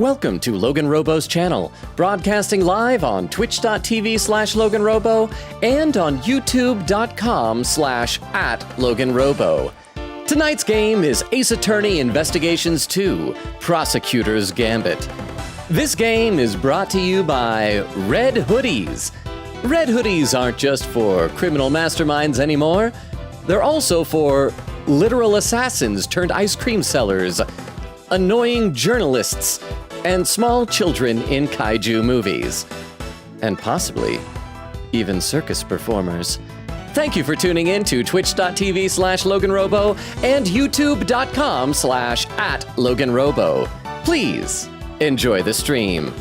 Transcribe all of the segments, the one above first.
Welcome to LoganRobo's channel, broadcasting live on twitch.tv/LoganRobo and on youtube.com/@LoganRobo. Tonight's game is Ace Attorney Investigations 2, Prosecutor's Gambit. This game is brought to you by Red Hoodies. Red Hoodies aren't just for criminal masterminds anymore. They're also for literal assassins turned ice cream sellers, annoying journalists, and small children in kaiju movies. And possibly even circus performers. Thank you for tuning in to twitch.tv/LoganRobo and youtube.com/@LoganRobo. Please enjoy the stream.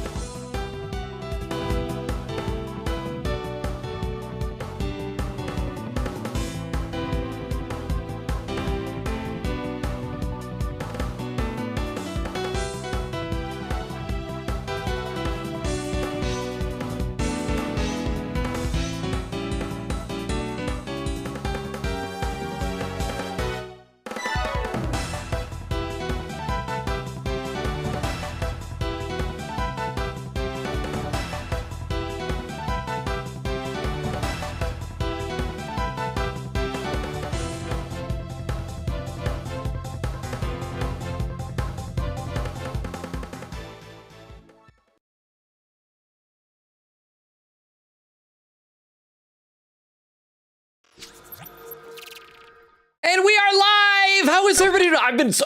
And we are live! How is everybody doing?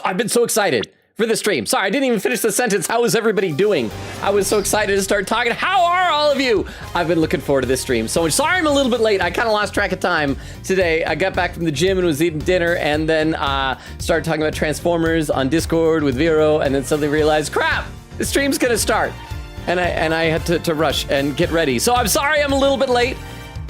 I've been so excited for the stream. Sorry, I didn't even finish the sentence. How is everybody doing? I was so excited to start talking. How are all of you? I've been looking forward to this stream so much. Sorry I'm a little bit late. I kind of lost track of time today. I got back from the gym and was eating dinner and then started talking about Transformers on Discord with Vero and then suddenly realized, crap, the stream's gonna start. And I had to rush and get ready. So I'm sorry I'm a little bit late.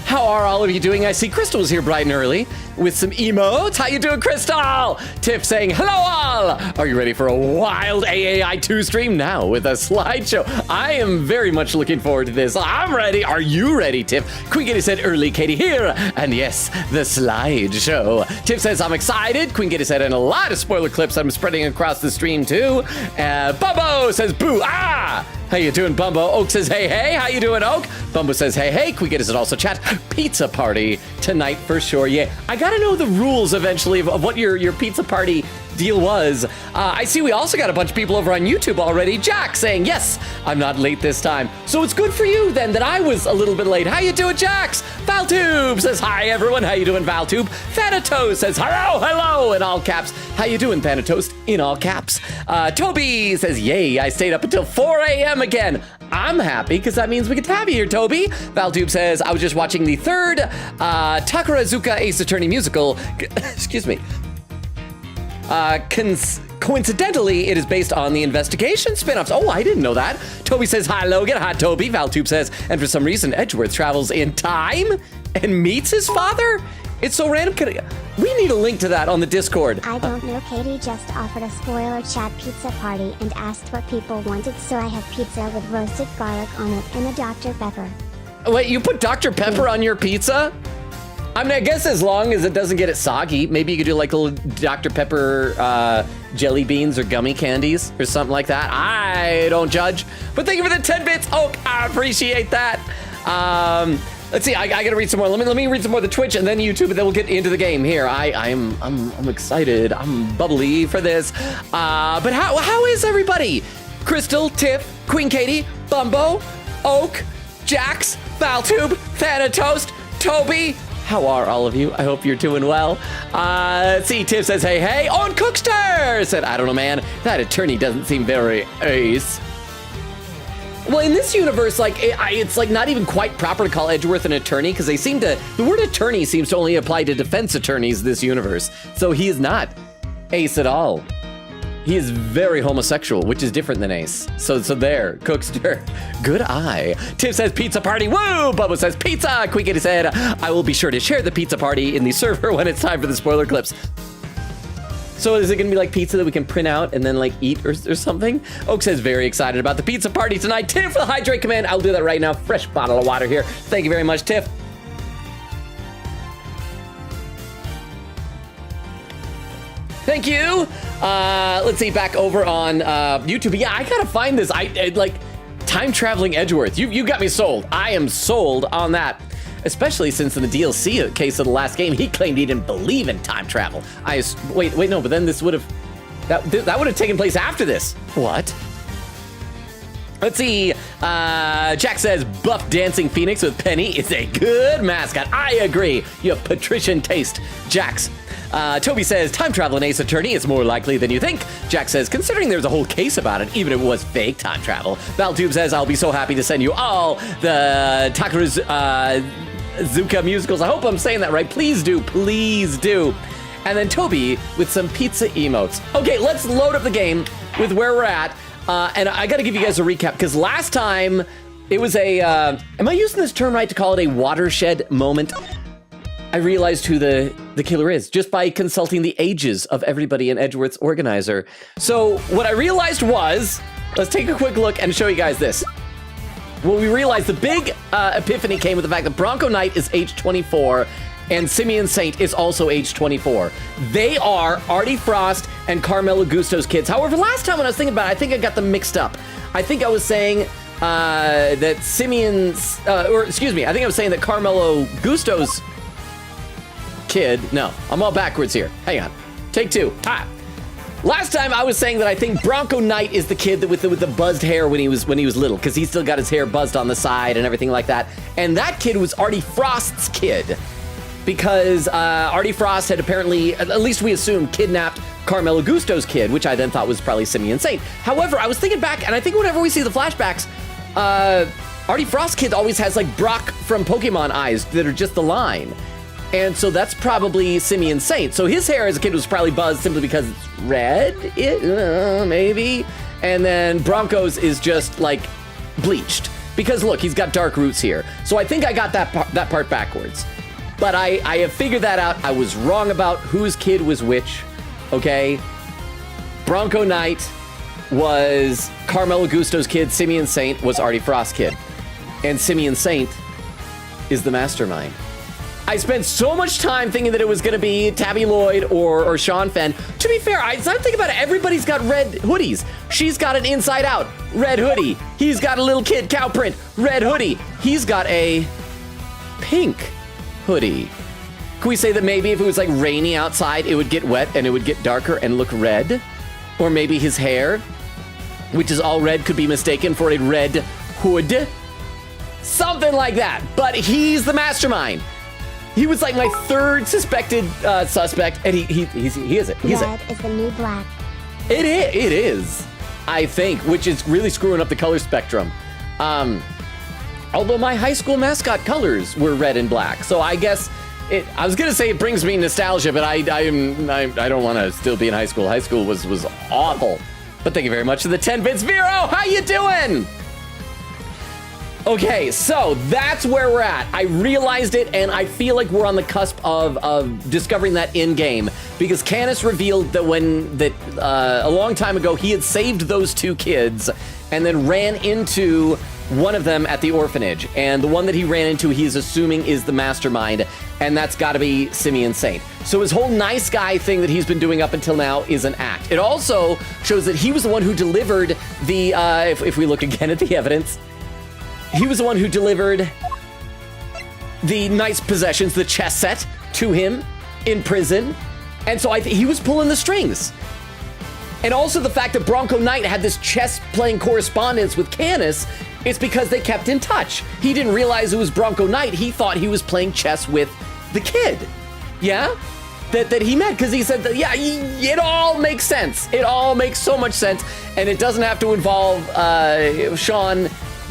How are all of you doing? I see Crystal's here bright and early with some emotes. How you doing, Crystal? Tiff saying, hello all! Are you ready for a wild AAI 2 stream now with a slideshow? I am very much looking forward to this. I'm ready. Are you ready, Tiff? Queen Katie said, early Katie here. And yes, the slideshow. Tiff says, I'm excited. Queen Katie said, and a lot of spoiler clips I'm spreading across the stream too. Bumbo says, boo, ah! How you doing, Bumbo? Oak says, hey, hey. How you doing, Oak? Bumbo says, hey, hey. Queen Katie said also chat. Pizza party tonight for sure. Yeah, I gotta know the rules eventually of what your pizza party deal was. I see we also got a bunch of people over on YouTube already. Jack saying, yes, I'm not late this time. So it's good for you then that I was a little bit late. How you doing, Jax? Valtube says, hi, everyone. How you doing, Valtube? Thanatos says, hello, hello, in all caps. How you doing, Thanatos? In all caps. Toby says, yay, I stayed up until 4 a.m. again. I'm happy because that means we get to have you here, Toby. Valtube says, I was just watching the third Takarazuka Ace Attorney musical. Excuse me. Coincidentally, it is based on the investigation spin-offs. Oh, I didn't know that. Toby says, hi, Logan. Hi, Toby. Valtube says, and for some reason, Edgeworth travels in time and meets his father? It's so random. We need a link to that on the Discord. I don't know. Katie just offered a spoiler chat pizza party and asked what people wanted, so I have pizza with roasted garlic on it and a Dr. Pepper. Wait, you put Dr. Pepper on your pizza? I mean, I guess as long as it doesn't get it soggy, maybe you could do like a little Dr. Pepper jelly beans or gummy candies or something like that. I don't judge. But thank you for the 10 bits. Oh, I appreciate that. Let's see, I gotta read some more. Let me read some more of the Twitch and then YouTube, and then we'll get into the game here. I'm excited. I'm bubbly for this. But how is everybody? Crystal, Tiff, Queen Katie, Bumbo, Oak, Jax, Valtube, Thanatos, Toby. How are all of you? I hope you're doing well. Let's see, Tiff says, hey, hey. Oh, and Cookster said, I don't know, man. That attorney doesn't seem very ace. Well, in this universe, like, it's like not even quite proper to call Edgeworth an attorney because they seem to, the word attorney seems to only apply to defense attorneys this universe. So he is not ace at all. He is very homosexual, which is different than ace. So there, Cookster, good eye. Tiff says pizza party, woo! Bubba says pizza. Queen Kitty said, I will be sure to share the pizza party in the server when it's time for the spoiler clips. So is it gonna be like pizza that we can print out and then like eat or something? Oak says very excited about the pizza party tonight. Tiff for the hydrate command. I'll do that right now. Fresh bottle of water here. Thank you very much, Tiff. Thank you. Let's see, back over on YouTube. Yeah, I gotta find this. I like time traveling Edgeworth. You got me sold. I am sold on that. Especially since in the DLC case of the last game, he claimed he didn't believe in time travel. Wait, no, but then this would have, that would have taken place after this. What? Let's see, Jack says, buff dancing phoenix with Penny is a good mascot. I agree, you have patrician taste, Jax. Toby says, time travel in Ace Attorney is more likely than you think. Jack says, considering there's a whole case about it, even if it was fake time travel. Valtube says, I'll be so happy to send you all the Takaru's, Zuka musicals. I hope I'm saying that right. Please do. Please do. And then Toby with some pizza emotes. Okay, let's load up the game with where we're at. And I got to give you guys a recap because last time it was a, am I using this term right to call it a watershed moment? I realized who the killer is just by consulting the ages of everybody in Edgeworth's organizer. So what I realized was, let's take a quick look and show you guys this. Well, we realized the big epiphany came with the fact that Bronco Knight is age 24 and Simeon Saint is also age 24. They are Artie Frost and Carmelo Gusto's kids. However, last time when I was thinking about it, I think I got them mixed up. I think I was saying that Simeon's, I think I was saying that Carmelo Gusto's kid, no, I'm all backwards here. Hang on, take two. Last time I was saying that I think Bronco Knight is the kid that with the buzzed hair when he was little, because he's still got his hair buzzed on the side and everything like that. And that kid was Artie Frost's kid, because Artie Frost had apparently, at least we assumed, kidnapped Carmelo Gusto's kid, which I then thought was probably Simeon Saint. However, I was thinking back, and I think whenever we see the flashbacks, Artie Frost's kid always has like Brock from Pokemon eyes that are just the line. And so that's probably Simeon Saint. So his hair as a kid was probably buzzed simply because it's red, maybe. And then Bronco's is just like bleached. Because look, he's got dark roots here. So I think I got that part backwards. But I have figured that out. I was wrong about whose kid was which, okay? Bronco Knight was Carmelo Gusto's kid. Simeon Saint was Artie Frost's kid. And Simeon Saint is the mastermind. I spent so much time thinking that it was going to be Tabby Lloyd or Sean Fenn. To be fair, I'm thinking about it, everybody's got red hoodies. She's got an inside out red hoodie. He's got a little kid cow print red hoodie. He's got a pink hoodie. Could we say that maybe if it was like rainy outside, it would get wet and it would get darker and look red? Or maybe his hair, which is all red, could be mistaken for a red hood? Something like that. But he's the mastermind. He was like my third suspected suspect, and he is it. Red is the new black. It is, I think, which is really screwing up the color spectrum. Although my high school mascot colors were red and black, so I guess I was gonna say it brings me nostalgia, but I don't want to still be in high school. High school was awful. But thank you very much for the 10 bits, Vero. How you doing? Okay, so that's where we're at. I realized it, and I feel like we're on the cusp of discovering that in-game, because Canis revealed that a long time ago he had saved those two kids and then ran into one of them at the orphanage, and the one that he ran into he's assuming is the mastermind, and that's got to be Simeon Saint. So his whole nice guy thing that he's been doing up until now is an act. It also shows that he was the one who delivered the, if we look again at the evidence, he was the one who delivered the nice possessions, the chess set, to him in prison. And so I think he was pulling the strings. And also the fact that Bronco Knight had this chess-playing correspondence with Canis is because they kept in touch. He didn't realize it was Bronco Knight. He thought he was playing chess with the kid. Yeah? That he met, because he said that, yeah, it all makes sense. It all makes so much sense. And it doesn't have to involve Sean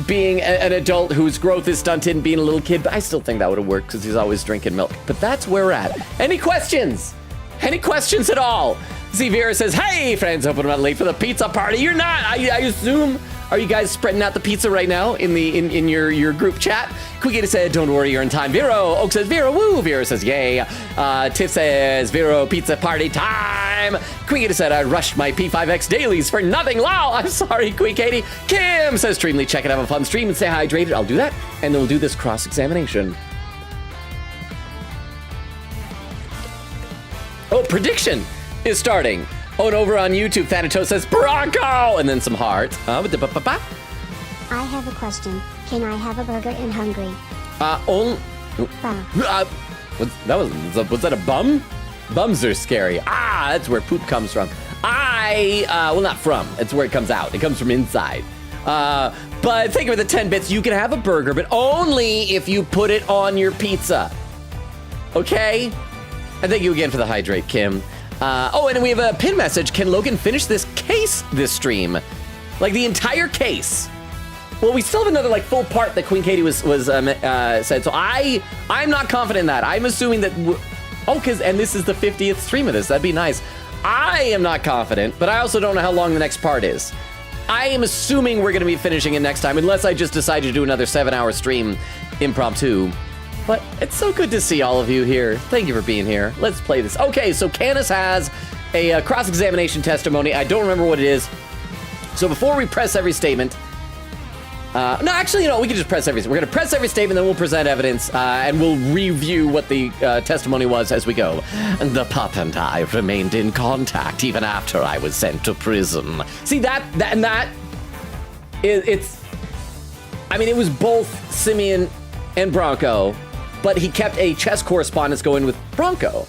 being an adult whose growth is stunted and being a little kid, but I still think that would have worked because he's always drinking milk. But that's where we're at. Any questions? Any questions at all? Z Vera says, hey friends, hope I'm not late for the pizza party. You're not, I assume. Are you guys spreading out the pizza right now in your group chat? Quigita said, don't worry, you're in time. Vero, Oak says, Vero, woo. Vero says, yay. Tiff says, Vero, pizza party time. Quigita said, I rushed my P5X dailies for nothing. Lol, I'm sorry, Queen Katie. Kim says, Streamly, check it, have a fun stream and stay hydrated. I'll do that, and then we'll do this cross-examination. Oh, prediction is starting. Oh, and over on YouTube, Thanatos says, Bronco! And then some hearts. I have a question. Can I have a burger in Hungary? Was that a bum? Bums are scary. That's where poop comes from. Well, not from. It's where it comes out. It comes from inside. But think of it, the 10 bits, you can have a burger, but only if you put it on your pizza. Okay? And thank you again for the hydrate, Kim. And we have a pin message. Can Logan finish this case this stream? Like the entire case. Well, we still have another full part that Queen Katie was said. So I'm not confident in that. I'm assuming that, and this is the 50th stream of this. That'd be nice. I am not confident, but I also don't know how long the next part is. I am assuming we're going to be finishing it next time, unless I just decide to do another 7-hour stream impromptu. But it's so good to see all of you here. Thank you for being here. Let's play this. Okay, so Canis has a cross-examination testimony. I don't remember what it is. So before we press every statement... we can just press every... We're going to press every statement, then we'll present evidence, and we'll review what the testimony was as we go. The pup and I remained in contact even after I was sent to prison. See, it was both Simeon and Bronco, but he kept a chess correspondence going with Bronco.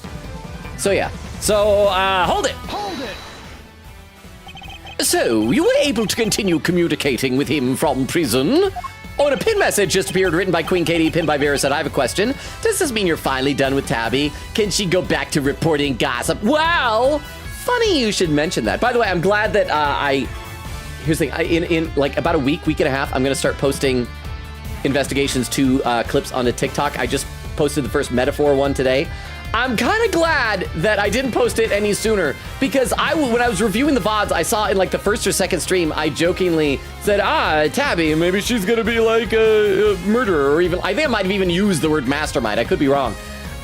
So, yeah. So, hold it. Hold it. So, you were able to continue communicating with him from prison? Oh, and a pin message just appeared written by Queen Katie, pinned by Vera, said, I have a question. Does this mean you're finally done with Tabby? Can she go back to reporting gossip? Well, funny you should mention that. By the way, I'm glad that here's the thing. In about a week and a half, I'm going to start posting Investigations 2 clips onto TikTok. I just posted the first metaphor one today. I'm kind of glad that I didn't post it any sooner, because when I was reviewing the VODs, I saw in the first or second stream, I jokingly said, Tabby, maybe she's going to be like a murderer, or even, I think I might have even used the word mastermind. I could be wrong.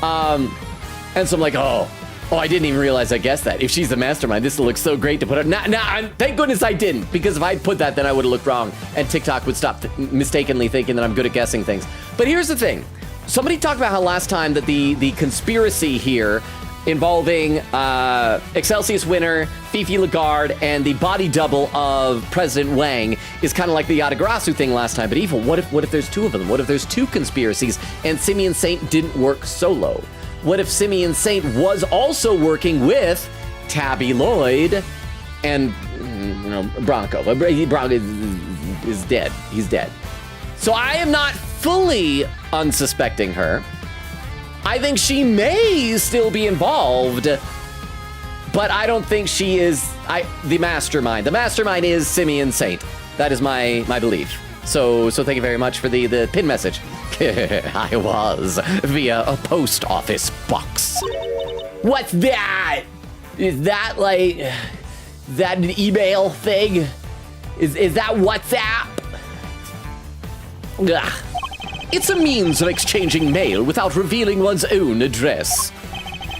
And so I'm like, I didn't even realize I guessed that. If she's the mastermind, this will look so great to put her. Thank goodness I didn't, because if I'd put that, then I would have looked wrong, and TikTok would stop mistakenly thinking that I'm good at guessing things. But here's the thing. Somebody talked about how last time that the conspiracy here involving Excelsius winner, Fifi Lagarde, and the body double of President Wang is kind of like the Yatagarasu thing last time. But Evil, what if there's two of them? What if there's two conspiracies and Simeon Saint didn't work solo? What if Simeon Saint was also working with Tabby Lloyd and Bronco? Bronco is dead. He's dead. So I am not fully unsuspecting her. I think she may still be involved, but I don't think she is the mastermind. The mastermind is Simeon Saint. That is my belief. So thank you very much for the pin message. I was via a post office box. What's that? Is that that an email thing? Is that WhatsApp? Ugh. It's a means of exchanging mail without revealing one's own address.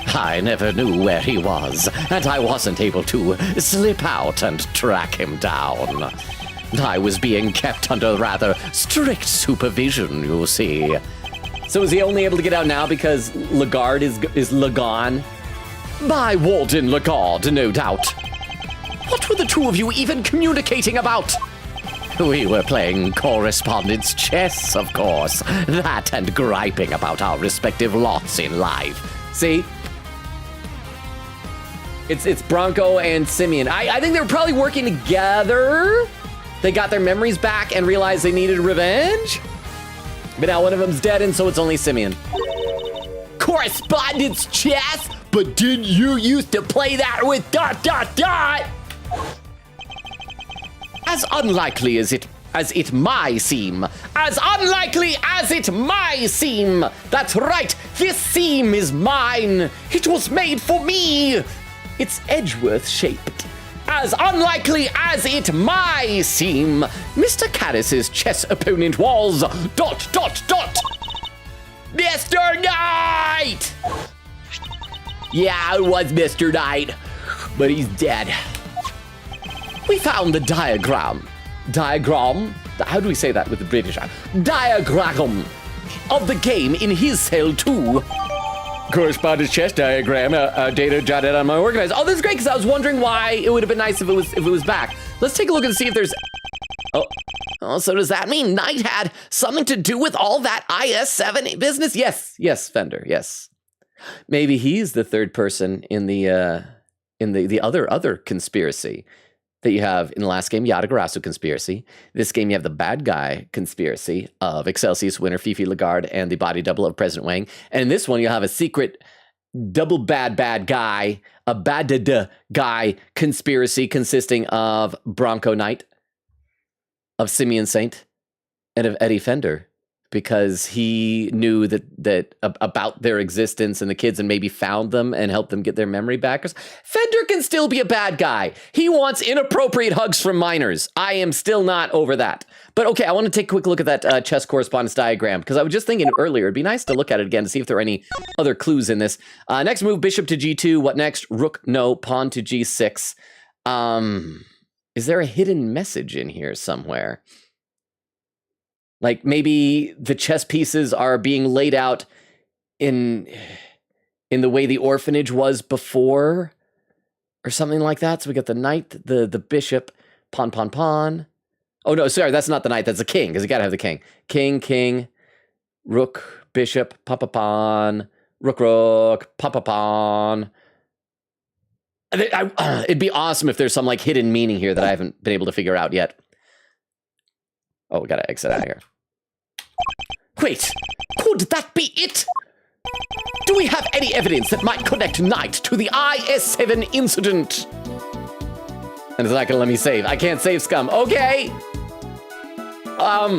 I never knew where he was, and I wasn't able to slip out and track him down. I was being kept under rather strict supervision, you see. So is he only able to get out now because Lagarde is Lagan? By Warden Lagarde, no doubt. What were the two of you even communicating about? We were playing correspondence chess, of course. That and griping about our respective lots in life. See? It's Bronco and Simeon. I think they were probably working together. They got their memories back and realized they needed revenge. But now one of them's dead, and so it's only Simeon. Correspondence chess? But didn't you used to play that with ... As unlikely as it may seem. As unlikely as it may seem. That's right, this seam is mine. It was made for me. It's Edgeworth shaped. As unlikely as it may seem. Mr. Caddis's chess opponent was ... Mr. Knight! Yeah, it was Mr. Knight, but he's dead. We found the diagram. How do we say that with the British? Diagram of the game in his cell too. correspondence chess diagram, data jotted on my organizer. Oh, this is great because I was wondering why it would have been nice if it was back. Let's take a look and see if there's. Oh, so does that mean Knight had something to do with all that IS-7 business? Yes, Fender, yes. Maybe he's the third person in the other conspiracy that you have in the last game, Yatagarasu conspiracy. This game, you have the bad guy conspiracy of Excelsius winner Fifi Lagarde and the body double of President Wang. And in this one, you'll have a secret double bad guy, a bad guy conspiracy consisting of Bronco Knight, of Simeon Saint, and of Eddie Fender, because he knew that about their existence and the kids and maybe found them and helped them get their memory back. Fender can still be a bad guy. He wants inappropriate hugs from minors. I am still not over that. But okay, I want to take a quick look at that chess correspondence diagram, because I was just thinking earlier, it'd be nice to look at it again to see if there are any other clues in this. Next move, bishop to g2. What next? Rook, no. Pawn to g6. Is there a hidden message in here somewhere? Like maybe the chess pieces are being laid out in the way the orphanage was before, or something like that. So we got the knight, the bishop, pawn. Oh no, sorry, that's not the knight. That's the king, because you gotta have the king. King, rook, bishop, pawn, rook, pawn. It'd be awesome if there's some like hidden meaning here that I haven't been able to figure out yet. Oh, we gotta exit out of here. Wait, could that be it? Do we have any evidence that might connect Knight to the IS-7 incident? And it's not gonna let me save. I can't save, scum. Okay. A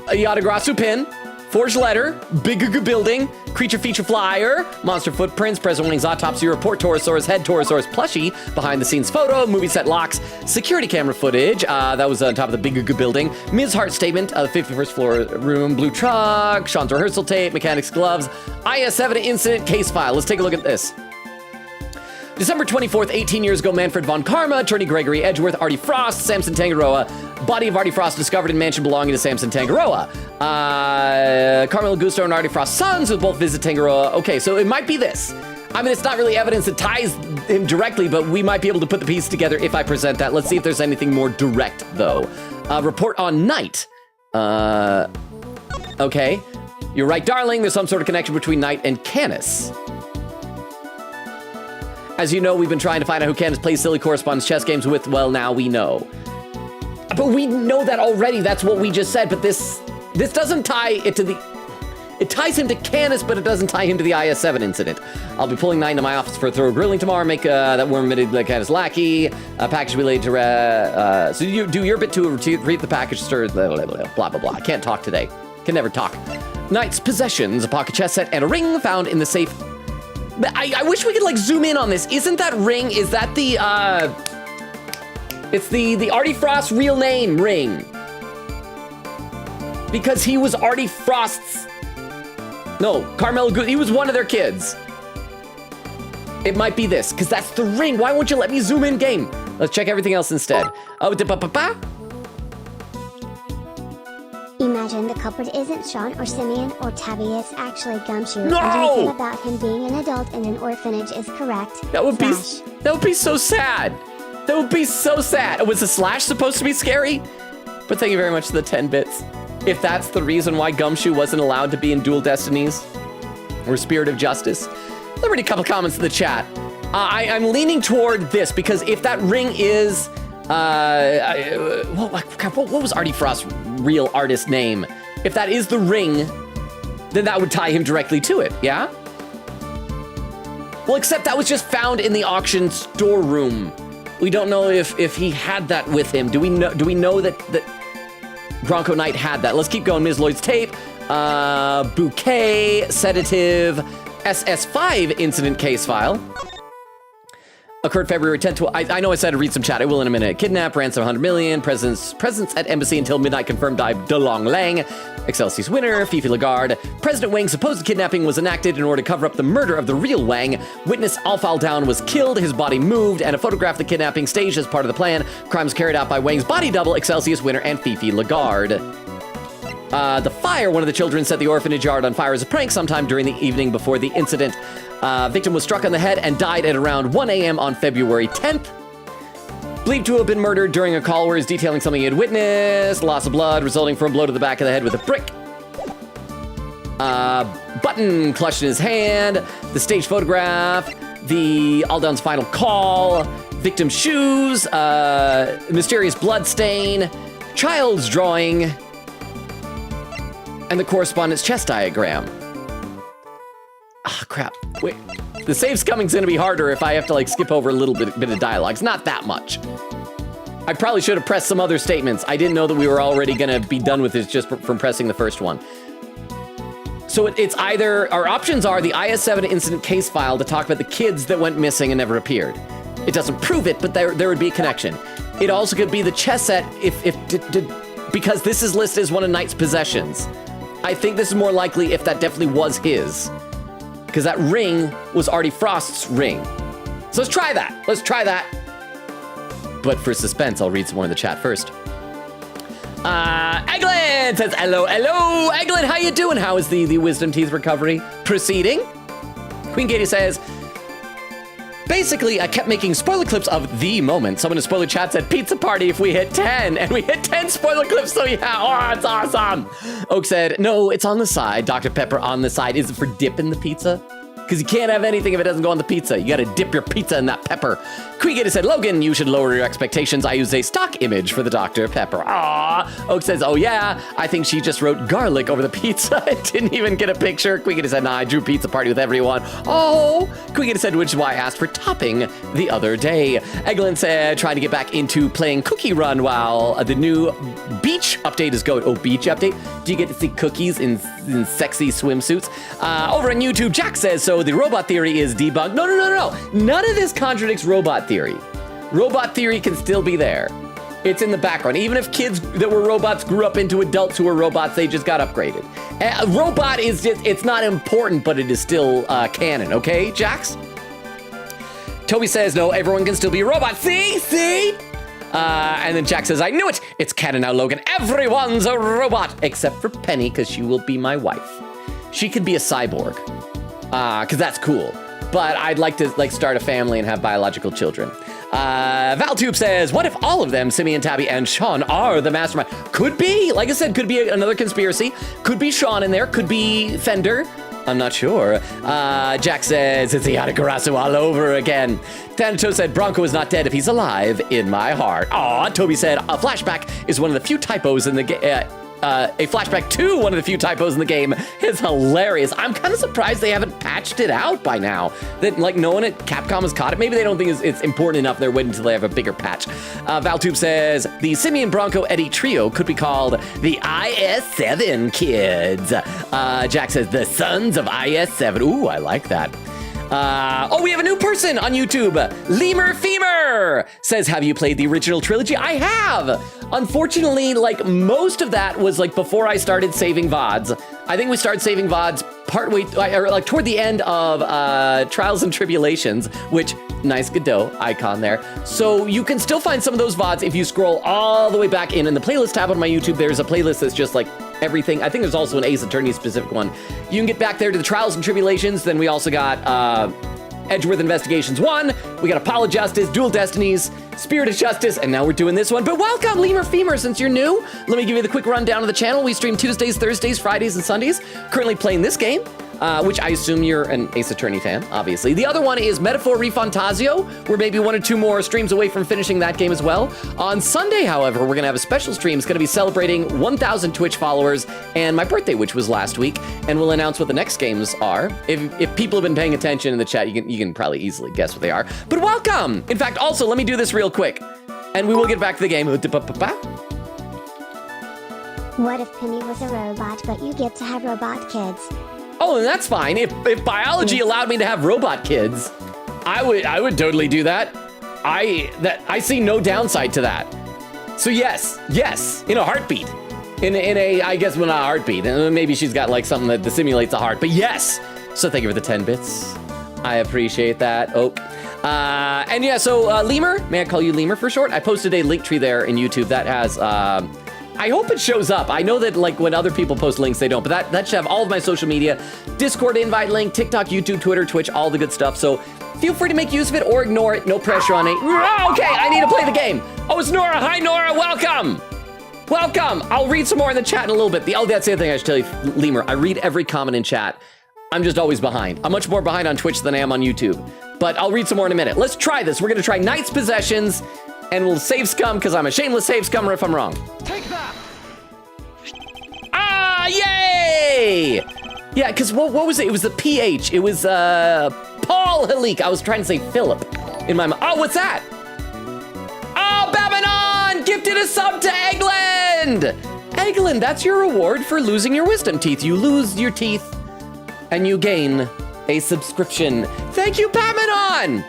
Yatagarasu pin, forged letter, big building, creature feature flyer, monster footprints, President Wing's autopsy report, Torosaurus head, Torosaurus plushie, behind the scenes photo, movie set locks, security camera footage, that was on top of the big building, Ms. Hart statement, 51st floor room, blue truck, Sean's rehearsal tape, mechanics gloves, IS-7 incident case file. Let's take a look at this. December 24th, 18 years ago, Manfred von Karma, attorney Gregory Edgeworth, Artie Frost, Samson Tangaroa. Body of Artie Frost discovered in mansion belonging to Samson Tangaroa. Carmelo Gusto and Artie Frost's sons who both visit Tangaroa. Okay, so it might be this. I mean, it's not really evidence that ties him directly, but we might be able to put the pieces together if I present that. Let's see if there's anything more direct, though. Report on Knight. Okay. You're right, darling. There's some sort of connection between Knight and Canis. As you know, we've been trying to find out who Canis plays silly correspondence chess games with. Well, now we know. But we know that already. That's what we just said. But this doesn't tie it to the... It ties him to Canis, but it doesn't tie him to the IS-7 incident. I'll be pulling 9 to my office for a thorough grilling tomorrow. Make that worm-emitted Canis lackey. Package related to... so you do your bit to retrieve the package, stir... Blah, blah, blah. I can't talk today. Can never talk. Knight's possessions, a pocket chess set, and a ring found in the safe... I wish we could like zoom in on this. Isn't that ring, is that the, it's the Artie Frost real name ring. Because he was Artie Frost's, no, Carmelo Gusto, he was one of their kids. It might be this, because that's the ring. Why won't you let me zoom in game? Let's check everything else instead. Oh, Imagine the culprit isn't Sean or Simeon or Tabby, it's actually Gumshoe. No! And everything about him being an adult in an orphanage is correct. That would be so sad. That would be so sad. Was the slash supposed to be scary? But thank you very much for the 10 bits. If that's the reason why Gumshoe wasn't allowed to be in Dual Destinies or Spirit of Justice. Let me read a couple comments in the chat. I'm leaning toward this because if that ring is... what was Artie Frost's real artist name? If that is the ring, then that would tie him directly to it, yeah? Well, except that was just found in the auction storeroom. We don't know if he had that with him. Do we know that Bronco Knight had that? Let's keep going. Ms. Lloyd's tape, bouquet, sedative, SS5 incident case file. Occurred February 10th. I know I said to read some chat. I will in a minute. Kidnap, ransom 100 million. Presence at embassy until midnight. Confirmed by DeLong Lang. Excelsius winner. Fifi Lagarde. President Wang's supposed kidnapping was enacted in order to cover up the murder of the real Wang. Witness Alfal Down was killed. His body moved. And a photograph of the kidnapping staged as part of the plan. Crimes carried out by Wang's body double. Excelsius winner and Fifi Lagarde. The fire, one of the children set the orphanage yard on fire as a prank sometime during the evening before the incident. Victim was struck on the head and died at around 1 a.m. on February 10th. Believed to have been murdered during a call where he's detailing something he had witnessed. Loss of blood resulting from a blow to the back of the head with a brick. Button clutched in his hand. The staged photograph. The Aldown's final call. Victim's shoes. Mysterious blood stain. Child's drawing. And the correspondent's chest diagram. Ah, crap. Wait. The save's coming's gonna be harder if I have to like skip over a little bit of dialogue. It's not that much. I probably should have pressed some other statements. I didn't know that we were already gonna be done with this just from pressing the first one. So it's either, our options are the IS-7 incident case file to talk about the kids that went missing and never appeared. It doesn't prove it, but there would be a connection. It also could be the chess set because this is listed as one of Knight's possessions. I think this is more likely if that definitely was his. Because that ring was Artie Frost's ring. So let's try that. But for suspense, I'll read some more in the chat first. Eglin says, hello. Eglin, how you doing? How is the wisdom teeth recovery proceeding? Queen Katie says, basically, I kept making spoiler clips of the moment. Someone in spoiler chat said, pizza party if we hit 10. And we hit 10 spoiler clips, so yeah, oh, it's awesome. Oak said, no, it's on the side. Dr. Pepper on the side. Is it for dipping the pizza? Because you can't have anything if it doesn't go on the pizza. You gotta dip your pizza in that pepper. Queegata said, Logan, you should lower your expectations. I use a stock image for the Dr. Pepper. Aww. Oak says, oh yeah, I think she just wrote garlic over the pizza and didn't even get a picture. Queegata said, nah, I drew pizza party with everyone. Oh. Queegata said, which is why I asked for topping the other day. Eglin said, trying to get back into playing Cookie Run while the new beach update is going. Oh, beach update? Do you get to see cookies in sexy swimsuits? Over on YouTube, Jack says, so the robot theory is debunked. No. None of this contradicts robot theory. Robot theory can still be there. It's in the background. Even if kids that were robots grew up into adults who were robots, they just got upgraded. Robot is just, it's not important, but it is still canon, okay, Jax? Toby says, no, everyone can still be a robot. See? And then Jack says, I knew it. It's canon now, Logan. Everyone's a robot, except for Penny, because she will be my wife. She could be a cyborg, because that's cool. But I'd like to start a family and have biological children. Valtube says, what if all of them, Simeon, Tabby, and Sean, are the mastermind? Could be. Like I said, could be another conspiracy. Could be Sean in there. Could be Fender. I'm not sure. Jack says, it's Iadagarasu all over again. Thanatos said, Bronco is not dead if he's alive in my heart. Aw, Toby said, a flashback is one of the few typos in the game. A flashback to one of the few typos in the game is hilarious. I'm kind of surprised they haven't patched it out by now. That no one at Capcom has caught it. Maybe they don't think it's important enough. They're waiting until they have a bigger patch. Valtube says the Simeon Bronco Eddie trio could be called the IS-7 kids. Jack says the sons of IS-7. Ooh, I like that. We have a new person on YouTube. Lemur Femur says, have you played the original trilogy? I have. Unfortunately, most of that was before I started saving VODs. I think we started saving VODs partway, or toward the end of Trials and Tribulations, which, nice Godot icon there. So you can still find some of those VODs if you scroll all the way back in the playlist tab on my YouTube. There's a playlist that's just everything. I think there's also an Ace Attorney specific one. You can get back there to the Trials and Tribulations. Then we also got Edgeworth Investigations 1. We got Apollo Justice, Dual Destinies, Spirit of Justice, and now we're doing this one. But welcome, Lemur Femur, since you're new. Let me give you the quick rundown of the channel. We stream Tuesdays, Thursdays, Fridays, and Sundays. Currently playing this game, which I assume you're an Ace Attorney fan, obviously. The other one is Metaphor Refantasio. We're maybe 1 or 2 more streams away from finishing that game as well. On Sunday, however, we're gonna have a special stream. It's gonna be celebrating 1,000 Twitch followers and my birthday, which was last week. And we'll announce what the next games are. If people have been paying attention in the chat, you can probably easily guess what they are. But welcome! In fact, also, let me do this real quick, and we will get back to the game. What if Penny was a robot, but you get to have robot kids? Oh, and that's fine. If biology allowed me to have robot kids, I would totally do that. I see no downside to that. So yes, in a heartbeat. In a, I guess, well, not a heartbeat. Maybe she's got something that simulates a heart, but yes. So thank you for the 10 bits. I appreciate that, Oak. And yeah, so Lemur, may I call you Lemur for short? I posted a link tree there in YouTube that has I hope it shows up. I know that like when other people post links, they don't, but that should have all of my social media, Discord invite link, TikTok, YouTube, Twitter, Twitch, all the good stuff. So feel free to make use of it or ignore it. No pressure on it. Okay, I need to play the game. Oh, it's Nora. Hi, Nora. Welcome. Welcome. I'll read some more in the chat in a little bit. That's the other thing I should tell you, Lemur. I read every comment in chat. I'm just always behind. I'm much more behind on Twitch than I am on YouTube. But I'll read some more in a minute. Let's try this. We're going to try Knight's Possessions, and we'll save scum because I'm a shameless save scummer if I'm wrong. Take that! Ah, yay! Yeah, because what was it? It was the PH. It was Paul Halik. I was trying to say Philip in my mind. Oh, what's that? Oh, Babanon gifted a sub to Eggland! Eggland, that's your reward for losing your wisdom teeth. You lose your teeth, and you gain a subscription. Thank you, Babanon!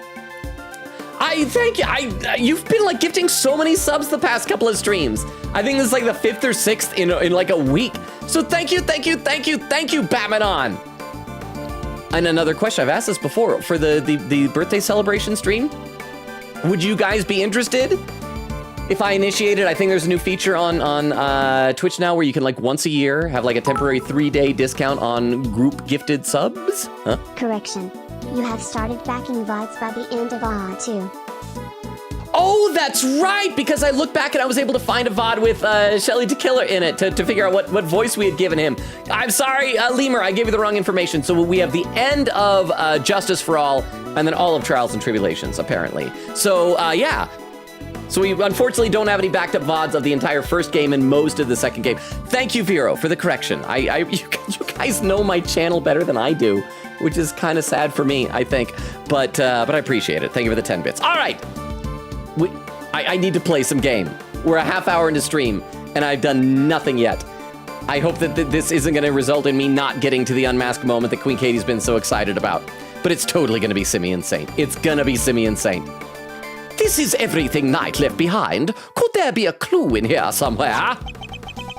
You've been like gifting so many subs the past couple of streams. I think this is like the 5th or 6th in like a week. So thank you, Batmanon. And another question, I've asked this before, for the birthday celebration stream, would you guys be interested if I initiated? I think there's a new feature on Twitch now where you can like once a year have like a temporary 3-day discount on group gifted subs. Huh? Correction. You have started backing VODs by the end of AHA too. Oh, that's right, because I looked back and I was able to find a VOD with Shelly Tequila in it to figure out what voice we had given him. I'm sorry, Lemur, I gave you the wrong information. So we have the end of Justice for All and then all of Trials and Tribulations, apparently. So, yeah. So we unfortunately don't have any backed up VODs of the entire first game and most of the second game. Thank you, Vero, for the correction. You guys know my channel better than I do, which is kind of sad for me, I think. But I appreciate it. Thank you for the 10 bits. All right. I need to play some game. We're a half hour into stream, and I've done nothing yet. I hope that this isn't going to result in me not getting to the unmasked moment that Queen Katie's been so excited about. But it's totally going to be Simeon Saint. It's going to be Simeon Saint. This is everything Knight left behind. Could there be a clue in here somewhere?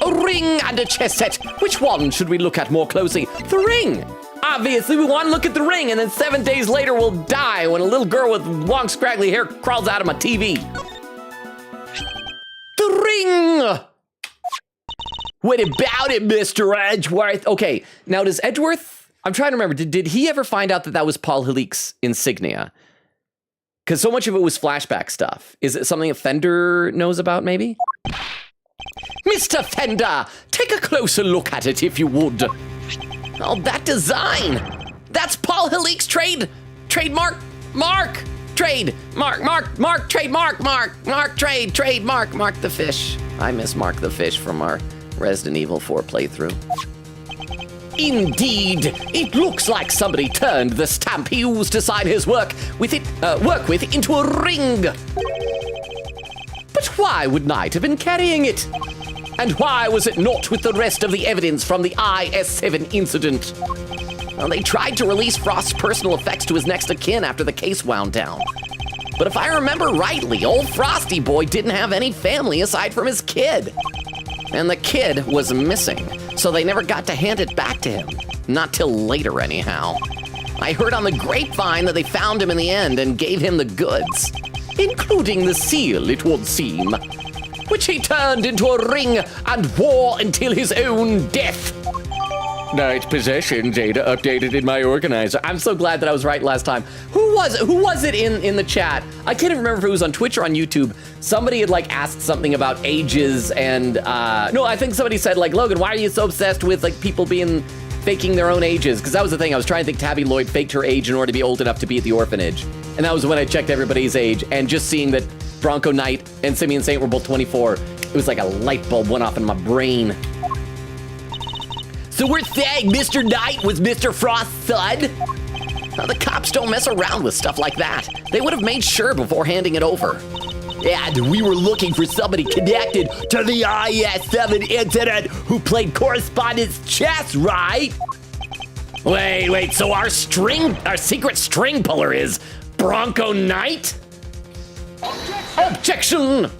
A ring and a chess set. Which one should we look at more closely? The ring! Obviously, we want to look at the ring, and then 7 days later we'll die when a little girl with long, scraggly hair crawls out of my TV. The ring! What about it, Mr. Edgeworth? Okay, now does Edgeworth... I'm trying to remember, did he ever find out that was Paul Halik's insignia? Because so much of it was flashback stuff. Is it something a Fender knows about, maybe? Mr. Fender, take a closer look at it if you would. Oh, that design! That's Paul Halik's trademark, Mark the Fish. I miss Mark the Fish from our Resident Evil 4 playthrough. Indeed, it looks like somebody turned the stamp he used to sign his work with into a ring. But why would Knight have been carrying it? And why was it not with the rest of the evidence from the IS-7 incident? Well, they tried to release Frost's personal effects to his next of kin after the case wound down. But if I remember rightly, old Frosty boy didn't have any family aside from his kid. And the kid was missing, so they never got to hand it back to him. Not till later, anyhow. I heard on the grapevine that they found him in the end and gave him the goods, including the seal, it would seem, which he turned into a ring and wore until his own death. Night possession data updated in my organizer. I'm so glad that I was right last time. Who was it in the chat? I can't even remember if it was on Twitch or on YouTube. Somebody had like asked something about ages and no, I think somebody said like, Logan, why are you so obsessed with like people faking their own ages? Because that was the thing. I was trying to think Tabby Lloyd faked her age in order to be old enough to be at the orphanage. And that was when I checked everybody's age, and just seeing that Bronco Knight and Simeon Saint were both 24, it was like a light bulb went off in my brain. So we're saying Mr. Knight was Mr. Frost's son? Now, the cops don't mess around with stuff like that. They would have made sure before handing it over. And we were looking for somebody connected to the IS-7 incident who played correspondence chess, right? Wait, so our secret string puller is Bronco Knight? Objection!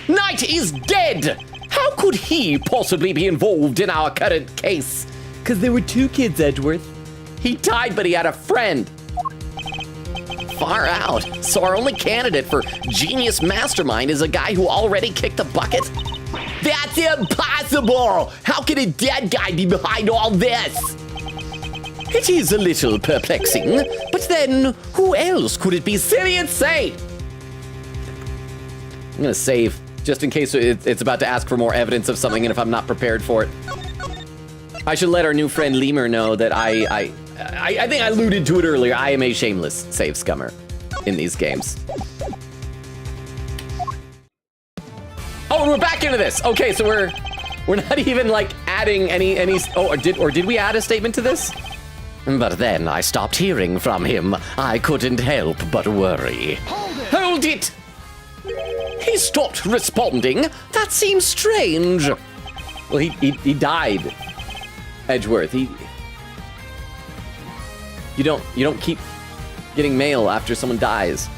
Knight is dead! How could he possibly be involved in our current case? Because there were two kids, Edgeworth. He died, but he had a friend. Far out. So our only candidate for genius mastermind is a guy who already kicked the bucket? That's impossible! How can a dead guy be behind all this? It is a little perplexing, but then who else could it be? Silly insane! I'm gonna save, just in case it's about to ask for more evidence of something and if I'm not prepared for it. I should let our new friend Lemur know that I think I alluded to it earlier. I am a shameless save scummer in these games. Oh, we're back into this. Okay, so we're not even like adding any. Oh, or did we add a statement to this? But then I stopped hearing from him. I couldn't help but worry. Hold it! He stopped responding. That seems strange. Well, he died. Edgeworth. You don't keep getting mail after someone dies.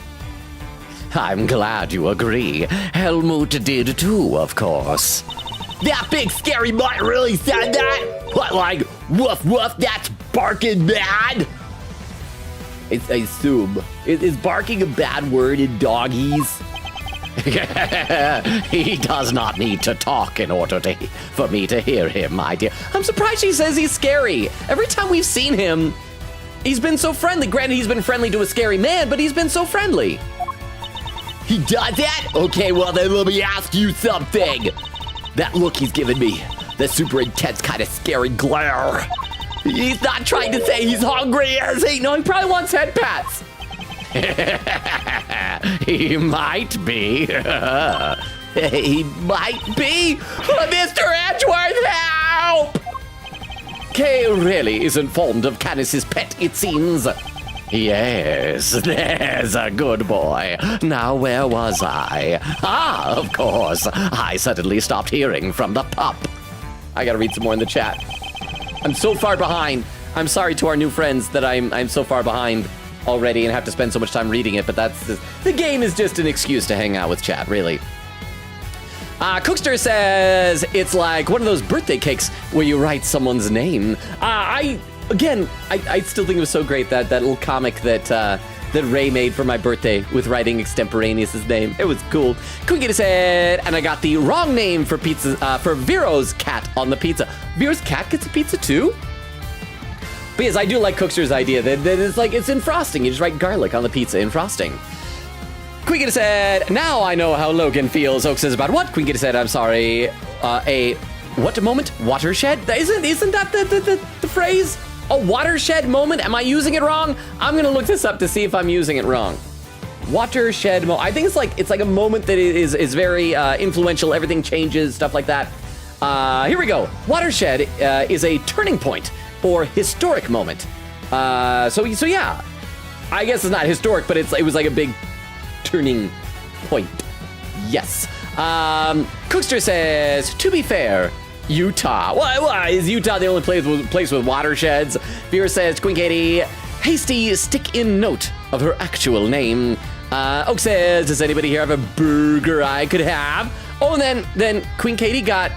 I'm glad you agree. Helmut did too, of course. That big scary mutt really said that? What, like, woof woof, that's barking bad? I assume. Is barking a bad word in doggies? He does not need to talk in order for me to hear him, my dear. I'm surprised he says he's scary. Every time we've seen him, he's been so friendly. Granted, he's been friendly to a scary man, but he's been so friendly. He does that? Okay, well then let me ask you something. That look he's giving me, the super intense kind of scary glare. He's not trying to say he's hungry, is he? No, he probably wants head pats. He might be. He might be. Mr. Edgeworth, help! Kay really isn't fond of Canis's pet, it seems. Yes, there's a good boy. Now, where was I? Ah, of course. I suddenly stopped hearing from the pup. I gotta read some more in the chat. I'm so far behind. I'm sorry to our new friends that I'm so far behind already and have to spend so much time reading it, but the game is just an excuse to hang out with chat, really. Cookster says it's like one of those birthday cakes where you write someone's name. I still think it was so great that little comic that Ray made for my birthday with writing extemporaneous's name. It was cool. Couldn't get his head, and I got the wrong name for pizza for Vero's cat on the pizza. Vero's cat gets a pizza too? But yes, I do like Cookster's idea that it's in frosting. You just write garlic on the pizza in frosting. Queen Gitta said, now I know how Logan feels. Oak says about what? Queen Gitta said, I'm sorry. A what moment? Watershed? Isn't that the phrase? A watershed moment? Am I using it wrong? I'm gonna look this up to see if I'm using it wrong. Watershed moment. I think it's like a moment that is very influential. Everything changes, stuff like that. Here we go. Watershed is a turning point or historic moment. So yeah, I guess it's not historic, but it was like a big turning point. Yes. Cookster says, to be fair, Utah. Why is Utah the only place with watersheds? Vera says, Queen Katie, hasty stick-in note of her actual name. Oak says, does anybody here have a burger I could have? Oh, and then Queen Katie got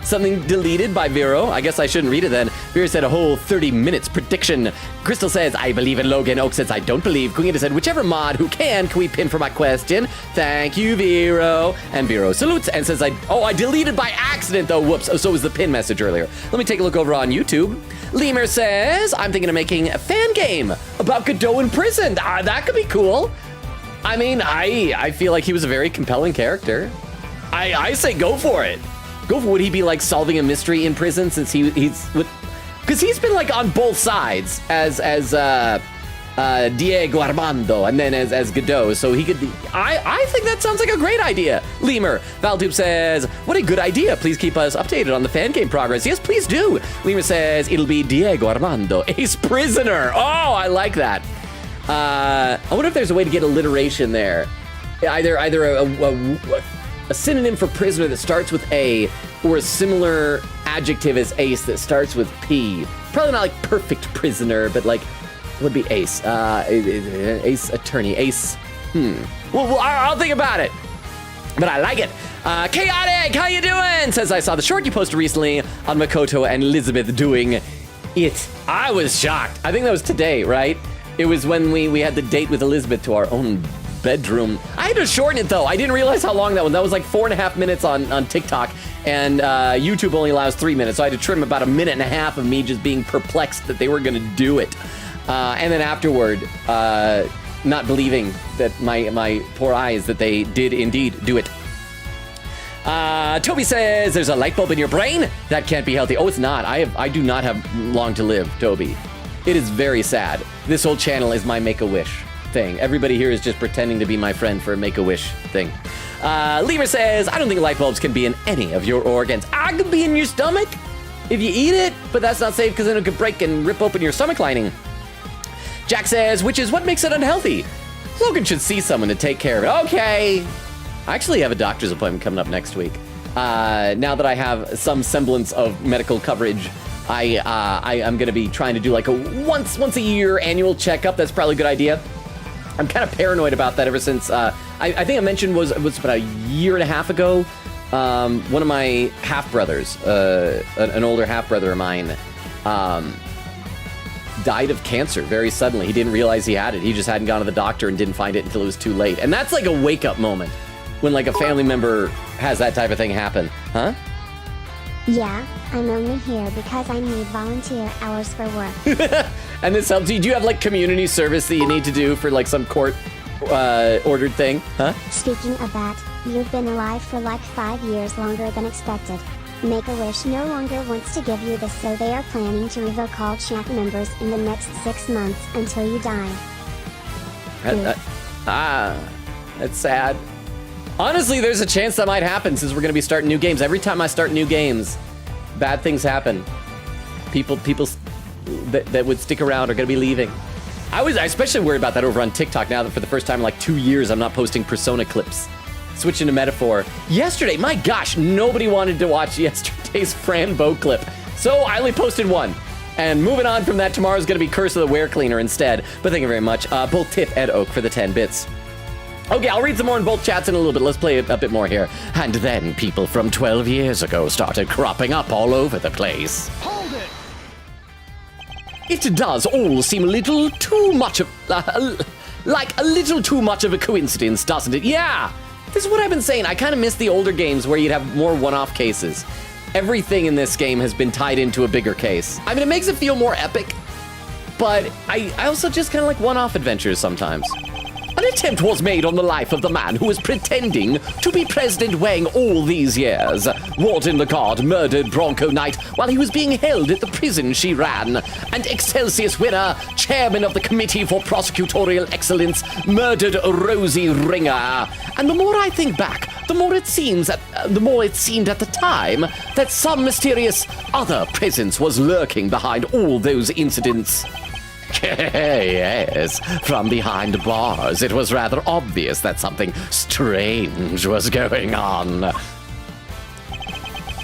something deleted by Vero. I guess I shouldn't read it then. Vera said a whole 30 minutes prediction. Crystal says, I believe in Logan. Oak says, I don't believe. Queen said, whichever mod who can we pin for my question? Thank you, Vero. And Vero salutes and says, I deleted by accident though. Whoops. Oh, so was the pin message earlier. Let me take a look over on YouTube. Lemur says, I'm thinking of making a fan game about Godot in prison. That could be cool. I mean, I feel like he was a very compelling character. I say go for it. Would he be like solving a mystery in prison since because he's been like on both sides as Diego Armando and then as Godot, so he could be. I think that sounds like a great idea. Lemur. Valtube says, what a good idea. Please keep us updated on the fan game progress. Yes, please do. Lemur says, it'll be Diego Armando, ace prisoner. Oh, I like that. I wonder if there's a way to get alliteration there. Either a synonym for prisoner that starts with A, or a similar adjective as ace that starts with P. Probably not like perfect prisoner, but like would be ace. Ace attorney, ace. Well, I'll think about it. But I like it. Chaotic, how you doing? Says, I saw the short you posted recently on Makoto and Elizabeth doing it. I was shocked. I think that was today, right? It was when we had the date with Elizabeth to our own bedroom. I had to shorten it, though. I didn't realize how long that was. That was like 4.5 minutes on TikTok, and YouTube only allows 3 minutes, so I had to trim about 1.5 minutes of me just being perplexed that they were going to do it. And then afterward, not believing that my poor eyes that they did indeed do it. Toby says, there's a light bulb in your brain? That can't be healthy. Oh, it's not. I do not have long to live, Toby. It is very sad. This whole channel is my Make-A-Wish thing. Everybody here is just pretending to be my friend for a Make-A-Wish thing. Lemur says, I don't think light bulbs can be in any of your organs. I could be in your stomach if you eat it, but that's not safe because then it could break and rip open your stomach lining. Jack says, which is what makes it unhealthy. Logan should see someone to take care of it. Okay. I actually have a doctor's appointment coming up next week. Now that I have some semblance of medical coverage, I'm going to be trying to do like a once a year annual checkup. That's probably a good idea. I'm kind of paranoid about that ever since, I think I mentioned was about 1.5 years ago. One of my half-brothers, an older half-brother of mine, died of cancer very suddenly. He didn't realize he had it. He just hadn't gone to the doctor and didn't find it until it was too late. And that's like a wake-up moment when like a family member has that type of thing happen. Huh? Yeah, I'm only here because I need volunteer hours for work. And this helps you. Do you have like community service that you need to do for like some court ordered thing? Huh? Speaking of that, you've been alive for like 5 years longer than expected. Make-A-Wish no longer wants to give you this, so they are planning to revoke all chat members in the next 6 months until you die. That's sad. Honestly, there's a chance that might happen since we're going to be starting new games. Every time I start new games, bad things happen. People that would stick around are going to be leaving. I especially worried about that over on TikTok now that for the first time in like 2 years, I'm not posting Persona clips. Switching to metaphor. Yesterday, my gosh, nobody wanted to watch yesterday's Fran Bow clip. So I only posted one. And moving on from that, tomorrow's going to be Curse of the Were Cleaner instead. But thank you very much. Both Tiff and Oak for the 10 bits. Okay, I'll read some more in both chats in a little bit. Let's play a bit more here. And then people from 12 years ago started cropping up all over the place. Hold it! It does all seem a little too much of... like a little too much of a coincidence, doesn't it? Yeah! This is what I've been saying. I kind of miss the older games where you'd have more one-off cases. Everything in this game has been tied into a bigger case. I mean, it makes it feel more epic, but I also just kind of like one-off adventures sometimes. An attempt was made on the life of the man who was pretending to be President Wang all these years. Warden Lagarde murdered Bronco Knight while he was being held at the prison she ran. And Excelsius Winner, chairman of the Committee for Prosecutorial Excellence, murdered Rosie Ringer. And the more I think back, the more it seemed at the time that some mysterious other presence was lurking behind all those incidents. Yes, from behind bars, it was rather obvious that something strange was going on.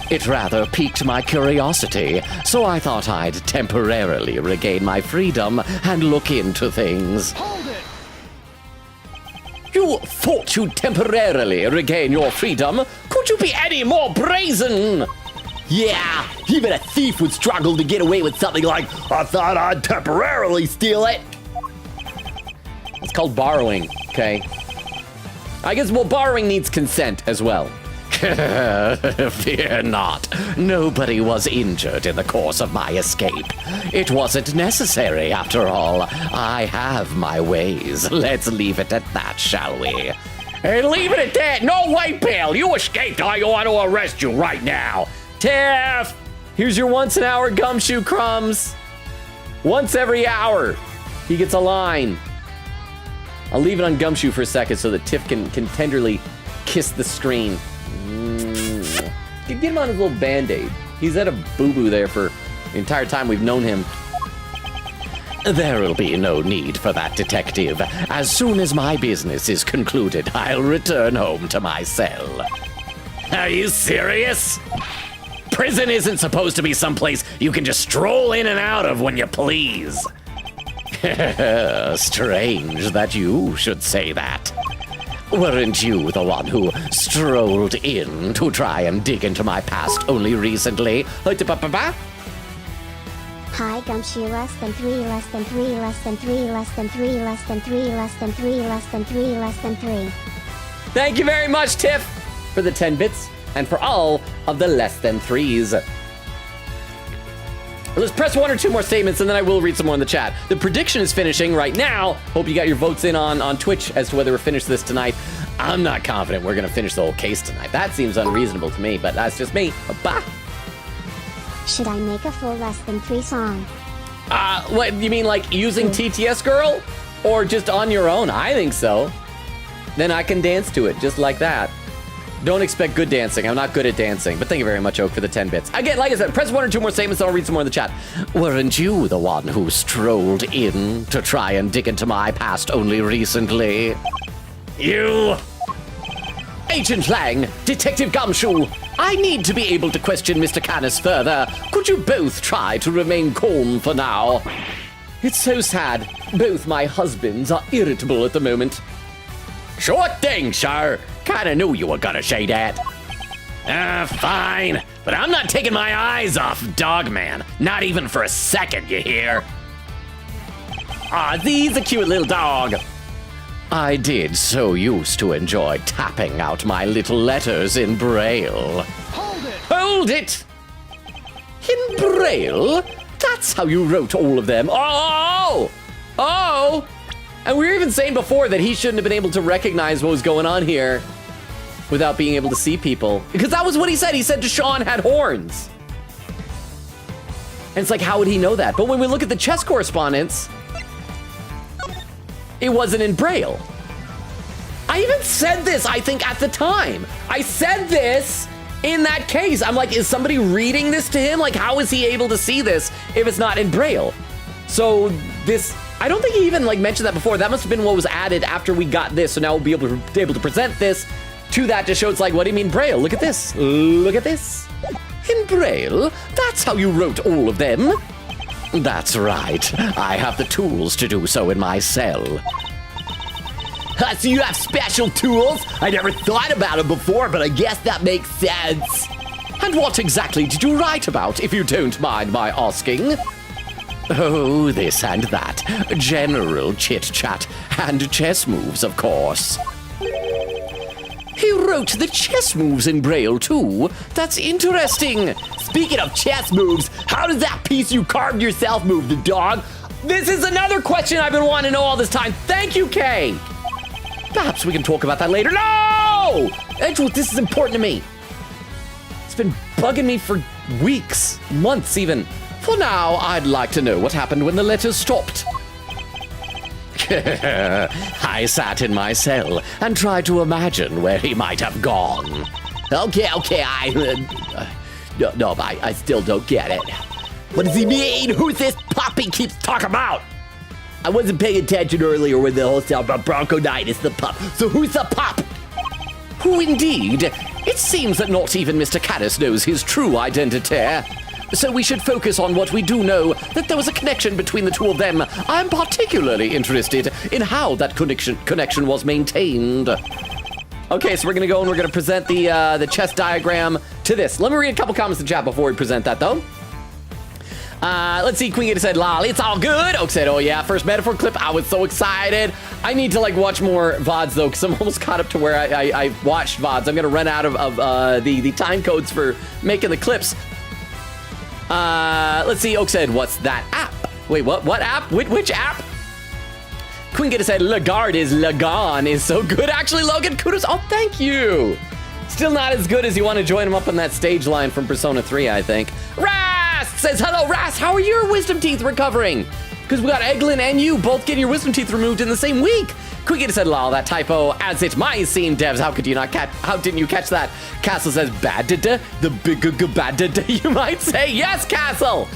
It rather piqued my curiosity, so I thought I'd temporarily regain my freedom and look into things. Hold it! You thought you'd temporarily regain your freedom? Could you be any more brazen? Yeah, even a thief would struggle to get away with something like, I thought I'd temporarily steal it. It's called borrowing, okay? I guess, well, borrowing needs consent as well. Fear not. Nobody was injured in the course of my escape. It wasn't necessary, after all. I have my ways. Let's leave it at that, shall we? Hey, leave it at that. No way, pal. You escaped. I ought to arrest you right now. Tiff, here's your once-an-hour gumshoe crumbs. Once every hour, he gets a line. I'll leave it on Gumshoe for a second so that Tiff can tenderly kiss the screen. Get him on his little Band-Aid. He's had a boo-boo there for the entire time we've known him. There'll be no need for that, detective. As soon as my business is concluded, I'll return home to my cell. Are you serious? Prison isn't supposed to be someplace you can just stroll in and out of when you please. Strange that you should say that. Weren't you the one who strolled in to try and dig into my past only recently? Hi Gumshoe less than 3 less than 3 less than 3 less than 3 less than 3 less than 3 less than 3 less than 3. Thank you very much, Tiff, for the 10 bits and for all of the less than 3s. Let's press 1 or 2 more statements and then I will read some more in the chat. The prediction is finishing right now. Hope you got your votes in on Twitch as to whether we're finished this tonight. I'm not confident we're going to finish the whole case tonight. That seems unreasonable to me, but that's just me. Bye. Should I make a full less than 3 song? What, you mean like using TTS Girl? Or just on your own? I think so. Then I can dance to it just like that. Don't expect good dancing. I'm not good at dancing. But thank you very much, Oak, for the 10 bits. Again, like I said, press 1 or 2 more statements, and I'll read some more in the chat. Weren't you the one who strolled in to try and dig into my past only recently? You! Agent Lang, Detective Gumshoe, I need to be able to question Mr. Canis further. Could you both try to remain calm for now? It's so sad. Both my husbands are irritable at the moment. Sure thing, sir. Kinda knew you were gonna say that. Fine. But I'm not taking my eyes off Dogman. Not even for a second, you hear? He's a cute little dog. I did so used to enjoy tapping out my little letters in Braille. Hold it! Hold it! In Braille? That's how you wrote all of them. Oh! And we were even saying before that he shouldn't have been able to recognize what was going on here without being able to see people. Because that was what he said. He said Deshaun had horns. And it's like, how would he know that? But when we look at the chess correspondence, it wasn't in Braille. I even said this, I think, at the time. I said this in that case. I'm like, is somebody reading this to him? Like, how is he able to see this if it's not in Braille? So this, I don't think he even like mentioned that before. That must have been what was added after we got this. So now we'll be able to present this to that to show it's like, what do you mean Braille? Look at this. Look at this. In Braille, that's how you wrote all of them. That's right. I have the tools to do so in my cell. So you have special tools? I never thought about it before, but I guess that makes sense. And what exactly did you write about, if you don't mind my asking? Oh, this and that. General chit-chat and chess moves, of course. He wrote the chess moves in Braille, too. That's interesting. Speaking of chess moves, how does that piece you carved yourself move, the dog? This is another question I've been wanting to know all this time. Thank you, Kay. Perhaps we can talk about that later. No! Edgewood, this is important to me. It's been bugging me for weeks, months even. For now, I'd like to know what happened when the letters stopped. I sat in my cell and tried to imagine where he might have gone. Okay, I still don't get it. What does he mean? Who's this pup he keeps talking about? I wasn't paying attention earlier when the whole stuff about Bronchoditis, the pup. So who's the pup? Who indeed? It seems that not even Mr. Caddis knows his true identity. So we should focus on what we do know, that there was a connection between the two of them. I'm particularly interested in how that connection was maintained. Okay, so we're gonna go and we're gonna present the chess diagram to this. Let me read a couple comments in chat before we present that though. Let's see, Queen Gator said, lol, it's all good. Oak said, oh yeah, first metaphor clip, I was so excited. I need to like watch more VODs though, because I'm almost caught up to where I watched VODs. I'm gonna run out of the time codes for making the clips. Let's see, Oak said, what's that app? Wait, what app? Which app? Queen Gator said, Lagan is so good. Actually, Logan, kudos. Oh, thank you. Still not as good as you want to join him up on that stage line from Persona 3, I think. Rast says, hello, Rast, how are your wisdom teeth recovering? Because we got Eglin and you both getting your wisdom teeth removed in the same week. Queen Gator said, lol, that typo, as it might seem, devs, how didn't you catch that? Castle says, bad-da-da, the big bad-da-da, you might say. Yes, Castle!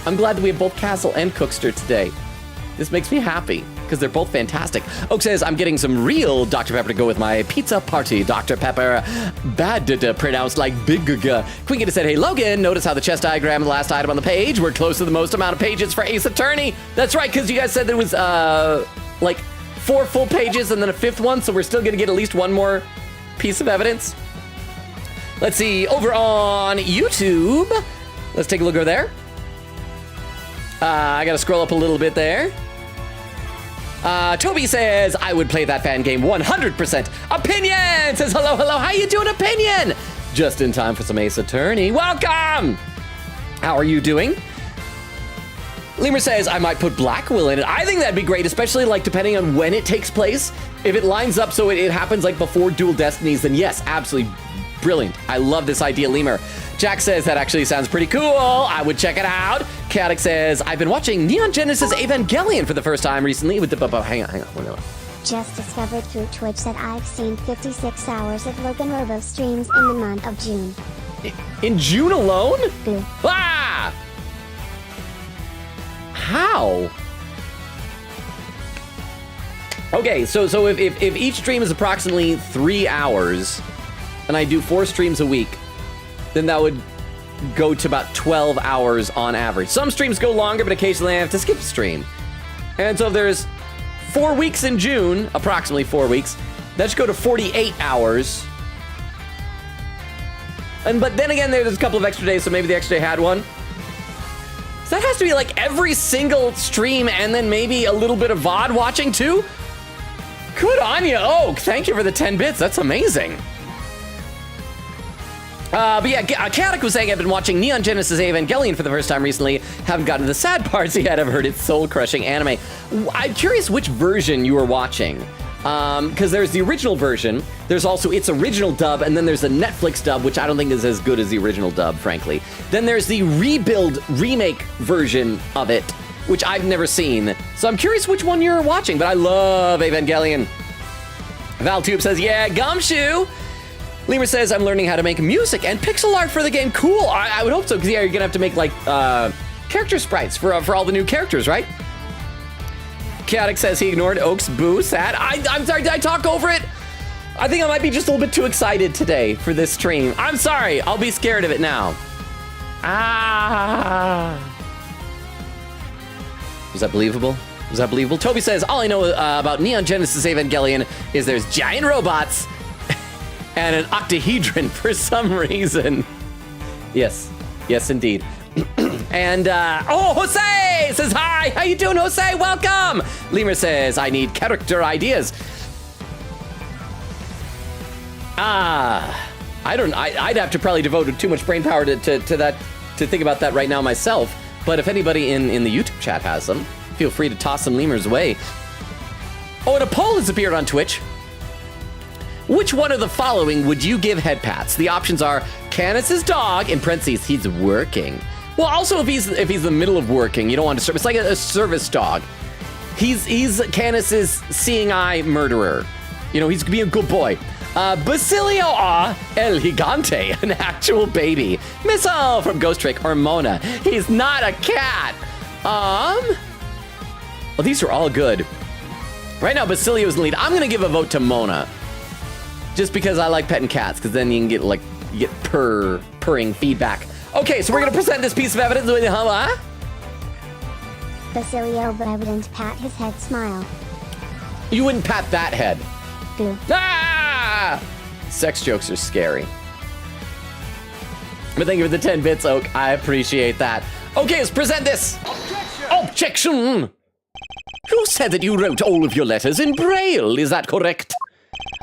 I'm glad that we have both Castle and Cookster today. This makes me happy, because they're both fantastic. Oak says, I'm getting some real Dr. Pepper to go with my pizza party, Dr. Pepper. Bad-da-da, pronounced like big-ga. Queen Gator said, hey, Logan, notice how the chess diagram of the last item on the page, we're close to the most amount of pages for Ace Attorney. That's right, because you guys said there was, like, 4 full pages and then a 5th one, so we're still gonna get at least one more piece of evidence. Let's see, over on YouTube, let's take a look over there. I gotta scroll up a little bit there. Toby says, I would play that fan game 100%. Opinion says, hello, hello, how you doing, Opinion? Just in time for some Ace Attorney. Welcome! How are you doing? Lemur says, I might put Blackwell in it. I think that'd be great, especially like depending on when it takes place. If it lines up so it happens like before Dual Destinies, then yes, absolutely brilliant. I love this idea, Lemur. Jack says, that actually sounds pretty cool. I would check it out. Chaotic says, I've been watching Neon Genesis Evangelion for the first time recently with the... Hang on. Just discovered through Twitch that I've seen 56 hours of LoganRobo's streams in the month of June. In June alone? Boo. Ah! How? Okay, so if each stream is approximately 3 hours, and I do 4 streams a week, then that would go to about 12 hours on average. Some streams go longer, but occasionally I have to skip a stream. And so if there's 4 weeks in June, approximately 4 weeks, that should go to 48 hours. But then again, there's a couple of extra days, so maybe the extra day had one. So that has to be like every single stream and then maybe a little bit of VOD watching too? Good on you. Oh, thank you for the 10 bits. That's amazing. But yeah, Chaotic was saying I've been watching Neon Genesis Evangelion for the first time recently. Haven't gotten to the sad parts yet. I've heard it's soul-crushing anime. I'm curious which version you were watching. Because there's the original version, there's also its original dub, and then there's the Netflix dub, which I don't think is as good as the original dub, frankly. Then there's the rebuild remake version of it, which I've never seen. So I'm curious which one you're watching, but I love Evangelion. ValTube says, yeah, Gumshoe. Lemur says, I'm learning how to make music and pixel art for the game. Cool, I would hope so, because yeah, you're gonna have to make like character sprites for all the new characters, right? Chaotic says he ignored Oak's boo. Sad. I'm sorry, did I talk over it? I think I might be just a little bit too excited today for this stream. I'm sorry, I'll be scared of it now. Was that believable? Was that believable? Toby says, all I know about Neon Genesis Evangelion is there's giant robots and an octahedron for some reason. Yes, yes indeed. And, oh, Jose says, hi, how you doing, Jose? Welcome. Lemur says, I need character ideas. I'd have to probably devote too much brain power to that, to think about that right now myself. But if anybody in the YouTube chat has them, feel free to toss some lemurs away. Oh, and a poll has appeared on Twitch. Which one of the following would you give head pats? The options are Canis's dog, in parentheses, he's working. Well, also if he's in the middle of working, you don't want to disturb. It's like a service dog. He's Canis's seeing eye murderer. You know, he's being a good boy. Basilio El Gigante, an actual baby. Missile from Ghost Trick or Mona. He's not a cat. Well, these are all good. Right now, Basilio's in the lead. I'm gonna give a vote to Mona. Just because I like petting cats, because then you can get purring feedback. Okay, so we're gonna present this piece of evidence with Basilio, but I wouldn't pat his head smile. You wouldn't pat that head. Boo. Ah! Sex jokes are scary. But thank you for the 10 bits, Oak. I appreciate that. Okay, let's present this. Objection! You said that you wrote all of your letters in Braille, is that correct?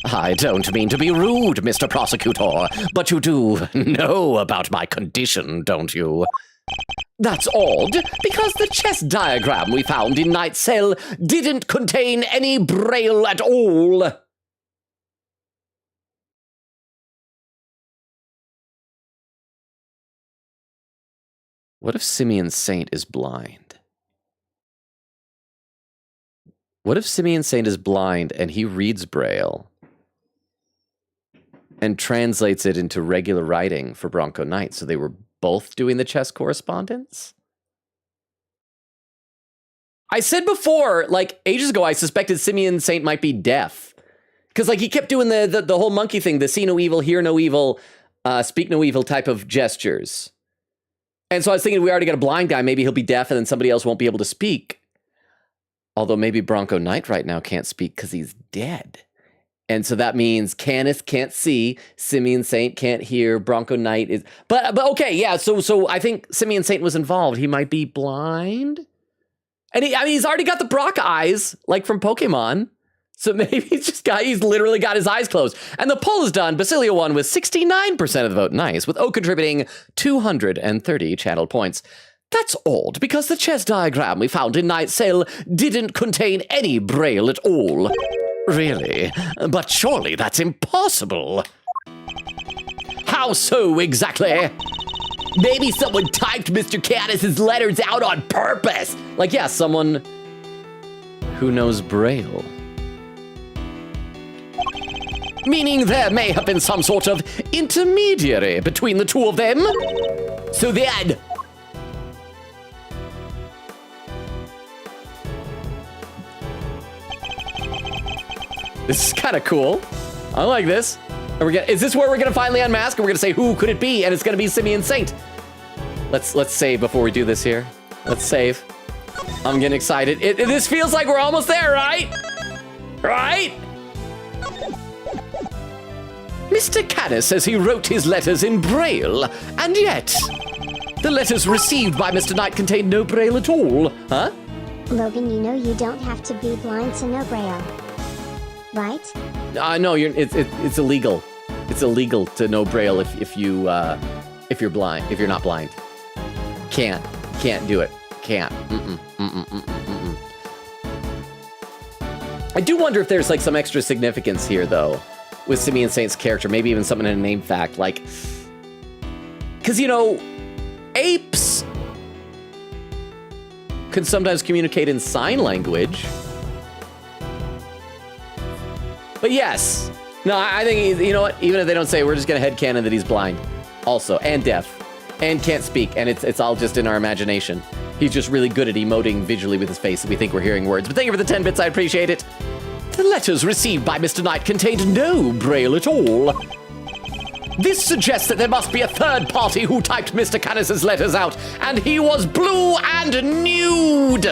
I don't mean to be rude, Mr. Prosecutor, but you do know about my condition, don't you? That's odd, because the chess diagram we found in Knight's cell didn't contain any Braille at all. What if Simeon Saint is blind? What if Simeon Saint is blind and he reads Braille and translates it into regular writing for Bronco Knight, so they were both doing the chess correspondence? I said before, like ages ago, I suspected Simeon Saint might be deaf. Because like he kept doing the whole monkey thing, the see no evil, hear no evil, speak no evil type of gestures. And so I was thinking, we already got a blind guy, maybe he'll be deaf and then somebody else won't be able to speak. Although maybe Bronco Knight right now can't speak because he's dead. And so that means Canis can't see, Simeon Saint can't hear, Bronco Knight is... But okay, yeah, so I think Simeon Saint was involved. He might be blind? And he's already got the Brock eyes, like from Pokemon. So maybe he's literally got his eyes closed. And the poll is done. Basilio won with 69% of the vote. Nice. With O contributing 230 channel points. That's odd, because the chess diagram we found in Knight's Cell didn't contain any braille at all. Really? But surely that's impossible. How so, exactly? Maybe someone typed Mr. Canis's letters out on purpose. Like, yeah, someone who knows braille. Meaning there may have been some sort of intermediary between the two of them. So then... This is kind of cool. I like this. Is this where we're gonna finally unmask, and we're gonna say who could it be, and it's gonna be Simeon Saint? Let's save before we do this here. Let's save. I'm getting excited. This feels like we're almost there, right? Right? Mr. Canis says he wrote his letters in Braille, and yet the letters received by Mr. Knight contained no Braille at all, huh? Logan, you know you don't have to be blind to know Braille, right? No, it's illegal. It's illegal to know Braille if you're blind. If you're not blind, can't do it. Can't. I do wonder if there's like some extra significance here, though, with Simeon Saint's character. Maybe even something in a name fact, like, because apes can sometimes communicate in sign language. But yes, no, I think, you know what? Even if they don't say it, we're just gonna headcanon that he's blind, also, and deaf, and can't speak, and it's all just in our imagination. He's just really good at emoting visually with his face, and we think we're hearing words. But thank you for the 10 bits, I appreciate it. The letters received by Mr. Knight contained no Braille at all. This suggests that there must be a third party who typed Mr. Canis's letters out, and he was blue and nude.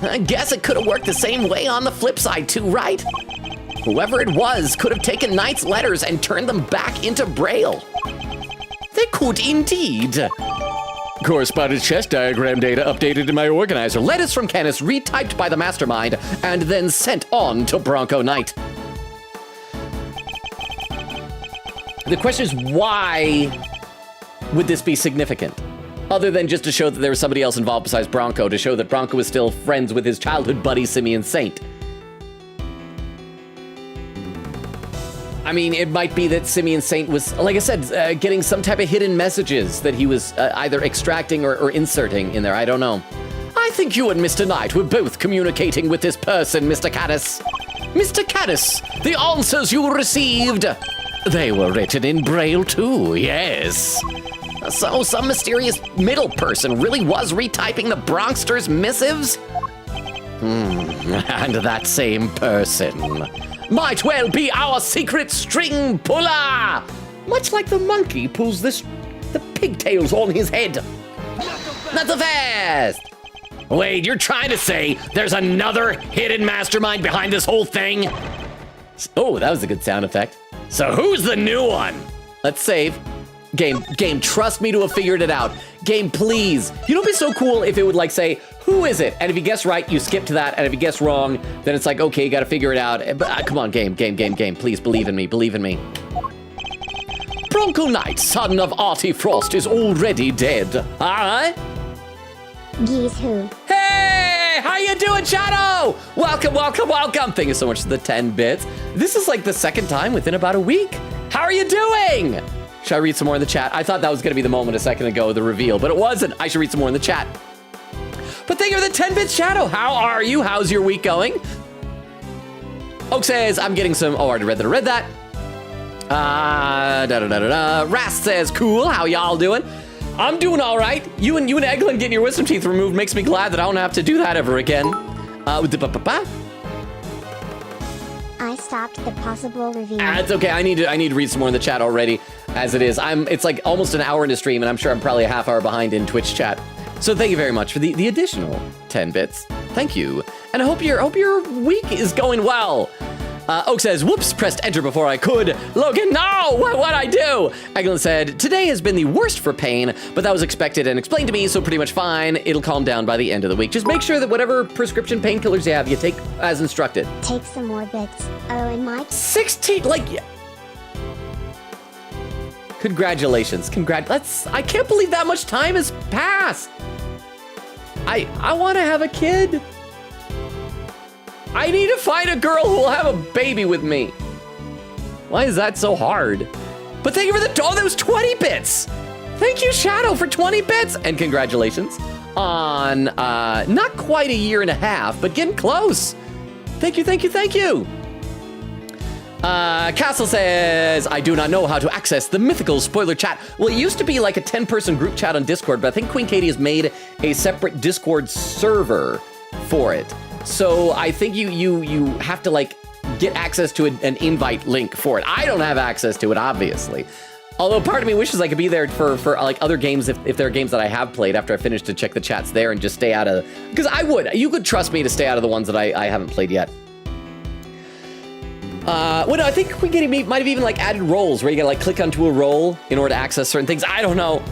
I guess it could have worked the same way on the flip side too, right? Whoever it was could have taken Knight's letters and turned them back into Braille. They could indeed. Correspondence chess diagram data updated in my organizer. Letters from Canis retyped by the mastermind and then sent on to Bronco Knight. The question is, why would this be significant? Other than just to show that there was somebody else involved besides Bronco, to show that Bronco was still friends with his childhood buddy, Simeon Saint. I mean, it might be that Simeon Saint was, like I said, getting some type of hidden messages that he was either extracting or inserting in there. I don't know. I think you and Mr. Knight were both communicating with this person, Mr. Canis. Mr. Canis, the answers you received, they were written in Braille too, yes. So some mysterious middle person really was retyping the Bronxter's missives? And that same person might well be our secret string puller! Much like the monkey pulls the pigtails on his head. Not so fast! Wait, you're trying to say there's another hidden mastermind behind this whole thing? Oh, that was a good sound effect. So who's the new one? Let's save. Game, trust me to have figured it out. Game, please. You know, it'd be so cool if it would like say, who is it? And if you guess right, you skip to that. And if you guess wrong, then it's like, okay, you gotta figure it out. But come on, game. Please believe in me, Bronco Knight, son of Artie Frost, is already dead. Huh? Geese who? Hey, how you doing, Shadow? Welcome. Thank you so much for the 10 bits. This is like the second time within about a week. How are you doing? Should I read some more in the chat? I thought that was gonna be the moment a second ago, the reveal, but it wasn't. I should read some more in the chat. But thank you for the 10 bits, Shadow. How are you? How's your week going? Oak says, I'm getting some, oh, I already read that. Rast says, cool, how y'all doing? I'm doing all right. You and Eglin getting your wisdom teeth removed makes me glad that I don't have to do that ever again. I stopped the possible review. It's okay. I need to read some more in the chat already. As it is, it's like almost an hour into stream, and I'm sure I'm probably a half hour behind in Twitch chat. So thank you very much for the additional 10 bits. Thank you. and I hope your week is going well. Oak says, whoops, pressed enter before I could. Logan, no, what'd I do? Eglin said, today has been the worst for pain, but that was expected and explained to me, so pretty much fine. It'll calm down by the end of the week. Just make sure that whatever prescription painkillers you have, you take as instructed. Take some more bits. Oh, and Mike? 16, yeah. Congratulations, I can't believe that much time has passed. I want to have a kid. I need to find a girl who will have a baby with me. Why is that so hard? But thank you for that was 20 bits. Thank you, Shadow, for 20 bits. And congratulations on not quite a year and a half, but getting close. Thank you. Castle says, I do not know how to access the mythical spoiler chat. Well, it used to be like a 10-person group chat on Discord, but I think Queen Katie has made a separate Discord server for it. So I think you have to like get access to an invite link for it. I don't have access to it, obviously. Although part of me wishes I could be there for like other games if there are games that I have played after I finish to check the chats there and just stay out of, because you could trust me to stay out of the ones that I haven't played yet. Well, no, I think Queen Katie might have even like added roles where you gotta like click onto a role in order to access certain things. I don't know.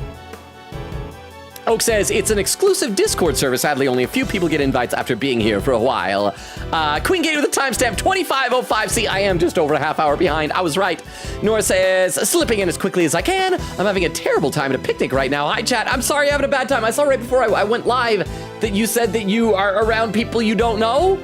Oak says, it's an exclusive Discord server. Sadly, only a few people get invites after being here for a while. Queen Katie with a timestamp 25:05. See, I am just over a half hour behind. I was right. Nora says, slipping in as quickly as I can. I'm having a terrible time at a picnic right now. Hi, chat. I'm sorry you're having a bad time. I saw right before I went live that you said that you are around people you don't know.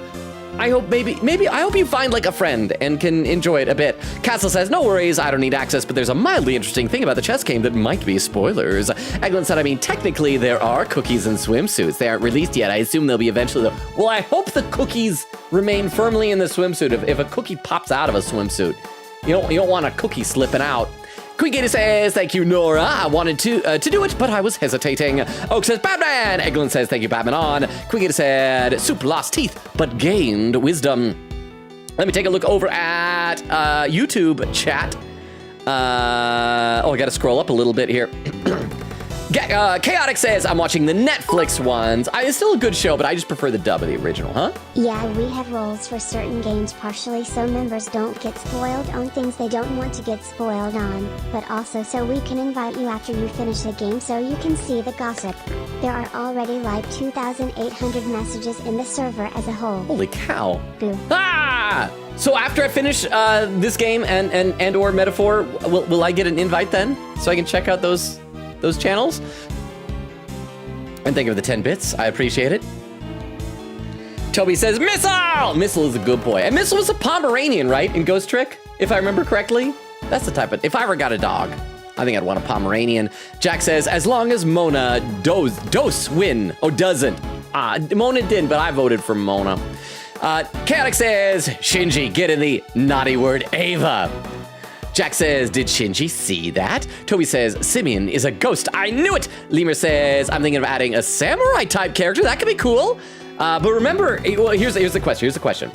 I hope I hope you find like a friend and can enjoy it a bit. Castle says, no worries, I don't need access, but there's a mildly interesting thing about the chess game that might be spoilers. Eglin said, I mean, technically there are cookies and swimsuits. They aren't released yet. I assume they'll be eventually though. Well, I hope the cookies remain firmly in the swimsuit. If a cookie pops out of a swimsuit, you don't want a cookie slipping out. Queen Katie says, thank you, Nora. I wanted to do it, but I was hesitating. Oak says, Batman. Eglin says, thank you, Batman on. Queen Katie said, Soup lost teeth, but gained wisdom. Let me take a look over at YouTube chat. I got to scroll up a little bit here. Chaotic says, I'm watching the Netflix ones. It's still a good show, but I just prefer the dub of the original, huh? Yeah, we have roles for certain games partially so members don't get spoiled on things they don't want to get spoiled on, but also so we can invite you after you finish the game so you can see the gossip. There are already like 2,800 messages in the server as a whole. Holy cow. Boo. Ah! So after I finish this game and or Metaphor, will I get an invite then? So I can check out those channels? And thank you for the 10 bits. I appreciate it. Toby says, Missile! Missile is a good boy. And Missile was a Pomeranian, right? In Ghost Trick, if I remember correctly. That's the type of, if I ever got a dog, I think I'd want a Pomeranian. Jack says, as long as Mona does win, or doesn't. Mona didn't, but I voted for Mona. Chaotic says, Shinji, get in the naughty word Ava. Jack says, did Shinji see that? Toby says, Simeon is a ghost. I knew it. Lemur says, I'm thinking of adding a samurai type character. That could be cool. But remember, well, here's the question.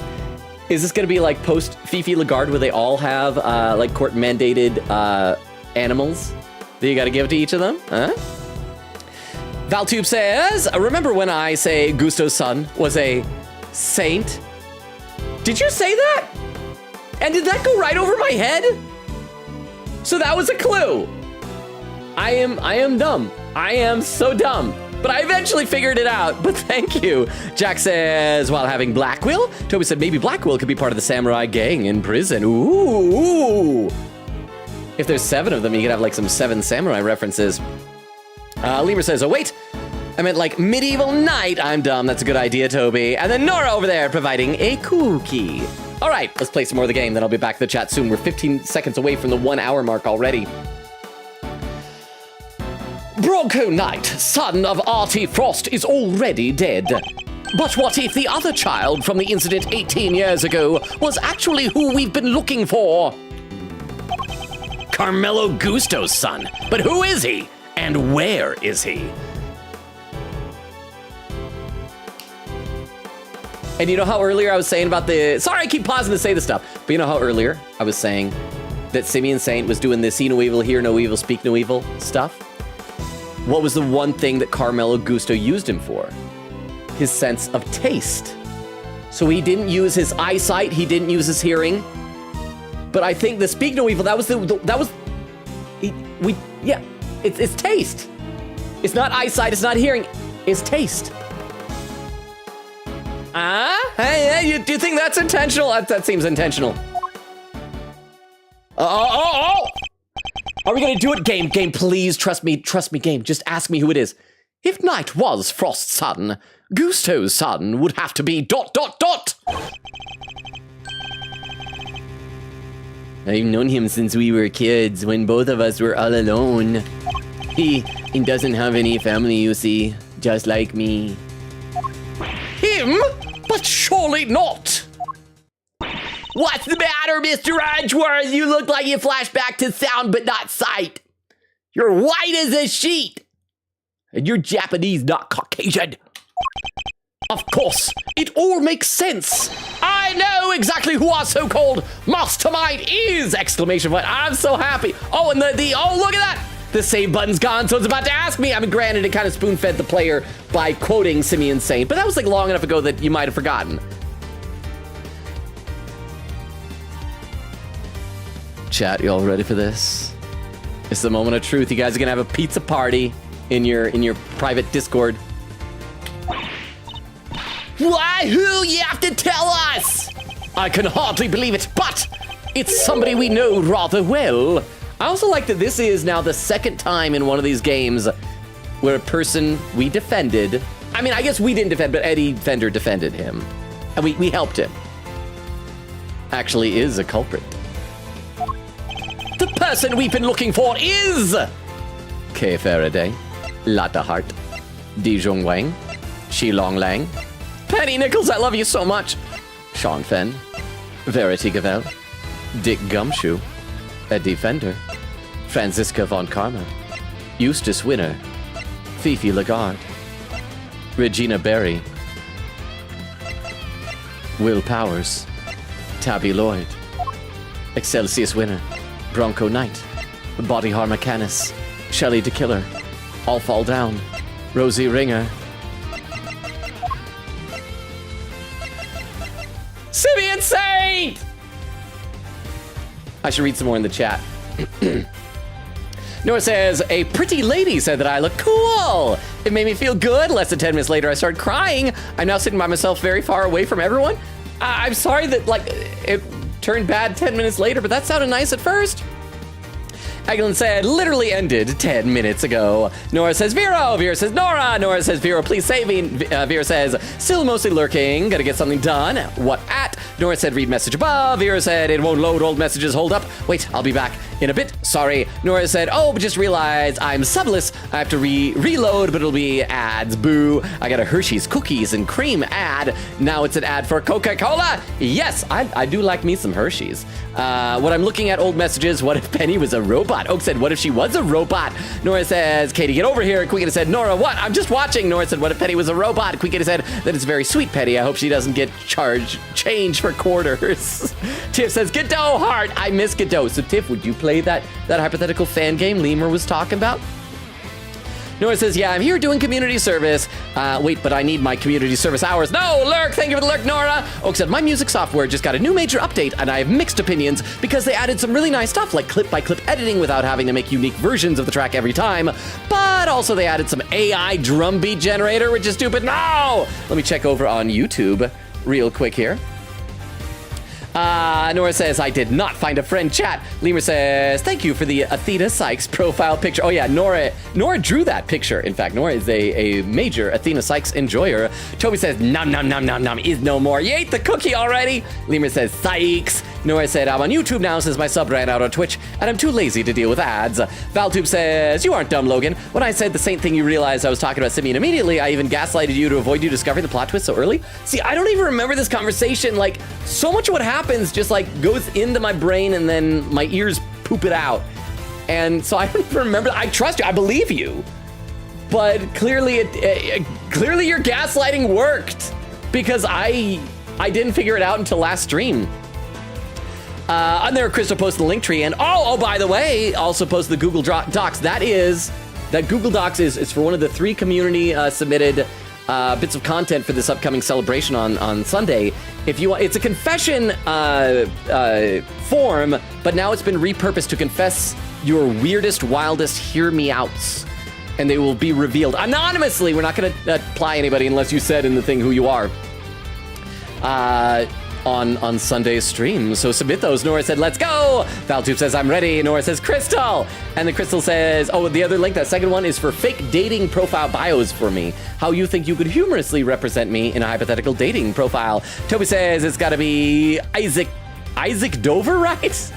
Is this going to be like post Fifi Lagarde where they all have like court mandated animals that you got to give to each of them? Huh? Valtube says, remember when I say Gusto's son was a saint? Did you say that? And did that go right over my head? So that was a clue. I am dumb. I am so dumb. But I eventually figured it out. But thank you. Jack says, while having Blackwill. Toby said maybe Blackwill could be part of the samurai gang in prison. Ooh. If there's 7 of them, you could have like some 7 samurai references. Lemur says, oh wait, I meant like medieval knight. I'm dumb. That's a good idea, Toby. And then Nora over there providing a cookie. All right, let's play some more of the game, then I'll be back to the chat soon. We're 15 seconds away from the 1 hour mark already. Bronco Knight, son of Artie Frost, is already dead. But what if the other child from the incident 18 years ago was actually who we've been looking for? Carmelo Gusto's son. But who is he? And where is he? And you know how earlier I was saying about sorry, I keep pausing to say this stuff, but you know how earlier I was saying that Simeon Saint was doing the see no evil, hear no evil, speak no evil stuff? What was the one thing that Carmelo Gusto used him for? His sense of taste. So he didn't use his eyesight, he didn't use his hearing. But I think the speak no evil, it's taste. It's not eyesight, it's not hearing, it's taste. Hey, do you think that's intentional? That seems intentional. Oh! Are we gonna do it? Game, please, trust me, game. Just ask me who it is. If Night was Frost's son, Gusto's son would have to be ... I've known him since we were kids, when both of us were all alone. He doesn't have any family, you see, just like me. Him? But surely not! What's the matter, Mr. Edgeworth? You look like you flash back to sound but not sight. You're white as a sheet. And you're Japanese, not Caucasian. Of course, it all makes sense. I know exactly who our so-called mastermind is! Exclamation point. I'm so happy. Oh, and oh, look at that! The save button's gone, so it's about to ask me. I mean, granted, it kind of spoon-fed the player by quoting Simeon Saint, but that was like long enough ago that you might have forgotten. Chat, y'all ready for this? It's the moment of truth. You guys are gonna have a pizza party in your private Discord. Why, who? You have to tell us! I can hardly believe it, but it's somebody we know rather well. I also like that this is now the second time in one of these games where a person we defended, I mean, I guess we didn't defend, but Eddie Fender defended him. And we helped him. Actually is a culprit. The person we've been looking for is... Kay Faraday, Lata Hart, Dijong Wang, Shilong Lang, Penny Nichols, I love you so much, Sean Fenn, Verity Gavel, Dick Gumshoe, Eddie Fender, Franziska von Karma, Eustace Winner, Fifi Lagarde, Regina Berry, Will Powers, Tabby Lloyd, Excelsius Winner, Bronco Knight, Body Harmacanis, Shelley DeKiller, All Fall Down, Rosie Ringer, Simeon Saint! I should read some more in the chat. Nora says, a pretty lady said that I look cool. It made me feel good. Less than 10 minutes later, I started crying. I'm now sitting by myself very far away from everyone. I'm sorry that, like, it turned bad 10 minutes later, but that sounded nice at first. Eglin said, literally ended 10 minutes ago. Nora says, Vero. Vera says, Nora. Nora says, Vero, please save me. Vera says, still mostly lurking. Gotta get something done. What at? Nora said, read message above. Vera said, it won't load old messages. Hold up. Wait, I'll be back in a bit. Sorry. Nora said, oh, but just realized I'm subless. I have to reload, but it'll be ads. Boo. I got a Hershey's cookies and cream ad. Now it's an ad for Coca-Cola. Yes, I do like me some Hershey's. What I'm looking at old messages. What if Penny was a robot? Oak said, what if she was a robot? Nora says, Katie, get over here. Quicketa said, Nora, what? I'm just watching. Nora said, what if Penny was a robot? Quicketa said, that is very sweet, Penny. I hope she doesn't get change for quarters. Tiff says, Godot heart. I miss Godot. So Tiff, would you play that hypothetical fan game Lemur was talking about? Nora says, yeah, I'm here doing community service. Wait, but I need my community service hours. No, Lurk, thank you for the Lurk, Nora. Oak said, my music software just got a new major update, and I have mixed opinions because they added some really nice stuff like clip-by-clip editing without having to make unique versions of the track every time. But also they added some AI drum beat generator, which is stupid. No! Let me check over on YouTube real quick here. Nora says, I did not find a friend chat. Lemur says, thank you for the Athena Sykes profile picture. Oh yeah, Nora drew that picture. In fact, Nora is a major Athena Sykes enjoyer. Toby says, nom nom nom nom nom is no more. You ate the cookie already. Lemur says, Sykes. Nora said, I'm on YouTube now since my sub ran out on Twitch, and I'm too lazy to deal with ads. Valtube says, you aren't dumb, Logan. When I said the same thing, you realized I was talking about Simeon immediately. I even gaslighted you to avoid you discovering the plot twist so early. See, I don't even remember this conversation. Like, so much of what happens just like goes into my brain and then my ears poop it out. And so I don't even remember. I trust you. I believe you. But clearly, clearly your gaslighting worked because I didn't figure it out until last stream. On there, Crystal posted the link tree, and oh, by the way, also posted the Google Docs. That Google Docs is for one of the 3 community submitted bits of content for this upcoming celebration on Sunday. If you want, it's a confession form, but now it's been repurposed to confess your weirdest, wildest hear me outs, and they will be revealed anonymously. We're not going to apply anybody unless you said in the thing who you are. On Sunday's stream. So submit those. Nora said, let's go. Valtube says, I'm ready. Nora says, Crystal. And the Crystal says, oh, the other link, that second one is for fake dating profile bios for me. How you think you could humorously represent me in a hypothetical dating profile. Toby says, it's got to be Isaac Dover, right?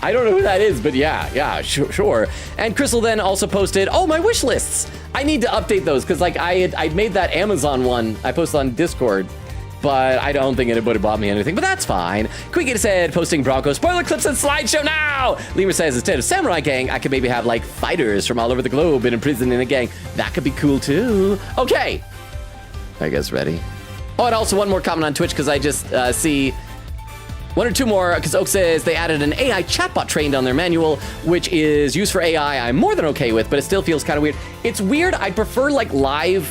I don't know who that is, but yeah, sure. And Crystal then also posted, oh, my wish lists. I need to update those because like I made that Amazon one I posted on Discord, but I don't think anybody bought me anything, but that's fine. Quiggy said, posting Bronco spoiler clips and slideshow now. Lemur says, instead of samurai gang, I could maybe have like fighters from all over the globe and imprisoned in a gang. That could be cool too. Okay. Are you guys ready? Oh, and also one more comment on Twitch because I just see one or two more, because Oak says they added an AI chatbot trained on their manual, which is used for AI I'm more than okay with, but it still feels kind of weird. It's weird. I'd prefer like live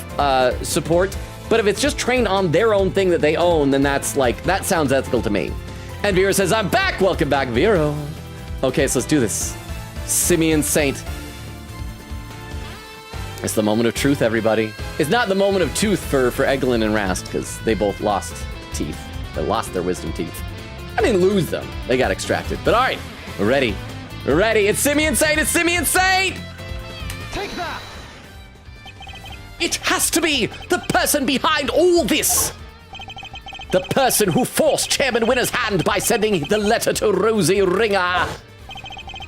support. But if it's just trained on their own thing that they own, then that's like, that sounds ethical to me. And Vero says, I'm back. Welcome back, Vero. Okay, so let's do this. Simeon Saint. It's the moment of truth, everybody. It's not the moment of tooth for Eglin and Rast, because they both lost teeth. They lost their wisdom teeth. I didn't lose them. They got extracted. But all right, we're ready. We're ready. It's Simeon Saint. It's Simeon Saint. Take that. It has to be the person behind all this. The person who forced Chairman Winner's hand by sending the letter to Rosie Ringer.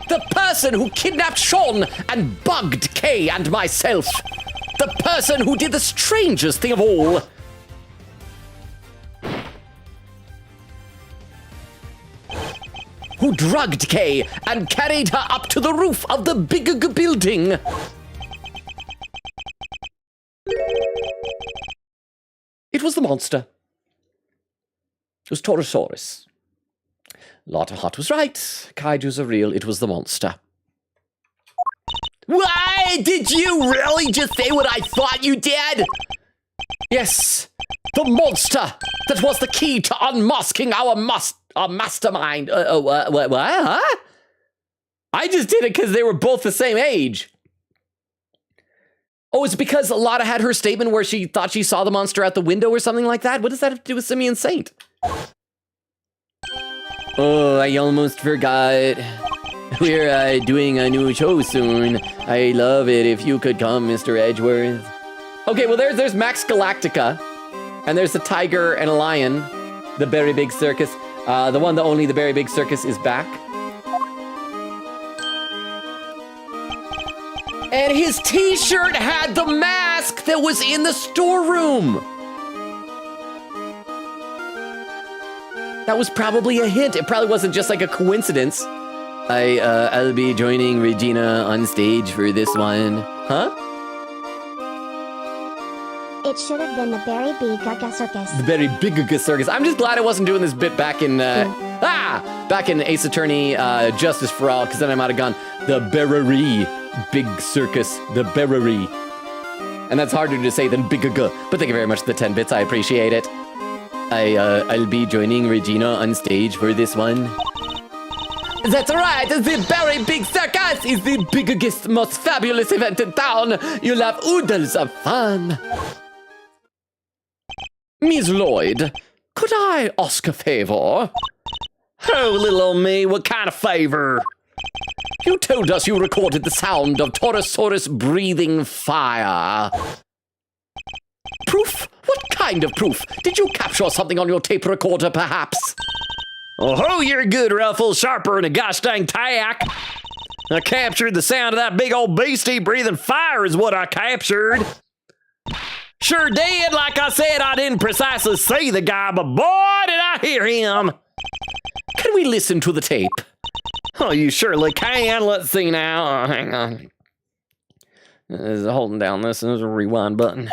The person who kidnapped Sean and bugged Kay and myself. The person who did the strangest thing of all. Who drugged Kay and carried her up to the roof of the big building. It was the monster. It was Torosaurus. Lotta Hot was right. Kaijus are real. It was the monster. Why? Did you really just say what I thought you did? Yes. The monster that was the key to unmasking our mastermind. What? Huh? I just did it because they were both the same age. Oh, it's because Lotta had her statement where she thought she saw the monster out the window or something like that? What does that have to do with Simeon Saint? Oh, I almost forgot. We're doing a new show soon. I love it if you could come, Mr. Edgeworth. Okay, well, there's Max Galactica. And there's a tiger and a lion. The Very Big Circus. The one that only the Very Big Circus is back. And his t-shirt had the mask that was in the storeroom. That was probably a hint. It probably wasn't just like a coincidence. I'll be joining Regina on stage for this one. Huh? It should have been the Berry Big Circus. The Berry Big Circus. I'm just glad I wasn't doing this bit back in back in Ace Attorney Justice for All, because then I might have gone the Berry Big Circus, the Berry. And that's harder to say than Big. But thank you very much for the 10 bits. I appreciate it. I'll be joining Regina on stage for this one. That's right, the Very Big Circus is the biggest, most fabulous event in town. You'll have oodles of fun. Miss Lloyd, could I ask a favor? Oh, little old me, what kind of favor? You told us you recorded the sound of Torosaurus breathing fire. Proof? What kind of proof? Did you capture something on your tape recorder, perhaps? Oh, you're good, Ruffles. Sharper than a gosh dang tack. I captured the sound of that big old beastie breathing fire is what I captured. Sure did. Like I said, I didn't precisely see the guy, but boy, did I hear him. Can we listen to the tape? Oh, you surely can. Let's see now. Hang on. Holding down this is a rewind button.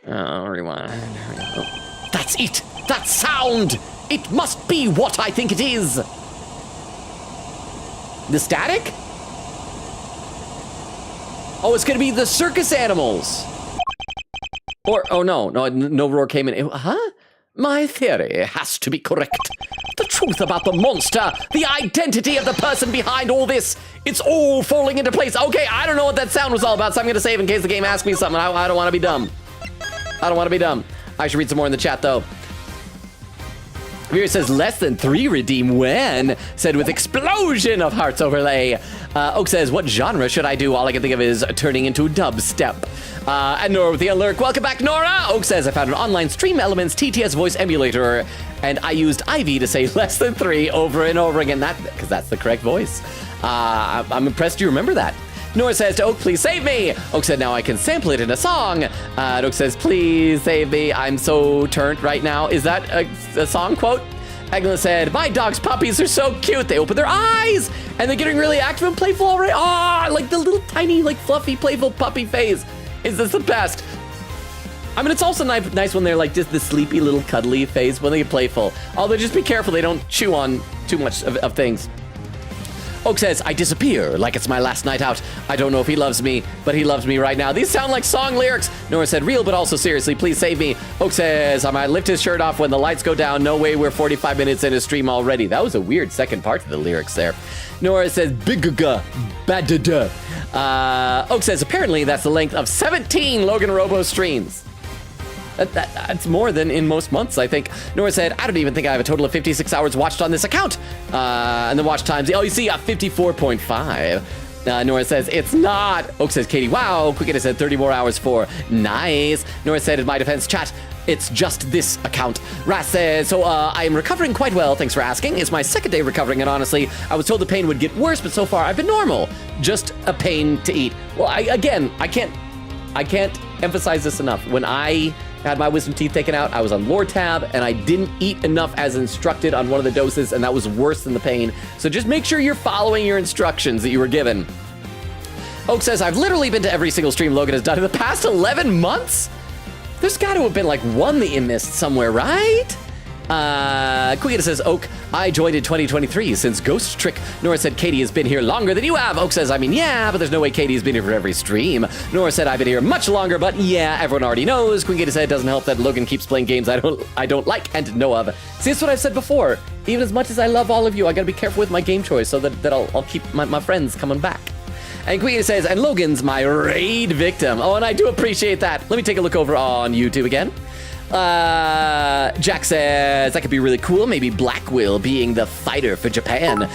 Rewind. Oh, that's it. That sound. It must be what I think it is. The static? Oh, it's gonna be the circus animals. Or, oh no, no roar came in. Huh? My theory has to be correct. The truth about the monster, the identity of the person behind all this, it's all falling into place. Okay, I don't know what that sound was all about, so I'm gonna save in case the game asks me something. I don't wanna be dumb. I don't wanna be dumb. I should read some more in the chat though. Vera says, less than 3 redeem when, said with explosion of hearts overlay. Oak says, what genre should I do? All I can think of is turning into dubstep. And Nora with the alert. Welcome back, Nora. Oak says, I found an online stream elements TTS voice emulator, and I used Ivy to say less than 3 over and over again. Because that's the correct voice. I'm impressed you remember that. Nora says to Oak, please save me. Oak said, now I can sample it in a song. And Oak says, please save me. I'm so turned right now. Is that a song quote? Agnes said, my dog's puppies are so cute. They open their eyes and they're getting really active and playful already. Ah, like the little tiny, like fluffy, playful puppy phase. Is this the best? I mean, it's also nice when they're like just the sleepy little cuddly phase when they get playful. Although just be careful they don't chew on too much of things. Oak says, I disappear like it's my last night out. I don't know if he loves me, but he loves me right now. These sound like song lyrics. Nora said, real, but also seriously, please save me. Oak says, I might lift his shirt off when the lights go down. No way, we're 45 minutes in a stream already. That was a weird second part to the lyrics there. Nora says, big-ga, bad-da-da. Oak says, apparently that's the length of 17 LoganRobo's streams. That's more than in most months, I think. Nora said, I don't even think I have a total of 56 hours watched on this account. And the watch times, oh, you see, 54.5. Nora says, it's not. Oak says, Katie, wow. Quicketta said, 30 more hours for nice. Nora said, in my defense, chat, it's just this account. Ras says, so I am recovering quite well, thanks for asking. It's my second day recovering, and honestly, I was told the pain would get worse, but so far I've been normal. Just a pain to eat. Well, I can't emphasize this enough. When I had my wisdom teeth taken out, I was on Lortab, and I didn't eat enough as instructed on one of the doses, and that was worse than the pain. So just make sure you're following your instructions that you were given. Oak says, I've literally been to every single stream Logan has done in the past 11 months? There's got to have been like one that you missed somewhere, right? Quicketta says, Oak, I joined in 2023 since Ghost Trick. Nora said, Katie has been here longer than you have. Oak says, I mean, yeah, but there's no way Katie has been here for every stream. Nora said, I've been here much longer, but yeah, everyone already knows. Quicketta said, it doesn't help that Logan keeps playing games I don't like and know of. See, that's what I've said before. Even as much as I love all of you, I gotta be careful with my game choice so that I'll keep my friends coming back. And Quicketta says, and Logan's my raid victim. Oh, and I do appreciate that. Let me take a look over on YouTube again. Jack says, that could be really cool. Maybe Black Will being the fighter for Japan.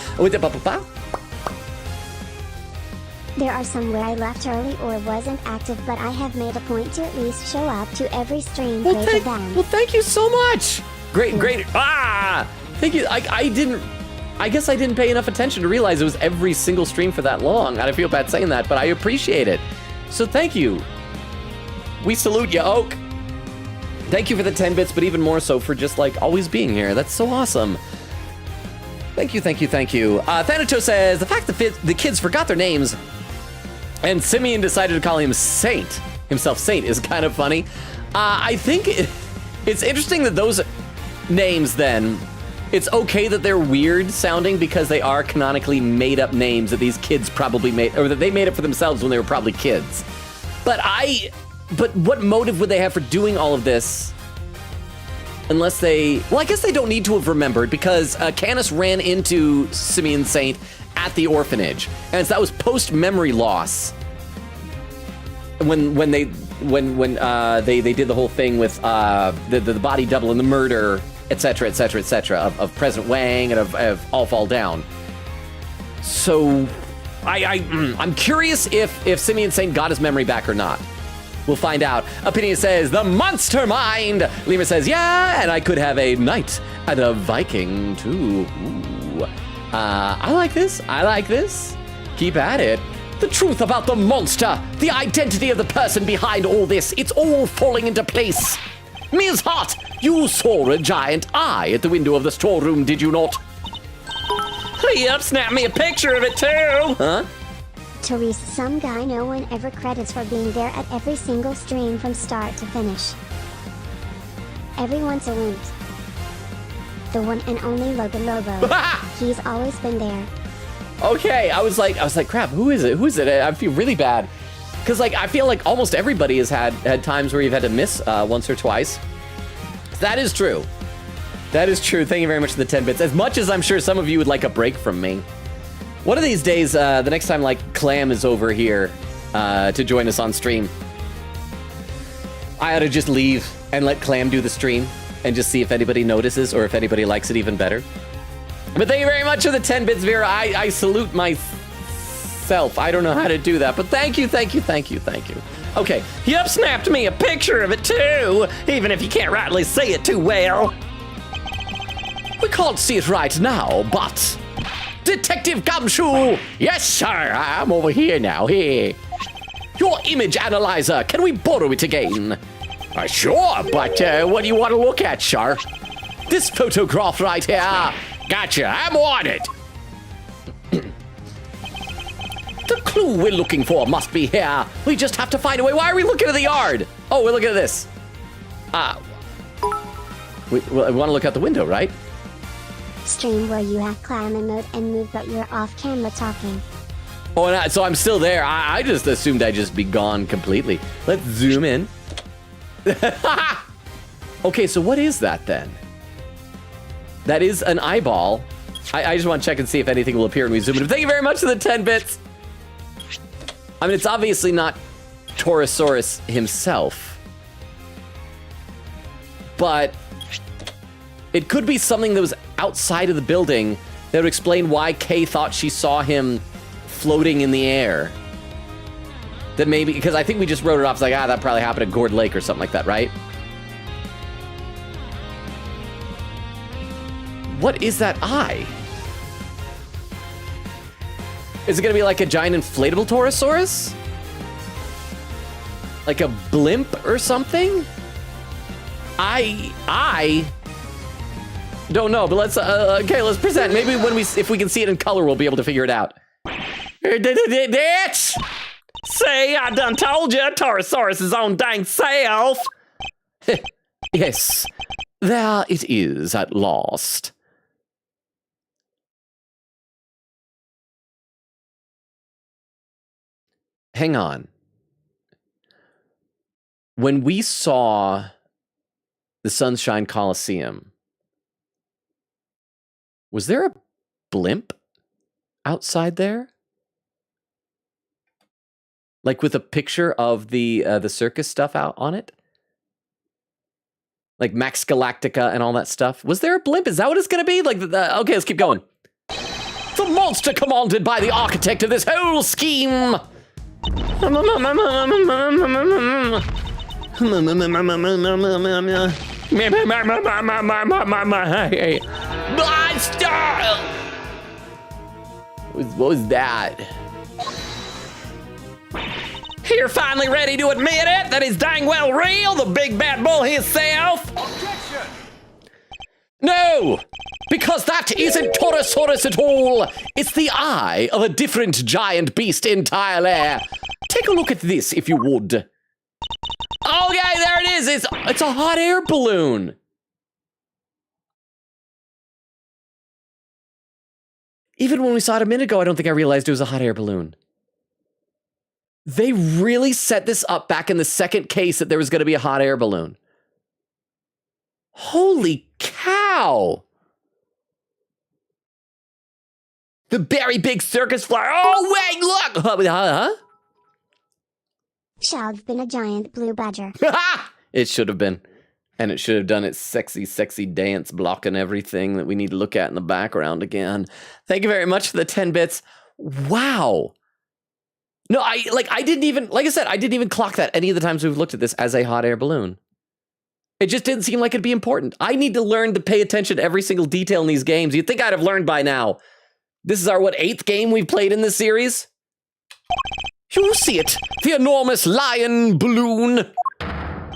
There are some where I left early or wasn't active, but I have made a point to at least show up to every stream. Well, thank you so much. Great. Thank you. I guess I didn't pay enough attention to realize it was every single stream for that long. I feel bad saying that, but I appreciate it. So thank you. We salute you, Oak. Thank you for the 10 bits, but even more so for just like always being here. That's so awesome. Thank you. Thanatos says, the fact that the kids forgot their names and Simeon decided to call himself Saint is kind of funny. I think it's interesting that those names then, it's okay that they're weird sounding because they are canonically made up names that these kids probably made, or that they made up for themselves when they were probably kids. But what motive would they have for doing all of this? Unless well, I guess they don't need to have remembered because Canis ran into Simeon Saint at the orphanage. And so that was post-memory loss. When they did the whole thing with the body double and the murder, etc., of President Wang and of All Fall Down. So I'm curious if Simeon Saint got his memory back or not. We'll find out. Opinion says, the monster mind. Lima says, yeah, and I could have a knight and a Viking too. Ooh. I like this. Keep at it. The truth about the monster, the identity of the person behind all this, it's all falling into place. Ms. Hart, you saw a giant eye at the window of the storeroom, did you not? Yep, snap me a picture of it too. Huh? Therese, some guy no one ever credits for being there at every single stream from start to finish. Everyone's a wimp. The one and only LoganRobo. He's always been there. Okay, I was like, crap, who is it? I feel really bad. Because, like, I feel like almost everybody has had times where you've had to miss once or twice. That is true. That is true. Thank you very much for the 10 bits. As much as I'm sure some of you would like a break from me. One of these days, the next time, like, Clam is over here to join us on stream, I ought to just leave and let Clam do the stream and just see if anybody notices or if anybody likes it even better. But thank you very much for the 10 bits, Vera. I salute myself. I don't know how to do that, but thank you, thank you, thank you, thank you. Okay, you have snapped me a picture of it too, even if you can't rightly see it too well. We can't see it right now, but... Detective Gumshoe! Yes, sir, I'm over here now, here. Your image analyzer, can we borrow it again? Sure, but what do you want to look at, sir? This photograph right here. Gotcha, I'm on it. The clue we're looking for must be here. We just have to find a way. Why are we looking at the yard? Oh, we're looking at this. We want to look out the window, right? Stream where you have climb mode and move, but you're off camera talking. Oh, and so I'm still there. I just assumed I'd just be gone completely. Let's zoom in. Okay, so what is that then? That is an eyeball. I just want to check and see if anything will appear when we zoom in. Thank you very much for the 10 bits. I mean, it's obviously not Torosaurus himself, but it could be something that was outside of the building that would explain why Kay thought she saw him floating in the air. That maybe, because I think we just wrote it off as like, that probably happened at Gourd Lake or something like that, right? What is that eye? Is it gonna be like a giant inflatable Torosaurus? Like a blimp or something? I don't know, but let's okay, let's present. Maybe if we can see it in color, we'll be able to figure it out. Bitch! See, I done told you, Torosaurus' own dang self. Yes, there it is at last. Hang on. When we saw the Sunshine Coliseum, was there a blimp outside there? Like with a picture of the circus stuff out on it? Like Max Galactica and all that stuff? Was there a blimp? Is that what it's gonna be? Like, okay, let's keep going. The monster commanded by the architect of this whole scheme. What was that? You're finally ready to admit it, that is dang well real, the big bad bull himself. Objection! No, because that isn't Torosaurus at all. It's the eye of a different giant beast entirely. Take a look at this, if you would. Okay, there it is. It's a hot air balloon. Even when we saw it a minute ago, I don't think I realized it was a hot air balloon. They really set this up back in the second case that there was going to be a hot air balloon. Holy cow. The very big circus flyer. Oh, wait, look. Huh? Shall have been a giant blue badger. It should have been. And it should have done its sexy, sexy dance, blocking everything that we need to look at in the background again. Thank you very much for the 10 bits. Wow. No, I didn't even clock that any of the times we've looked at this as a hot air balloon. It just didn't seem like it'd be important. I need to learn to pay attention to every single detail in these games. You'd think I'd have learned by now. This is our, 8th game we've played in this series? You see it, the enormous lion balloon.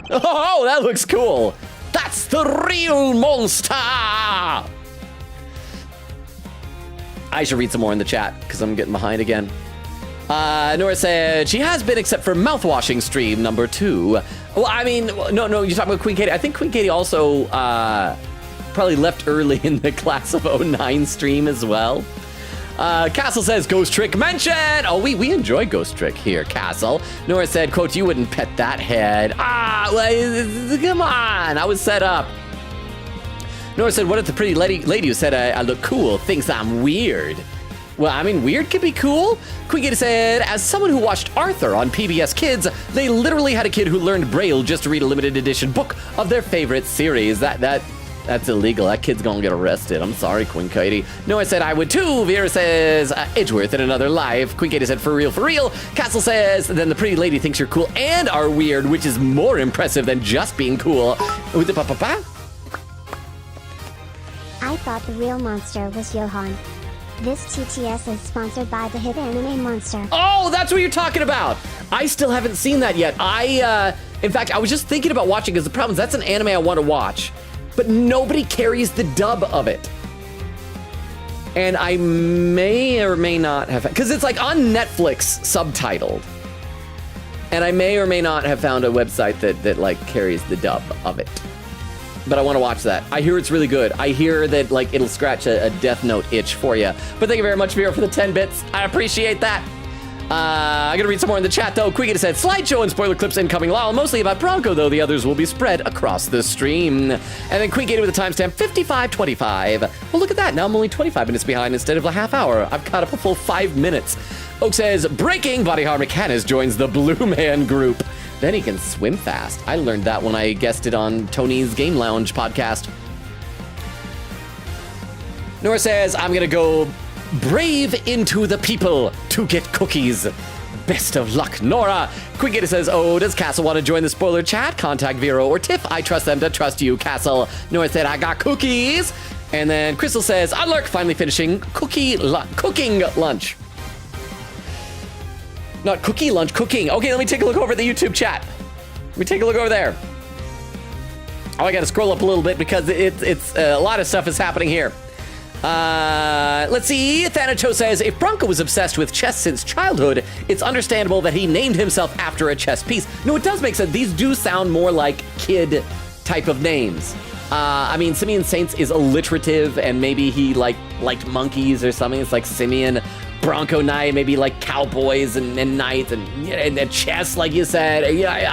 Oh, that looks cool. That's the real monster. I should read some more in the chat because I'm getting behind again. Nora said she has been, except for mouthwashing stream number 2. Well, I mean, no, you're talking about Queen Katie. I think Queen Katie also probably left early in the class of 09 stream as well. Castle says, Ghost Trick mention. Oh, we enjoy Ghost Trick here, Castle. Nora said, quote, you wouldn't pet that head. Well, come on, I was set up. Nora said, what if the pretty lady who said I look cool thinks I'm weird? Well, I mean, weird could be cool. Queen Gator said, as someone who watched Arthur on PBS Kids, they literally had a kid who learned Braille just to read a limited edition book of their favorite series. That's illegal. That kid's gonna get arrested. I'm sorry, Queen Katie. Noah said, I would too. Vera says, Edgeworth in another life. Queen Katie said, for real, for real. Castle says, then the pretty lady thinks you're cool and are weird, which is more impressive than just being cool. I thought the real monster was Johan. This TTS is sponsored by the hit anime Monster. Oh, that's what you're talking about. I still haven't seen that yet. In fact, I was just thinking about watching because the problem is that's an anime I want to watch, but nobody carries the dub of it. And I may or may not have, because it's like on Netflix subtitled. And I may or may not have found a website that like carries the dub of it. But I want to watch that. I hear it's really good. I hear that like it'll scratch a Death Note itch for you. But thank you very much, Vera, for the 10 bits. I appreciate that. I'm gonna read some more in the chat though. Quiggita said, slideshow and spoiler clips incoming. Lol, mostly about Bronco though. The others will be spread across the stream. And then Quiggita with a timestamp 55:25. Well, look at that. Now I'm only 25 minutes behind instead of a half hour. I've caught up a full 5 minutes. Oak says, breaking, Body Horror Mechanics joins the Blue Man Group. Then he can swim fast. I learned that when I guested on Tony's Game Lounge podcast. Nora says, I'm gonna go brave into the people to get cookies. Best of luck, Nora. Quiggita says, oh, does Castle want to join the spoiler chat? Contact Vero or Tiff. I trust them to trust you, Castle. Nora said, I got cookies. And then Crystal says, Unlurk, finally finishing cooking lunch. Not cookie lunch, cooking. Okay, let me take a look over at the YouTube chat. Let me take a look over there. Oh, I gotta scroll up a little bit because it's a lot of stuff is happening here. Let's see. Thanatos says, if Bronco was obsessed with chess since childhood, it's understandable that he named himself after a chess piece. No, it does make sense. These do sound more like kid type of names. I mean, Simeon Saints is alliterative, and maybe he liked monkeys or something. It's like Simeon Bronco Knight, maybe like cowboys and knights and chess, like you said. Yeah,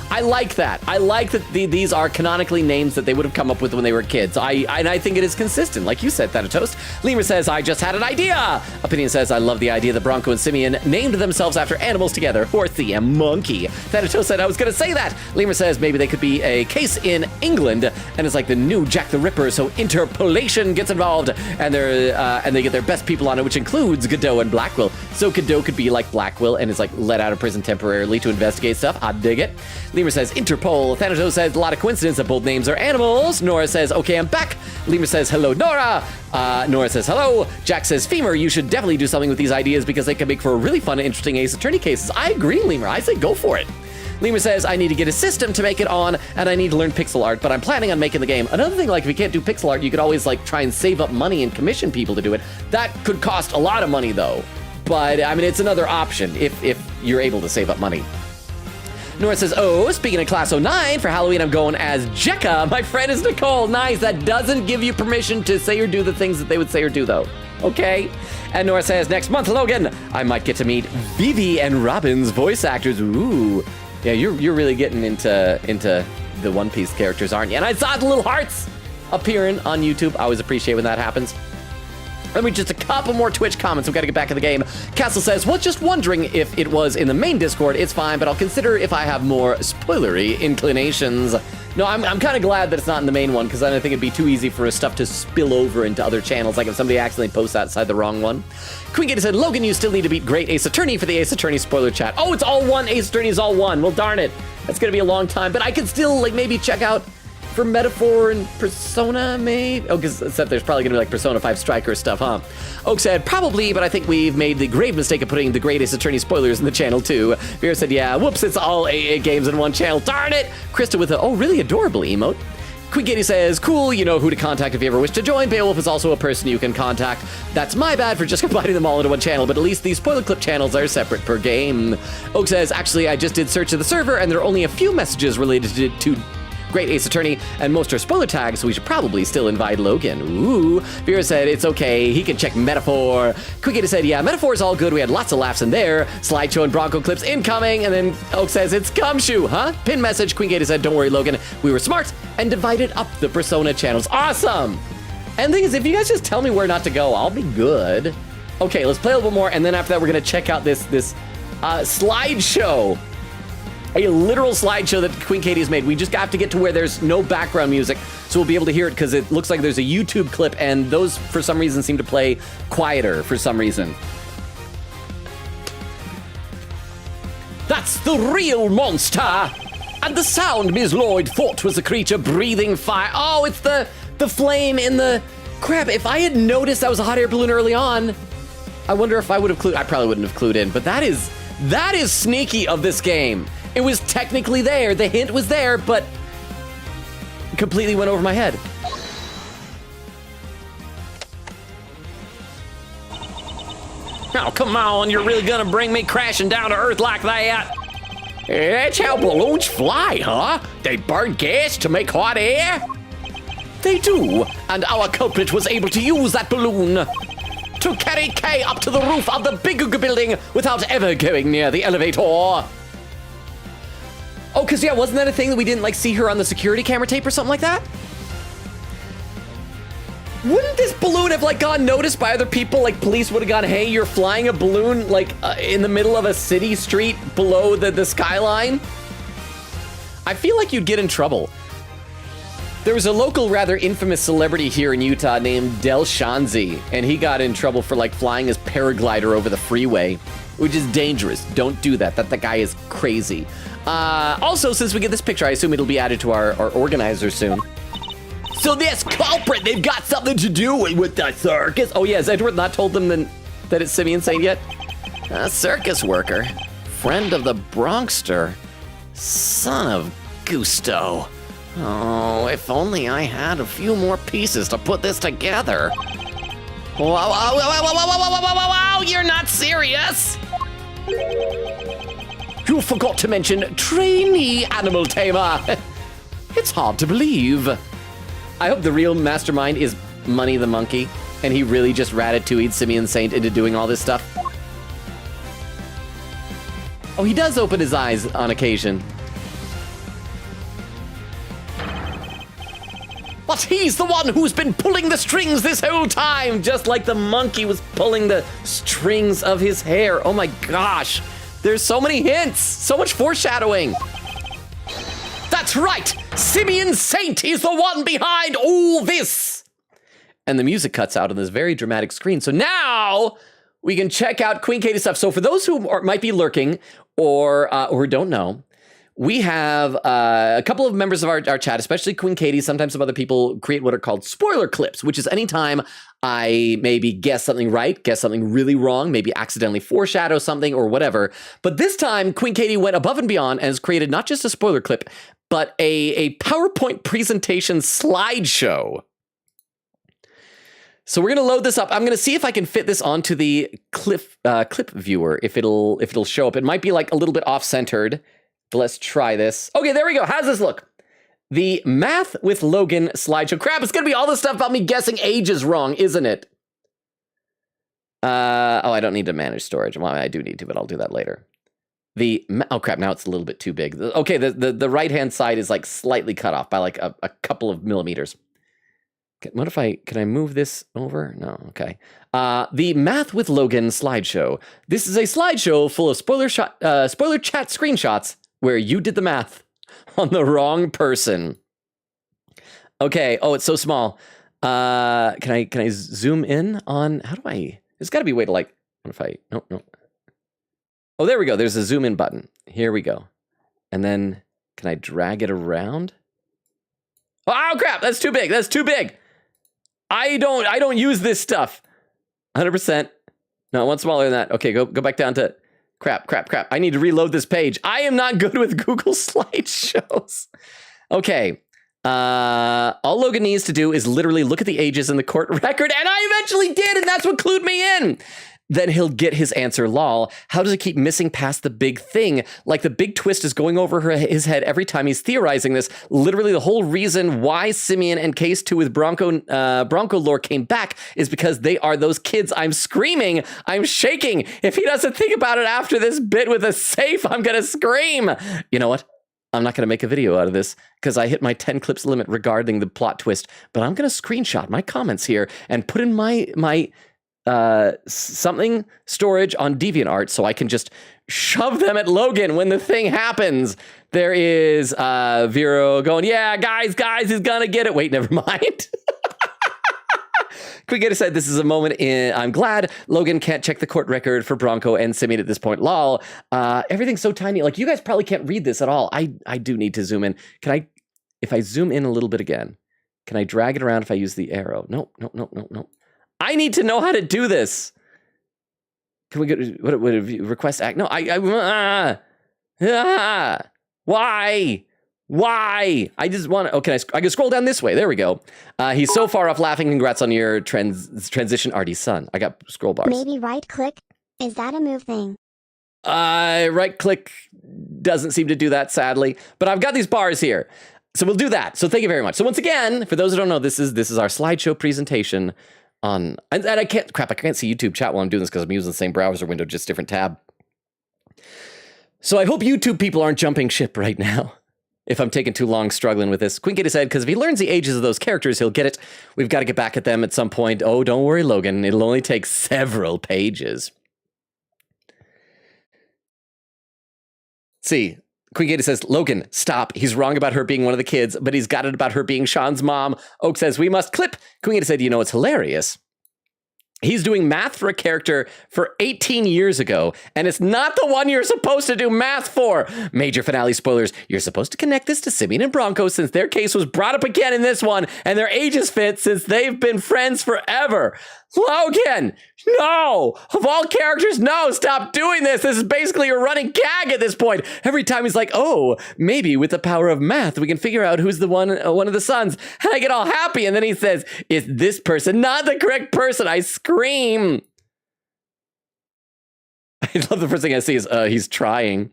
I like that. I like that these are canonically names that they would have come up with when they were kids. I think it is consistent, like you said, Thanatos. Lemur says, I just had an idea. Opinion says, I love the idea that Bronco and Simeon named themselves after animals together, horsey and monkey. Thanatos said, I was going to say that. Lemur says, maybe they could be a case in England, and it's like the new Jack the Ripper, so interpolation gets involved, and they get their best people on it, which includes Godot and Blackwell. So Godot could be like Blackwell and is like let out of prison temporarily to investigate stuff. I dig it. Lemur says, Interpol. Thanatos says, a lot of coincidence that both names are animals. Nora says, okay, I'm back. Lemur says, hello, Nora. Nora says, hello. Jack says, Femur, you should definitely do something with these ideas because they can make for really fun and interesting Ace Attorney cases. I agree, Lemur. I say go for it. Lemur says, I need to get a system to make it on, and I need to learn pixel art, but I'm planning on making the game. Another thing, like, if you can't do pixel art, you could always, like, try and save up money and commission people to do it. That could cost a lot of money, though. But, I mean, it's another option if you're able to save up money. Nora says, oh, speaking of Class 09, for Halloween, I'm going as Jekka. My friend is Nicole. Nice. That doesn't give you permission to say or do the things that they would say or do, though. Okay? And Nora says, next month, Logan, I might get to meet Vivi and Robin's voice actors. Ooh. Yeah, you're really getting into the One Piece characters, aren't you? And I saw the little hearts appearing on YouTube. I always appreciate when that happens. Let me just a couple more Twitch comments. We've got to get back in the game. Castle says, well, just wondering if it was in the main Discord. It's fine, but I'll consider if I have more spoilery inclinations. No, I'm kind of glad that it's not in the main one, because then I think it'd be too easy for stuff to spill over into other channels, like if somebody accidentally posts outside the wrong one. Queen Gator said, Logan, you still need to beat Great Ace Attorney for the Ace Attorney spoiler chat. Oh, it's all one. Ace Attorney is all one. Well, darn it. That's going to be a long time, but I could still, like, maybe check out for Metaphor and Persona, maybe? Oh, because except there's probably gonna be like Persona 5 Striker stuff, huh? Oak said, probably, but I think we've made the grave mistake of putting the Great Ace Attorney spoilers in the channel, too. Vera said, yeah, whoops, it's all AA games in one channel. Darn it! Krista with a, oh, really adorable emote. Queen Katie says, cool, you know who to contact if you ever wish to join. Beowulf is also a person you can contact. That's my bad for just combining them all into one channel, but at least these spoiler clip channels are separate per game. Oak says, actually, I just did search of the server, and there are only a few messages related to Great Ace Attorney, and most are spoiler tags, so we should probably still invite Logan. Ooh. Vera said, it's okay, he can check Metaphor. Quickgator said, yeah, Metaphor is all good, we had lots of laughs in there. Slideshow and Bronco clips incoming, and then Oak says, it's Gumshoe, huh? Pin message, Quickgator said, don't worry, Logan, we were smart and divided up the Persona channels. Awesome! And the thing is, if you guys just tell me where not to go, I'll be good. Okay, let's play a little bit more, and then after that, we're gonna check out this slideshow. A literal slideshow that Queen Katie's made. We just have to get to where there's no background music, so we'll be able to hear it, because it looks like there's a YouTube clip, and those, for some reason, seem to play quieter for some reason. That's the real monster! And the sound Ms. Lloyd thought was a creature breathing fire. Oh, it's the flame in the... Crap, if I had noticed that was a hot air balloon early on, I wonder if I would have clued... I probably wouldn't have clued in, but that is sneaky of this game. It was technically there, the hint was there, but completely went over my head. Oh, come on, you're really gonna bring me crashing down to Earth like that? That's how balloons fly, huh? They burn gas to make hot air? They do, and our culprit was able to use that balloon to carry Kay up to the roof of the big building without ever going near the elevator. Oh, because yeah, wasn't that a thing that we didn't like see her on the security camera tape or something like that? Wouldn't this balloon have like gone noticed by other people? Like police would have gone, hey, you're flying a balloon like in the middle of a city street below the skyline? I feel like you'd get in trouble. There was a local rather infamous celebrity here in Utah named Del Shanzi, and he got in trouble for like flying his paraglider over the freeway, which is dangerous. Don't do that. That guy is crazy. Also, since we get this picture, I assume it'll be added to our organizer soon. So this culprit, they've got something to do with the circus. Oh yeah, has Edward not told them that it's Simeon Saint yet? A circus worker, friend of the Bronxster, son of Gusto. Oh, if only I had a few more pieces to put this together. Whoa, you're not serious? You forgot to mention trainee animal tamer. It's hard to believe. I hope the real mastermind is Money the Monkey, and he really just ratatouille'd Simeon Saint into doing all this stuff. Oh, he does open his eyes on occasion. But he's the one who's been pulling the strings this whole time, just like the monkey was pulling the strings of his hair. Oh my gosh, there's so many hints, so much foreshadowing. That's right, Simeon Saint is the one behind all this. And the music cuts out on this very dramatic screen. So now we can check out Queen Katie stuff. So for those who might be lurking or who don't know, we have a couple of members of our chat, especially Queen Katie, sometimes some other people create what are called spoiler clips, which is anytime I maybe guess something right, guess something really wrong, maybe accidentally foreshadow something or whatever. But this time, Queen Katie went above and beyond and has created not just a spoiler clip, but a PowerPoint presentation slideshow. So we're gonna load this up. I'm gonna see if I can fit this onto the clip viewer, if it'll show up. It might be like a little bit off-centered. But let's try this. Okay, there we go. How's this look? The Math with Logan slideshow. Crap, it's gonna be all this stuff about me guessing ages wrong, isn't it? Oh, I don't need to manage storage. Well, I do need to, but I'll do that later. Oh crap, now it's a little bit too big. Okay, the right-hand side is like slightly cut off by like a couple of millimeters. What if can I move this over? No, okay. The Math with Logan slideshow. This is a slideshow full of spoiler chat screenshots where you did the math on the wrong person. Okay, oh, it's so small. Can I zoom in on, how do I, there's gotta be a way to like, what if I, no. Oh, there we go, there's a zoom in button. Here we go. And then, can I drag it around? Oh crap, that's too big, that's too big. I don't use this stuff. 100%. No, one smaller than that. Okay, go back down to, crap. I need to reload this page. I am not good with Google slideshows. Okay. All Logan needs to do is literally look at the ages in the court record, and I eventually did, and that's what clued me in. then he'll get his answer, lol. How does it keep missing past the big thing? Like the big twist is going over his head every time he's theorizing this. Literally the whole reason why Simeon and Case 2 with Bronco lore came back is because they are those kids. I'm screaming. I'm shaking. If he doesn't think about it after this bit with a safe, I'm going to scream. You know what? I'm not going to make a video out of this because I hit my 10 clips limit regarding the plot twist, but I'm going to screenshot my comments here and put in my something storage on DeviantArt so I can just shove them at Logan when the thing happens. There is Vero going, yeah, guys, he's gonna get it. Wait, never mind. Quick said, this is a moment I'm glad Logan can't check the court record for Bronco and Simeon at this point. Lol. Everything's so tiny. Like, you guys probably can't read this at all. I do need to zoom in. If I zoom in a little bit again, can I drag it around if I use the arrow? No. I need to know how to do this. Can we get what request act? No, why? I just want to. Okay, I can scroll down this way. There we go. He's so far off laughing. Congrats on your transition, Artie's son. I got scroll bars. Maybe right click. Is that a move thing? Right click doesn't seem to do that, sadly. But I've got these bars here. So we'll do that. So thank you very much. So once again, for those who don't know, this is our slideshow presentation on, and I can't see YouTube chat while I'm doing this because I'm using the same browser window, just different tab. So I hope YouTube people aren't jumping ship right now if I'm taking too long struggling with this. Quinkator said, because if he learns the ages of those characters, he'll get it. We've got to get back at them at some point. Oh, don't worry, Logan. It'll only take several pages. See, Quinkator says, Logan, stop. He's wrong about her being one of the kids, but he's got it about her being Sean's mom. Oak says, we must clip. Quinkator said, you know, it's hilarious. He's doing math for a character for 18 years ago, and it's not the one you're supposed to do math for. Major finale spoilers. You're supposed to connect this to Simeon and Bronco since their case was brought up again in this one, and their ages fit since they've been friends forever. Logan, no! Of all characters, no! Stop doing this! This is basically a running gag at this point. Every time he's like, oh, maybe with the power of math, we can figure out who's the one of the sons. And I get all happy, and then he says, is this person not the correct person? I scream. I love the first thing I see is, he's trying.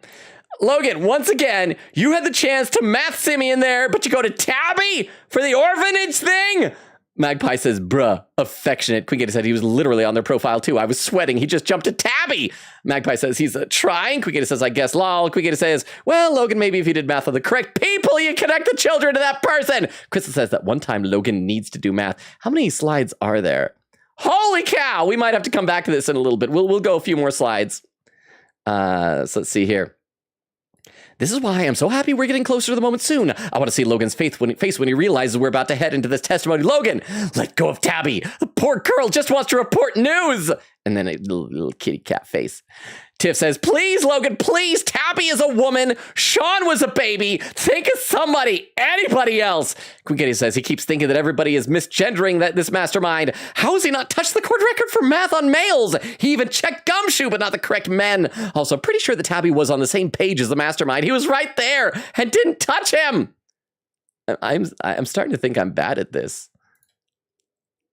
Logan, once again, you had the chance to math Simeon there, but you go to Tabby for the orphanage thing? Magpie says, bruh, affectionate. Quinkator said he was literally on their profile too. I was sweating. He just jumped to Tabby. Magpie says he's trying. Quinkator says, I guess lol. Quinkator says, well, Logan, maybe if you did math on the correct people, you connect the children to that person. Crystal says that one time Logan needs to do math. How many slides are there? Holy cow. We might have to come back to this in a little bit. We'll go a few more slides. So let's see here. This is why I'm so happy we're getting closer to the moment soon. I want to see Logan's face when he realizes we're about to head into this testimony. Logan, let go of Tabby. The poor girl just wants to report news. And then a little kitty cat face. Tiff says, please, Logan, please. Tabby is a woman. Sean was a baby. Think of somebody, anybody else. Quinkator says he keeps thinking that everybody is misgendering this mastermind. How has he not touched the court record for math on males? He even checked Gumshoe, but not the correct men. Also, pretty sure that Tabby was on the same page as the mastermind. He was right there and didn't touch him. I'm starting to think I'm bad at this.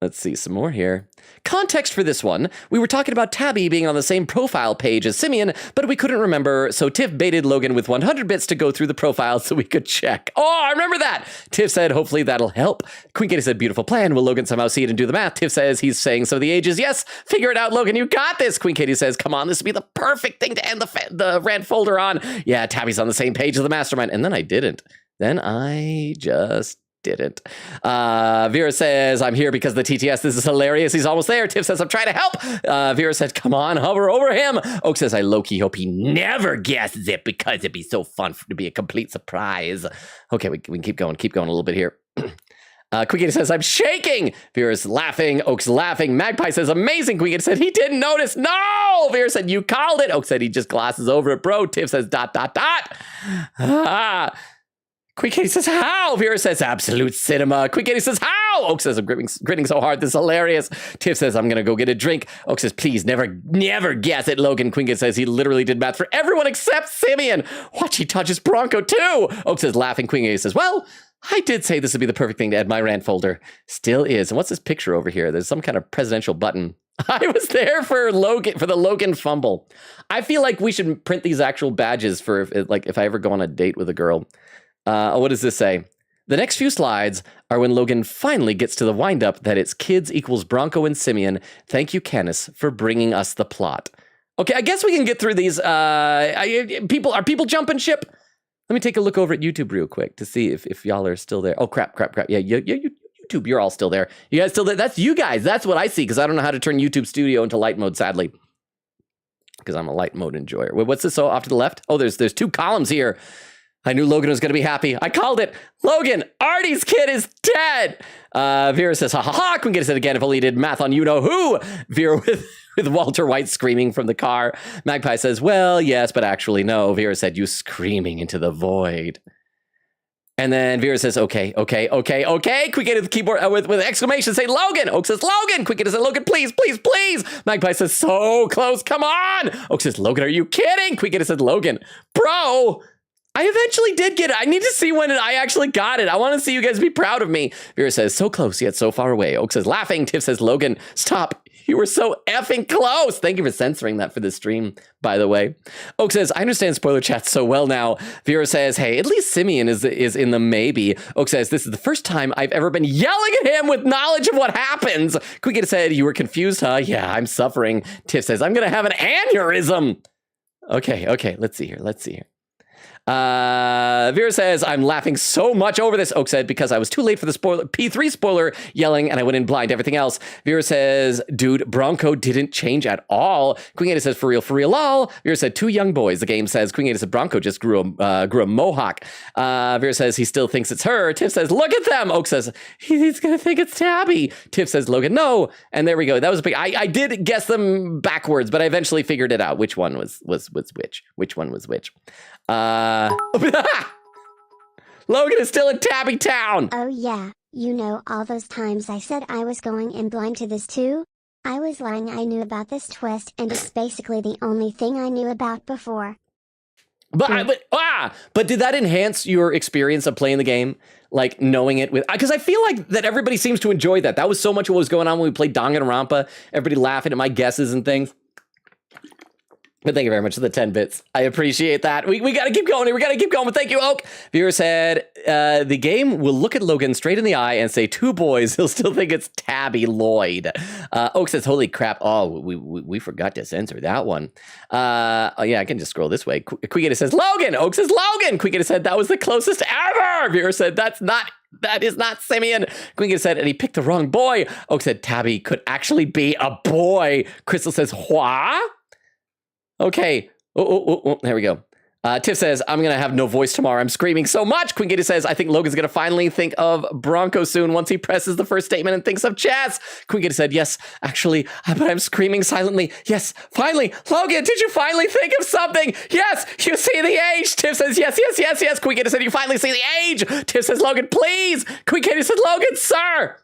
Let's see some more here. Context for this one. We were talking about Tabby being on the same profile page as Simeon, but we couldn't remember, so Tiff baited Logan with 100 bits to go through the profile so we could check. Oh, I remember that! Tiff said, hopefully that'll help. Quinkator said, beautiful plan. Will Logan somehow see it and do the math? Tiff says, he's saying some of the ages. Yes, figure it out, Logan. You got this. Quinkator says, come on, this would be the perfect thing to end the rant folder on. Yeah, Tabby's on the same page as the mastermind. And then I didn't. Then I just didn't. Vera says, I'm here because of the TTS. This is hilarious. He's almost there. Tiff says, I'm trying to help. Vera said, come on, hover over him. Oak says, I low-key hope he never guesses it because it'd be so fun to be a complete surprise. Okay, we can keep going a little bit here. Quinkator says, I'm shaking. Vera's laughing. Oak's laughing. Magpie says, amazing. Quinkator said, he didn't notice. No! Vera said, you called it. Oak said, he just glosses over it, bro. Tiff says, ... Quinkator says, how? Vera says, absolute cinema. Quinkator says, how? Oak says, I'm grinning so hard, this is hilarious. Tiff says, I'm gonna go get a drink. Oak says, please, never guess it, Logan. Quinkator says, he literally did math for everyone except Simeon. Watch, he touches Bronco too. Oak says, laughing. Quinkator says, well, I did say this would be the perfect thing to add my rant folder. Still is. And what's this picture over here? There's some kind of presidential button. I was there for Logan, for the Logan fumble. I feel like we should print these actual badges for if I ever go on a date with a girl. What does this say? The next few slides are when Logan finally gets to the windup that it's kids equals Bronco and Simeon. Thank you, Canis, for bringing us the plot. Okay, I guess we can get through these. Are people jumping ship? Let me take a look over at YouTube real quick to see if y'all are still there. Oh, crap. Yeah, YouTube, you're all still there. You guys still there? That's you guys. That's what I see, because I don't know how to turn YouTube Studio into light mode, sadly. Because I'm a light mode enjoyer. Wait, what's this off to the left? Oh, there's 2 columns here. I knew Logan was going to be happy. I called it. Logan, Artie's kid is dead. Vera says, ha ha ha. Can we get it again if only you did math on you-know-who? Vera with Walter White screaming from the car. Magpie says, well, yes, but actually no. Vera said, you screaming into the void. And then Vera says, okay. Can we get it the keyboard with exclamation? Say Logan. Oak says, Logan. Can we get it? Say Logan, please. Magpie says, so close. Come on. Oak says, Logan, are you kidding? Can we get it? Said Logan. Bro. I eventually did get it. I need to see when I actually got it. I want to see you guys be proud of me. Vera says, so close yet so far away. Oak says, laughing. Tiff says, Logan, stop. You were so effing close. Thank you for censoring that for the stream, by the way. Oak says, I understand spoiler chat so well now. Vera says, hey, at least Simeon is in the maybe. Oak says, this is the first time I've ever been yelling at him with knowledge of what happens. Quicket said, you were confused, huh? Yeah, I'm suffering. Tiff says, I'm going to have an aneurysm. Okay. Let's see here. Vera says, I'm laughing so much over this, Oak said, because I was too late for the P3 spoiler yelling and I went in blind to everything else. Vera says, dude, Bronco didn't change at all. Queen Ada says, for real, lol. Vera said, 2 young boys. The game says, Queen Ada said, Bronco just grew a mohawk. Vera says, he still thinks it's her. Tiff says, look at them. Oak says, he's going to think it's Tabby. Tiff says, Logan, no. And there we go. That was a big, I did guess them backwards, but I eventually figured it out. Which one was which? Which one was which? Logan is still in Tabby Town. Oh yeah, you know all those times I said I was going in blind to this too? I was lying. I knew about this twist and it's basically the only thing I knew about before. But did that enhance your experience of playing the game? Like knowing it with, because I feel like that everybody seems to enjoy that. That was so much of what was going on when we played Danganronpa. Everybody laughing at my guesses and things. But thank you very much for the 10 bits. I appreciate that. We got to keep going. But thank you, Oak. Viewer said, the game will look at Logan straight in the eye and say 2 boys. He'll still think it's Tabby Lloyd. Oak says, holy crap. Oh, we forgot to censor that one. Oh, yeah, I can just scroll this way. Quicketa says, Logan. Oak says, Logan. Quicketa said, that was the closest ever. Viewer said, that is not Simeon. Queen said, and he picked the wrong boy. Oak said, Tabby could actually be a boy. Crystal says, what? Okay. Oh, there we go. Tiff says, I'm going to have no voice tomorrow. I'm screaming so much. Queen Gitta says, I think Logan's going to finally think of Bronco soon once he presses the first statement and thinks of Chess. Queen Gitta said, yes, actually, but I'm screaming silently. Yes, finally. Logan, did you finally think of something? Yes, you see the age. Tiff says, yes. Queen Gitta said, you finally see the age. Tiff says, Logan, please. Queen Gitta said, Logan, sir.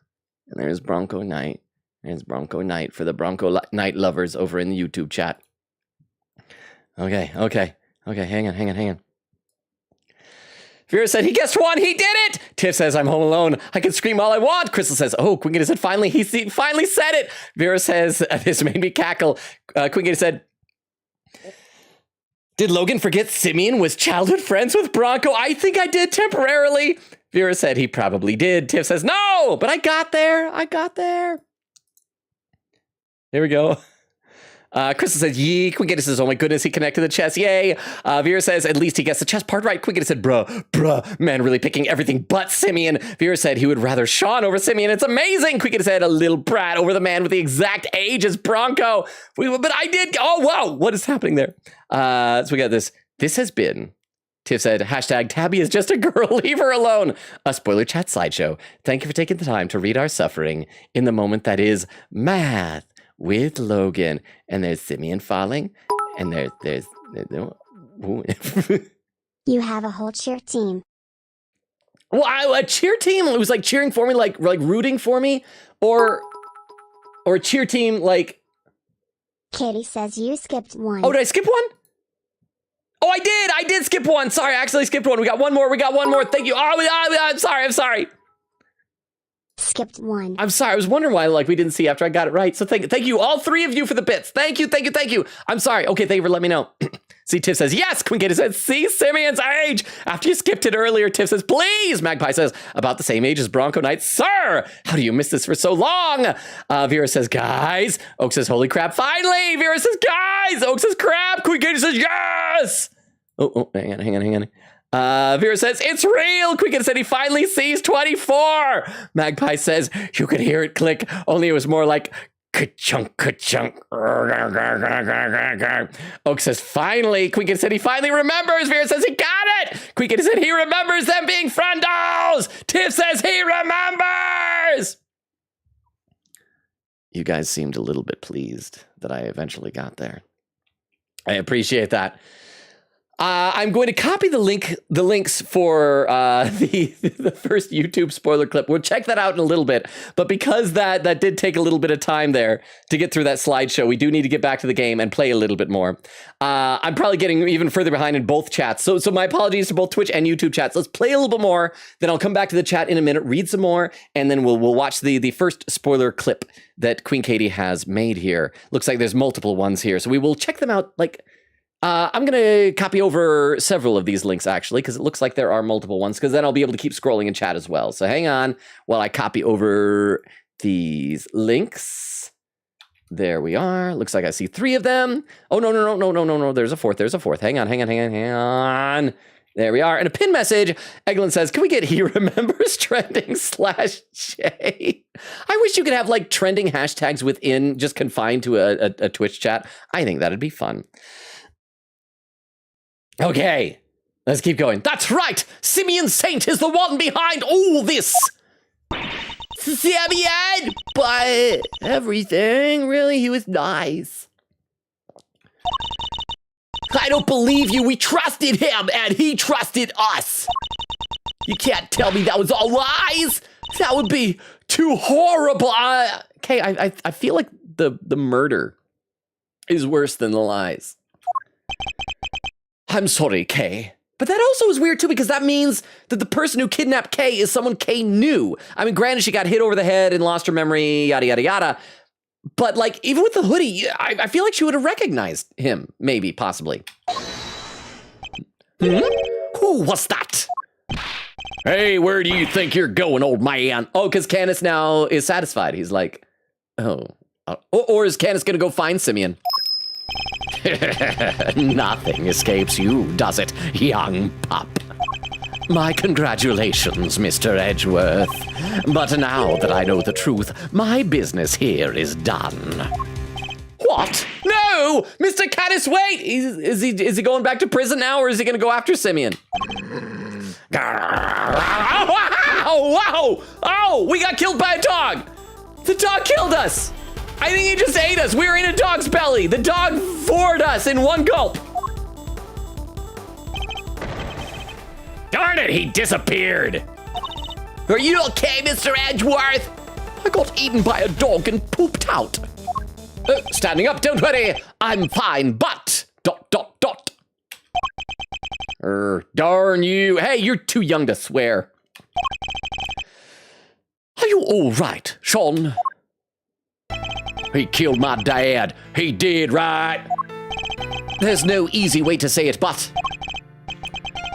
And there's Bronco Night. There's Bronco Night for the Bronco Night lovers over in the YouTube chat. Okay, hang on. Vera said, he guessed 1, he did it! Tiff says, I'm home alone, I can scream all I want. Crystal says, oh, Queen Gitta said, finally, he finally said it! Vera says, this made me cackle. Queen Gitta said, did Logan forget Simeon was childhood friends with Bronco? I think I did temporarily. Vera said, he probably did. Tiff says, no, but I got there. Here we go. Crystal says, yee. Queen says, oh my goodness, he connected the chess, yay. Vera says, at least he gets the chess part right. Queen said, bruh, man, really picking everything but Simeon. Vera said he would rather Sean over Simeon. It's amazing. Queen said, a little brat over the man with the exact age as Bronco. But I did, oh wow, what is happening there? So we got this. This has been, Tiff said, hashtag Tabby is just a girl, leave her alone. A spoiler chat slideshow. Thank you for taking the time to read our suffering in the moment that is math with Logan. And there's Simeon falling, and there's You have a whole cheer team. Well, a cheer team. It was like cheering for me, like rooting for me, or a cheer team like. Katie says you skipped 1. Oh, did I skip 1? Oh, I did skip 1. Sorry, I actually skipped 1. We got one more. Thank you. I'm sorry. skipped one. I'm sorry. I was wondering why we didn't see after I got it right. So thank you, all three of you, for the bits. Thank you. I'm sorry. Okay, thank you for letting me know. See, Tiff says, yes. Quinkator says, see Simeon's age. After you skipped it earlier, Tiff says, please. Magpie says, about the same age as Bronco Knight. Sir, how do you miss this for so long? Vera says, guys. Oak says, holy crap, finally. Vera says, guys. Oak says, crap. Quinkator says, yes. Oh, hang on. Vera says, it's real. Quinkator said he finally sees 24. Magpie says, you could hear it click, only it was more like ka-chunk, ka-chunk. Oak says, finally. Quinkator said he finally remembers. Vera says he got it. Quinkator said he remembers them being friendos. Tiff says he remembers. You guys seemed a little bit pleased that I eventually got there. I appreciate that. I'm going to copy the links for the first YouTube spoiler clip. We'll check that out in a little bit. But because that did take a little bit of time there to get through that slideshow, we do need to get back to the game and play a little bit more. I'm probably getting even further behind in both chats. So my apologies to both Twitch and YouTube chats. Let's play a little bit more. Then I'll come back to the chat in a minute, read some more, and then we'll watch the first spoiler clip that Queen Katie has made here. Looks like there's multiple ones here. So we will check them out I'm going to copy over several of these links, actually, because it looks like there are multiple ones, because then I'll be able to keep scrolling in chat as well. So hang on while I copy over these links. There we are. Looks like I see 3 of them. Oh, no. There's a fourth. Hang on. There we are. And a pin message. Eglin says, can we get he remembers trending /J? I wish you could have trending hashtags within, just confined to a Twitch chat. I think that'd be fun. Okay, let's keep going. That's right! Simeon Saint is the one behind all this! Simeon! But everything, really, he was nice. I don't believe you. We trusted him, and he trusted us. You can't tell me that was all lies. That would be too horrible. Okay, I feel like the murder is worse than the lies. I'm sorry, Kay. But that also is weird, too, because that means that the person who kidnapped Kay is someone Kay knew. I mean, granted, she got hit over the head and lost her memory, yada, yada, yada. But, even with the hoodie, I feel like she would have recognized him, maybe, possibly. Who was that? Hey, where do you think you're going, old man? Oh, because Canis now is satisfied. He's like, oh. Or is Canis going to go find Simeon? Nothing escapes you, does it, young pup? My congratulations, Mr. Edgeworth. But now that I know the truth, my business here is done. What? No! Mr. Canis, wait! Is he going back to prison now, or is he going to go after Simeon? Wow! Oh, we got killed by a dog! The dog killed us! I think he just ate us. We were in a dog's belly. The dog vored us in one gulp. Darn it, he disappeared. Are you okay, Mr. Edgeworth? I got eaten by a dog and pooped out. Standing up, don't worry. I'm fine, but... ... Darn you. Hey, you're too young to swear. Are you all right, Sean? He killed my dad. He did, right? There's no easy way to say it, but...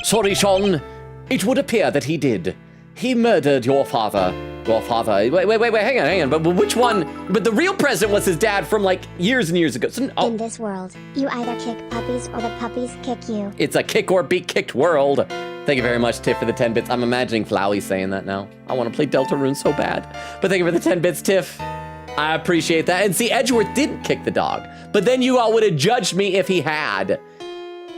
Sorry, Sean. It would appear that he did. He murdered your father. Your father... Wait, hang on. But which one? But the real president was his dad from, years and years ago. So, In this world, you either kick puppies or the puppies kick you. It's a kick or be kicked world. Thank you very much, Tiff, for the 10 bits. I'm imagining Flowey saying that now. I want to play Deltarune so bad. But thank you for the 10 bits, Tiff. I appreciate that. And see, Edgeworth didn't kick the dog. But then you all would have judged me if he had.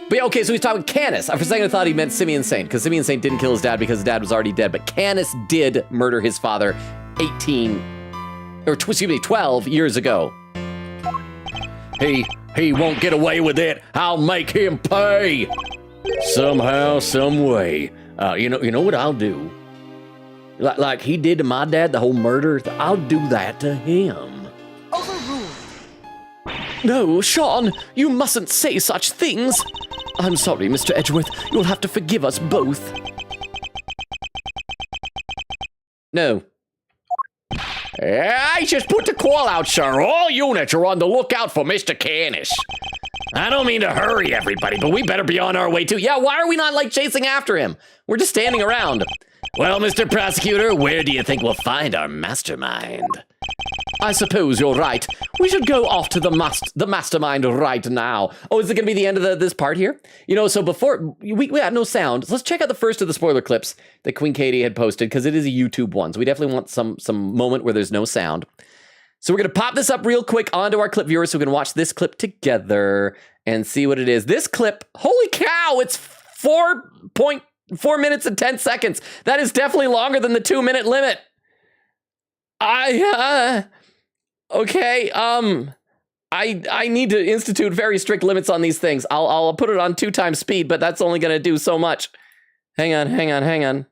But yeah, okay, so he's talking Canis. For a second I thought he meant Simeon Saint, because Simeon Saint didn't kill his dad because his dad was already dead. But Canis did murder his father 12 years ago. He won't get away with it. I'll make him pay. Somehow, some way. You know what I'll do? Like he did to my dad, the whole murder, I'll do that to him. Overruled. No, Sean, you mustn't say such things. I'm sorry, Mr. Edgeworth. You'll have to forgive us both. No. I just put the call out, sir. All units are on the lookout for Mr. Canis. I don't mean to hurry everybody, but we better be on our way too. Yeah, why are we not like chasing after him? We're just standing around. Well, Mr. Prosecutor, where do you think we'll find our mastermind? I suppose you're right. We should go off to the mastermind right now. Oh, is it going to be the end of this part here? You know, so before, we had no sound. So let's check out the first of the spoiler clips that Queen Katie had posted, because it is a YouTube one. So we definitely want some moment where there's no sound. So we're going to pop this up real quick onto our clip viewers so we can watch this clip together and see what it is. This clip, holy cow, it's 4 minutes and 10 seconds. That is definitely longer than the 2-minute limit. Okay, I need to institute very strict limits on these things. I'll put it on 2 times speed, but that's only going to do so much. Hang on.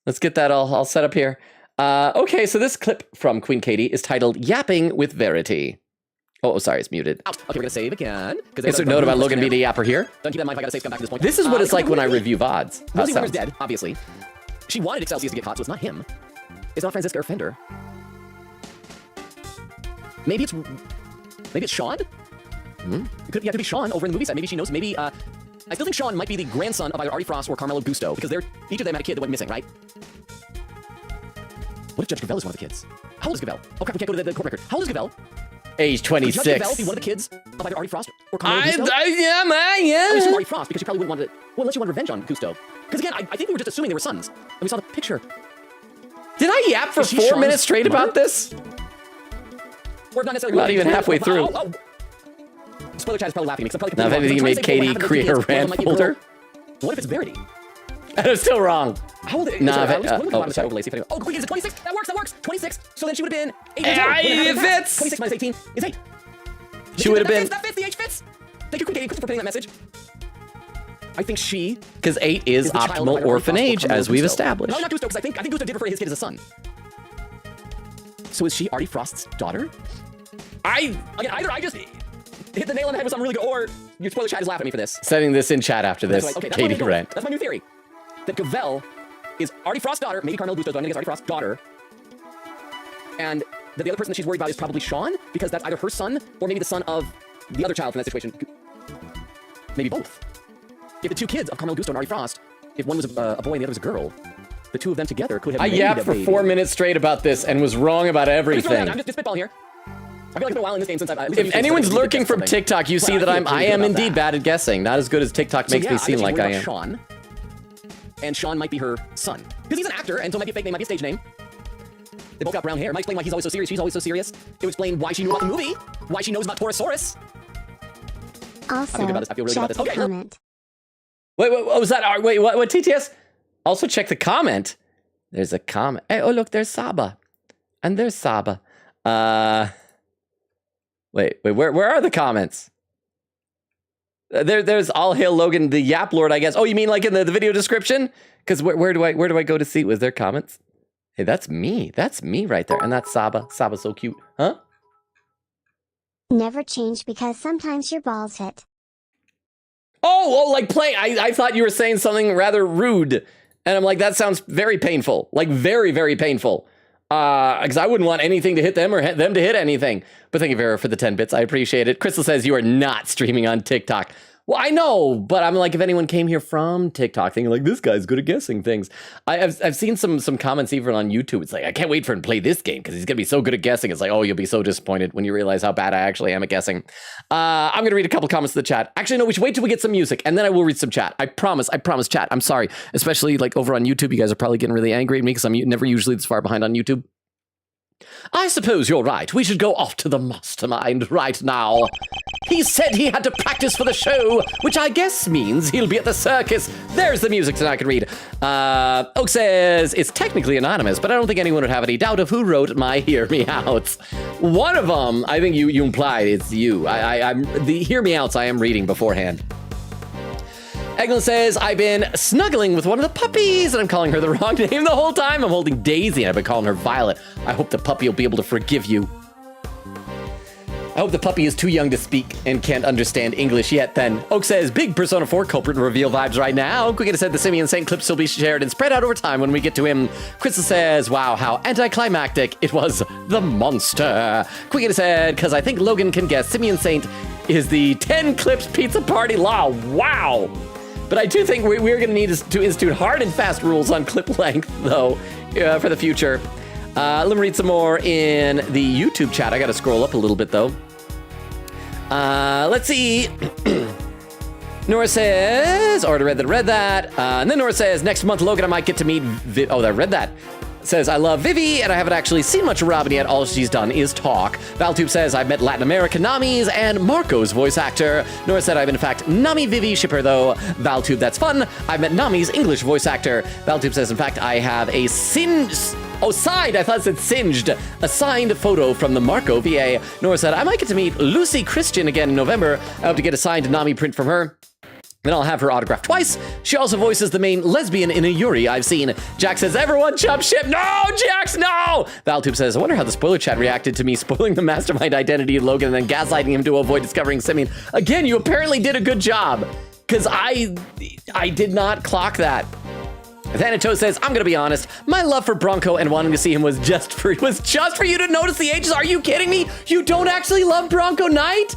Let's get that all set up here. Okay, so this clip from Queen Katie is titled Yapping with Verity. Oh, sorry, it's muted. Okay, we're gonna save again. It's a note about Logan being a yapper here. Don't keep that in mind if I gotta save, come back to this point. This is what it's like when I review VODs. Rosie Winter's dead, obviously. She wanted Excelsius to get caught, so it's not him. It's not Franziska or Fender. Maybe it's Sean? It could be Sean over in the movie set. Maybe she knows. Maybe, I still think Sean might be the grandson of either Artie Frost or Carmelo Gusto, because each of them had a kid that went missing, right? What if Judge Gavelle is one of the kids? How old is Gavelle? Oh crap, we can't go to the court record. How old is Gavelle? Age 26. Could Judge Gavelle be one of the kids of either Artie Frost or Carmelo Gusto? Yeah. I assume Artie Frost, because she probably wouldn't want to... Well, unless you want revenge on Gusto. Because again, I think we were just assuming they were sons. And we saw the picture. Did I yap for 4 minutes straight about this? Or not necessarily... Not even halfway through. Spoiler chat is probably laughing at me. Probably now, if anything made Katie create her rant folder. What if it's Verity? That was still wrong. How old is it? Oh, wait, is it 26? That works. 26. So then she would have been 8 years old. It fits. 26 minus 18 is 8. She would have been... That fits. The age fits. Thank you, Queen Katie, for putting that message. I think she... Because 8 is optimal orphan age, as we've established. No, not Gusto, because I think Gusto did refer to his kid as a son. So is she Artie Frost's daughter? Either I just hit the nail on the head with something really good, or your spoiler chat is laughing at me for this. Setting this in chat after this, Katie rant. That's my new theory. That Gavelle is Artie Frost's daughter, maybe Carmelo Gusto's daughter, I think it's Artie Frost's daughter. And that the other person that she's worried about is probably Sean, because that's either her son, or maybe the son of the other child from that situation. Maybe both. If the 2 kids of Carmelo Gusto and Artie Frost, if one was a boy and the other was a girl, the 2 of them together could have made a baby. I yapped for 4 minutes straight about this and was wrong about everything. I'm just spitballing here. I feel like it's been a while in this game since I've... If anyone's lurking from TikTok, you see that I am indeed bad at guessing. Not as good as TikTok makes me seem like I am. Sean, and Sean might be her son. Because he's an actor, and so it might be a fake name, might be a stage name. They both got brown hair. It might explain why he's always so serious, she's always so serious. It would explain why she knew about the movie, why she knows about Torosaurus. Also, I feel really check good about this. the comment. Wait, what was that? Wait, what TTS? Also check the comment. There's a comment. Hey, oh, look, there's Saba. And there's Saba. Wait, where are the comments? There's All Hail Logan, the Yap Lord, I guess. Oh, you mean like in the video description? Because where do I go to see? Was there comments? Hey, that's me. That's me right there. And that's Saba. Saba's so cute. Huh? Never change because sometimes your balls hit. Oh, like play. I thought you were saying something rather rude. And I'm like, that sounds very painful. Like very, very painful. Because I wouldn't want anything to hit them or them to hit anything. But thank you, Vera, for the 10 bits. I appreciate it. Crystal says you are not streaming on TikTok. Well, I know, but I'm like, if anyone came here from TikTok thinking like, this guy's good at guessing things. I've seen some comments even on YouTube. It's like, I can't wait for him to play this game because he's going to be so good at guessing. It's like, oh, you'll be so disappointed when you realize how bad I actually am at guessing. I'm going to read a couple comments to the chat. Actually, no, we should wait till we get some music and then I will read some chat. I promise chat. I'm sorry. Especially like over on YouTube, you guys are probably getting really angry at me because I'm never usually this far behind on YouTube. I suppose you're right. We should go off to the mastermind right now. He said he had to practice for the show, which I guess means he'll be at the circus. There's the music that I can read. Oak says, it's technically anonymous, but I don't think anyone would have any doubt of who wrote my Hear Me Outs. One of them, I think you implied it's you. I'm the Hear Me Outs I am reading beforehand. Eglin says, I've been snuggling with one of the puppies, and I'm calling her the wrong name the whole time. I'm holding Daisy, and I've been calling her Violet. I hope the puppy will be able to forgive you. I hope the puppy is too young to speak and can't understand English yet then. Oak says, big Persona 4 culprit reveal vibes right now. Quicketta said the Simeon Saint clips will be shared and spread out over time when we get to him. Crystal says, wow, how anticlimactic. It was the monster. Quicketta said, because I think Logan can guess Simeon Saint is the 10 clips pizza party law. Wow. But I do think we're going to need to institute hard and fast rules on clip length, though, for the future. Let me read some more in the YouTube chat. I got to scroll up a little bit, though. Let's see. Nora says, already read that. And then Nora says, next month, Logan, I might get to meet I read that. Says, I love Vivi, and I haven't actually seen much of Robin yet. All she's done is talk. Valtube says, I've met Latin American Nami's and Marco's voice actor. Nora said, I've in fact Nami Vivi shipper, though. Valtube, that's fun. I've met Nami's English voice actor. Valtube says, in fact, I have a signed, I thought it said singed, a signed photo from the Marco VA. Nora said, I might get to meet Lucy Christian again in November. I hope to get a signed Nami print from her. Then I'll have her autographed twice. She also voices the main lesbian in a Yuri I've seen. Jack says, everyone jump ship. No, Jax, no! Valtube says, I wonder how the spoiler chat reacted to me spoiling the mastermind identity of Logan and then gaslighting him to avoid discovering Simeon. Again, you apparently did a good job, because I did not clock that. Thanatos says, I'm gonna be honest, my love for Bronco and wanting to see him was just for you to notice the ages. Are you kidding me? You don't actually love Bronco Knight?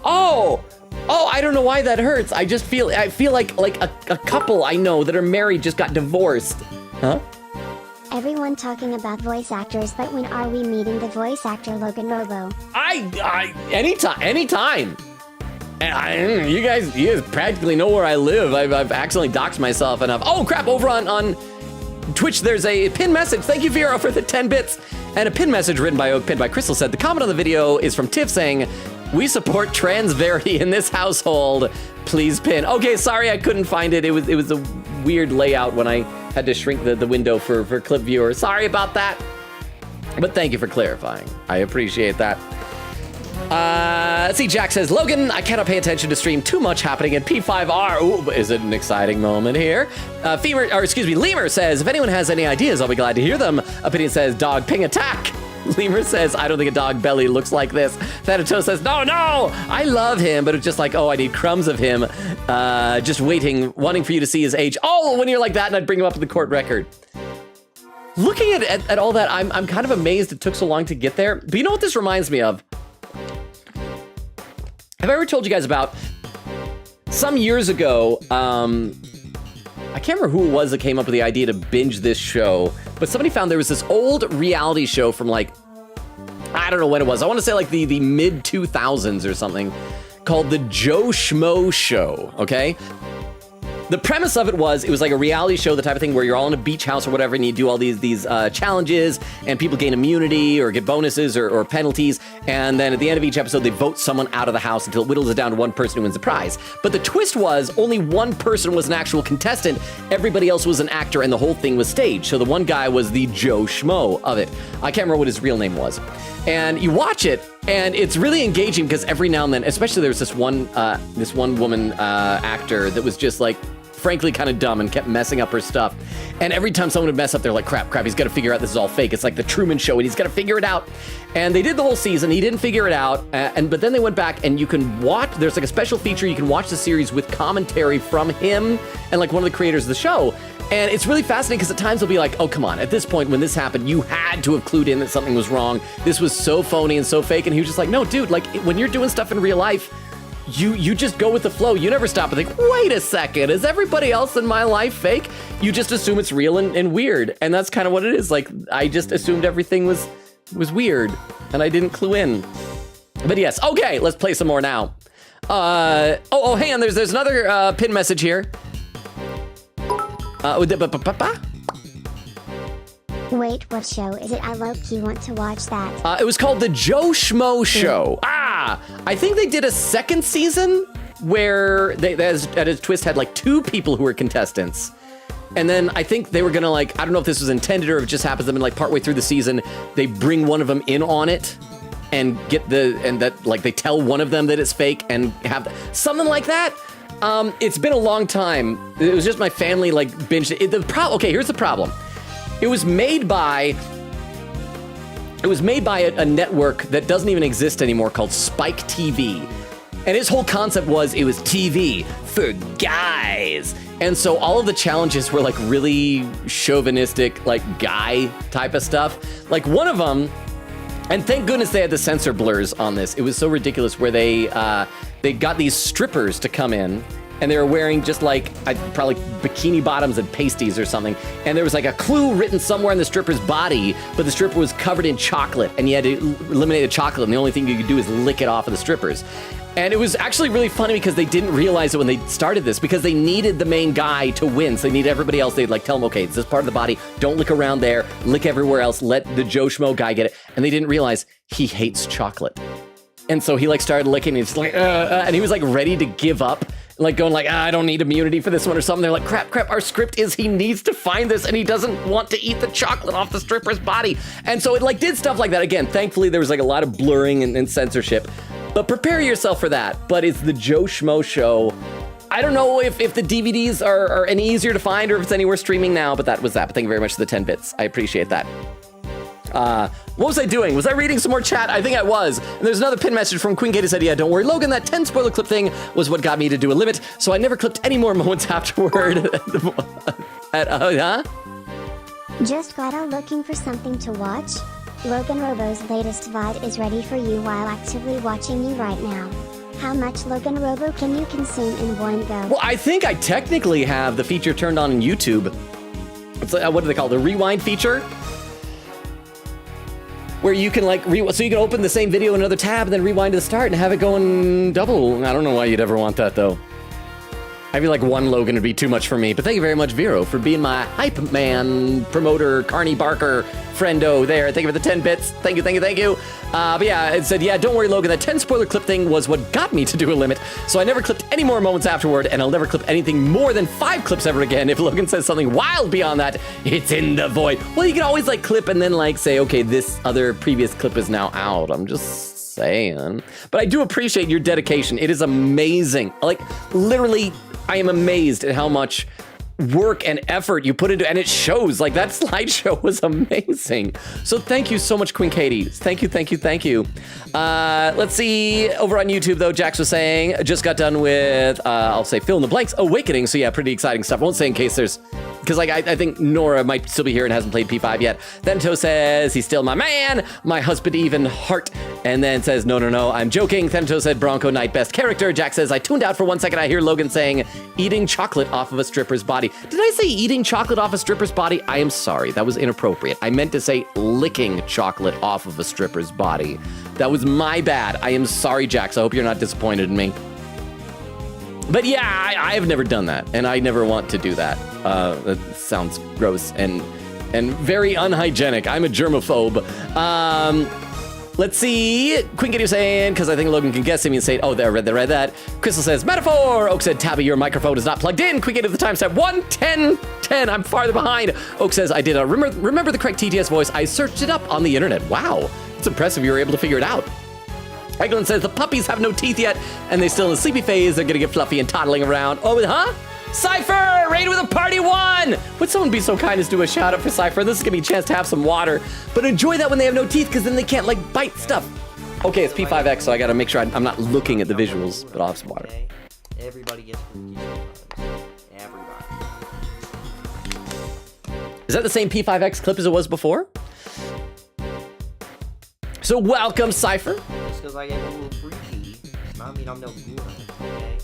Oh, I don't know why that hurts. I feel like a couple I know that are married just got divorced. Huh? Everyone talking about voice actors, but when are we meeting the voice actor Logan Robo? Anytime. And you guys practically know where I live. I've accidentally doxed myself enough. Oh crap, over on Twitch, there's a pin message. Thank you, Vera, for the 10 bits. And a pin message written by Oak, pinned by Crystal, said, the comment on the video is from Tiff saying, we support transverity in this household. Please pin. Okay, sorry I couldn't find it. It was a weird layout when I had to shrink the window for clip viewer. Sorry about that. But thank you for clarifying. I appreciate that. Let's see, Jack says, Logan, I cannot pay attention to stream too much happening in P5R. Ooh, is it an exciting moment here? Lemur says, if anyone has any ideas, I'll be glad to hear them. Opinion says, dog ping attack. Lemur says, I don't think a dog belly looks like this. Thanatos says, no, I love him, but it's just like, oh, I need crumbs of him. Just waiting, wanting for you to see his age. Oh, when you're like that, and I'd bring him up in the court record. Looking at all that, I'm kind of amazed it took so long to get there. But you know what this reminds me of? Have I ever told you guys about some years ago, I can't remember who it was that came up with the idea to binge this show, but somebody found there was this old reality show from like, I don't know when it was. I want to say like the mid 2000s or something, called the Joe Schmo Show, okay? The premise of it was like a reality show, the type of thing where you're all in a beach house or whatever, and you do all these challenges, and people gain immunity or get bonuses or penalties, and then at the end of each episode, they vote someone out of the house until it whittles it down to one person who wins the prize. But the twist was only one person was an actual contestant, everybody else was an actor, and the whole thing was staged. So the one guy was the Joe Schmo of it. I can't remember what his real name was. And you watch it, and it's really engaging because every now and then, especially there was this one woman actor that was just like, frankly kind of dumb and kept messing up her stuff. And every time someone would mess up, they're like, crap, he's got to figure out this is all fake. It's like the Truman Show, and he's got to figure it out. And they did the whole season. He didn't figure it out. But then they went back, and you can watch, there's like a special feature. You can watch the series with commentary from him and like one of the creators of the show. And it's really fascinating because at times they'll be like, oh, come on. At this point, when this happened, you had to have clued in that something was wrong. This was so phony and so fake. And he was just like, no, dude, like when you're doing stuff in real life, you just go with the flow. You never stop and think, wait a second, is everybody else in my life fake? You just assume it's real and weird. And that's kind of what it is. Like, I just assumed everything was weird and I didn't clue in. But yes, okay, let's play some more now. Hang on, there's another pin message here. Wait, what show is it? I low-key want to watch that. It was called the Joe Schmo Show. I think they did a second season where they at a twist had like 2 people who were contestants. And then I think they were gonna like, I don't know if this was intended or if it just happens them in like partway through the season, they bring one of them in on it and they tell one of them that it's fake and have something like that. It's been a long time. It was just my family like binged it. Okay, here's the problem. It was made by It was made by a network that doesn't even exist anymore called Spike TV. And his whole concept was it was TV for guys. And so all of the challenges were like really chauvinistic, like guy type of stuff. Like one of them, and thank goodness they had the censor blurs on this. It was so ridiculous where they got these strippers to come in and they were wearing just like probably bikini bottoms and pasties or something. And there was like a clue written somewhere in the stripper's body, but the stripper was covered in chocolate and you had to eliminate the chocolate and the only thing you could do is lick it off of the strippers. And it was actually really funny because they didn't realize it when they started this because they needed the main guy to win. So they needed everybody else. They'd like tell him, okay, it's this part of the body. Don't lick around there. Lick everywhere else. Let the Joe Schmo guy get it. And they didn't realize he hates chocolate. And so he like started licking and he's like, and he was like ready to give up. Like going like, I don't need immunity for this one or something. They're like, crap, our script is he needs to find this and he doesn't want to eat the chocolate off the stripper's body. And so it like did stuff like that. Again, thankfully there was like a lot of blurring and censorship, but prepare yourself for that. But it's the Joe Schmo Show. I don't know if the DVDs are any easier to find or if it's anywhere streaming now, but that was that. But thank you very much for the 10 bits. I appreciate that. What was I doing? Was I reading some more chat? I think I was. And there's another pin message from Queen Katie said, yeah, don't worry, Logan, that 10 spoiler clip thing was what got me to do a limit, so I never clipped any more moments afterward. Just got out looking for something to watch? LoganRobo's latest VOD is ready for you while actively watching you right now. How much Logan Robo can you consume in one go? Well, I think I technically have the feature turned on in YouTube. It's what do they call it? The rewind feature? Where you can like, so you can open the same video in another tab and then rewind to the start and have it going double. I don't know why you'd ever want that though. I feel like one Logan would be too much for me, but thank you very much, Vero, for being my hype man, promoter, Carney Barker, friendo there. Thank you for the 10 bits. Thank you. But yeah, it said, yeah, don't worry, Logan, that 10 spoiler clip thing was what got me to do a limit, so I never clipped any more moments afterward, and I'll never clip anything more than 5 clips ever again. If Logan says something wild beyond that, it's in the void. Well, you can always like clip and then like say, okay, this other previous clip is now out. I'm just saying. But I do appreciate your dedication. It is amazing. Like, literally, I am amazed at how much work and effort you put into, and it shows. Like, that slideshow was amazing. So thank you so much, Queen Katie. Thank you. Let's see, over on YouTube though, Jax was saying, just got done with, I'll say fill in the blanks, Awakening. So yeah, pretty exciting stuff. I won't say in case there's, because like I think Nora might still be here and hasn't played P5 yet. Thento says, he's still my man, my husband even heart. And then says, no, I'm joking. Thento said, Bronco Knight best character. Jack says, I tuned out for 1 second. I hear Logan saying, eating chocolate off of a stripper's body. Did I say eating chocolate off a stripper's body? I am sorry, that was inappropriate. I meant to say licking chocolate off of a stripper's body. That was my bad. I am sorry, Jax. I hope you're not disappointed in me. But yeah, I have never done that, and I never want to do that. That sounds gross and very unhygienic. I'm a germaphobe. Let's see. Queen Kitty was saying, because I think Logan can guess him and say, oh, there, read that. Crystal says, metaphor. Oak said, Tabby, your microphone is not plugged in. Queen Kitty at the time said, 1:10:10. I'm farther behind. Oak says, I did remember the correct TTS voice. I searched it up on the internet. Wow, it's impressive you were able to figure it out. Eglin says, the puppies have no teeth yet, and they're still in the sleepy phase. They're gonna get fluffy and toddling around. Oh, huh? Cypher, raid with a party 1. Would someone be so kind as to do a shout out for Cypher? This is gonna be a chance to have some water, but enjoy that when they have no teeth, because then they can't like bite stuff. Okay, it's P5X, so I gotta make sure I'm not looking at the visuals, but I'll have some water. Everybody gets freaky sometimes. Everybody. Is that the same P5X clip as it was before? So welcome, Cypher. Just because I get a little freaky, does not mean I'm no good, okay?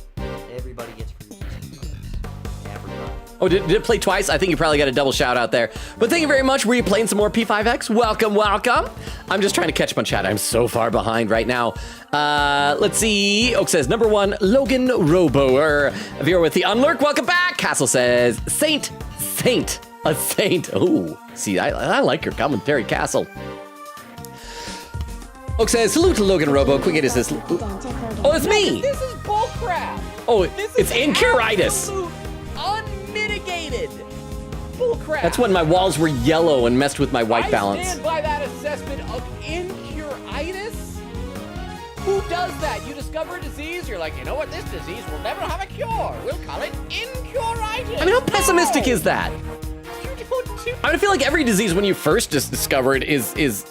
Everybody gets freaky sometimes. Everybody. Oh, did it play twice? I think you probably got a double shout out there. But thank you very much. Were you playing some more P5X? Welcome. I'm just trying to catch up on chat. I'm so far behind right now. Let's see. Oak says, number 1, Logan Robo. If you're with the Unlurk, welcome back. Castle says, Saint. A saint. Oh, see, I like your commentary, Castle. Oak says, salute to Logan Robo. Quick, it is this. Oh, it's me. This is bullcrap. Oh, This it's is incuritis. absolute unmitigated bullcrap. That's when my walls were yellow and messed with my white balance. I stand by that assessment of incuritis. Who does that? You discover a disease, you're like, you know what, this disease will never have a cure. We'll call it incuritis. I mean, how pessimistic No. is that? You don't do. I feel like every disease when you first just discover it is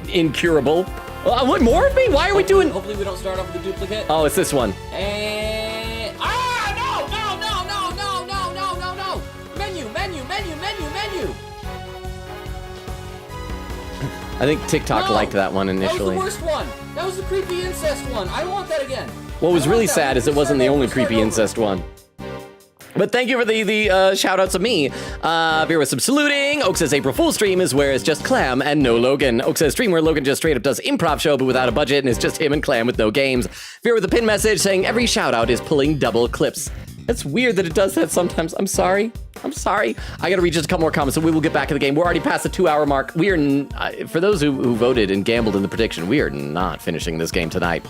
incurable. What, more of me? Why are we doing... Hopefully we don't start off with a duplicate. Oh, it's this one. And... Ah, no! Menu. I think TikTok No! liked that one initially. That was the worst one. That was the creepy incest one. I don't want that again. What was I really want that. sad is it wasn't the only creepy incest one. But thank you for the shout outs of me. Here with some saluting. Oak says April Fool's stream is where it's just Clam and no Logan. Oak says stream where Logan just straight up does improv show but without a budget and it's just him and Clam with no games. Veer with a pin message saying every shout out is pulling double clips. It's weird that it does that sometimes. I'm sorry. I gotta read just a couple more comments, so we will get back to the game. We're already past the 2-hour mark. We are, for those who voted and gambled in the prediction, we are not finishing this game tonight.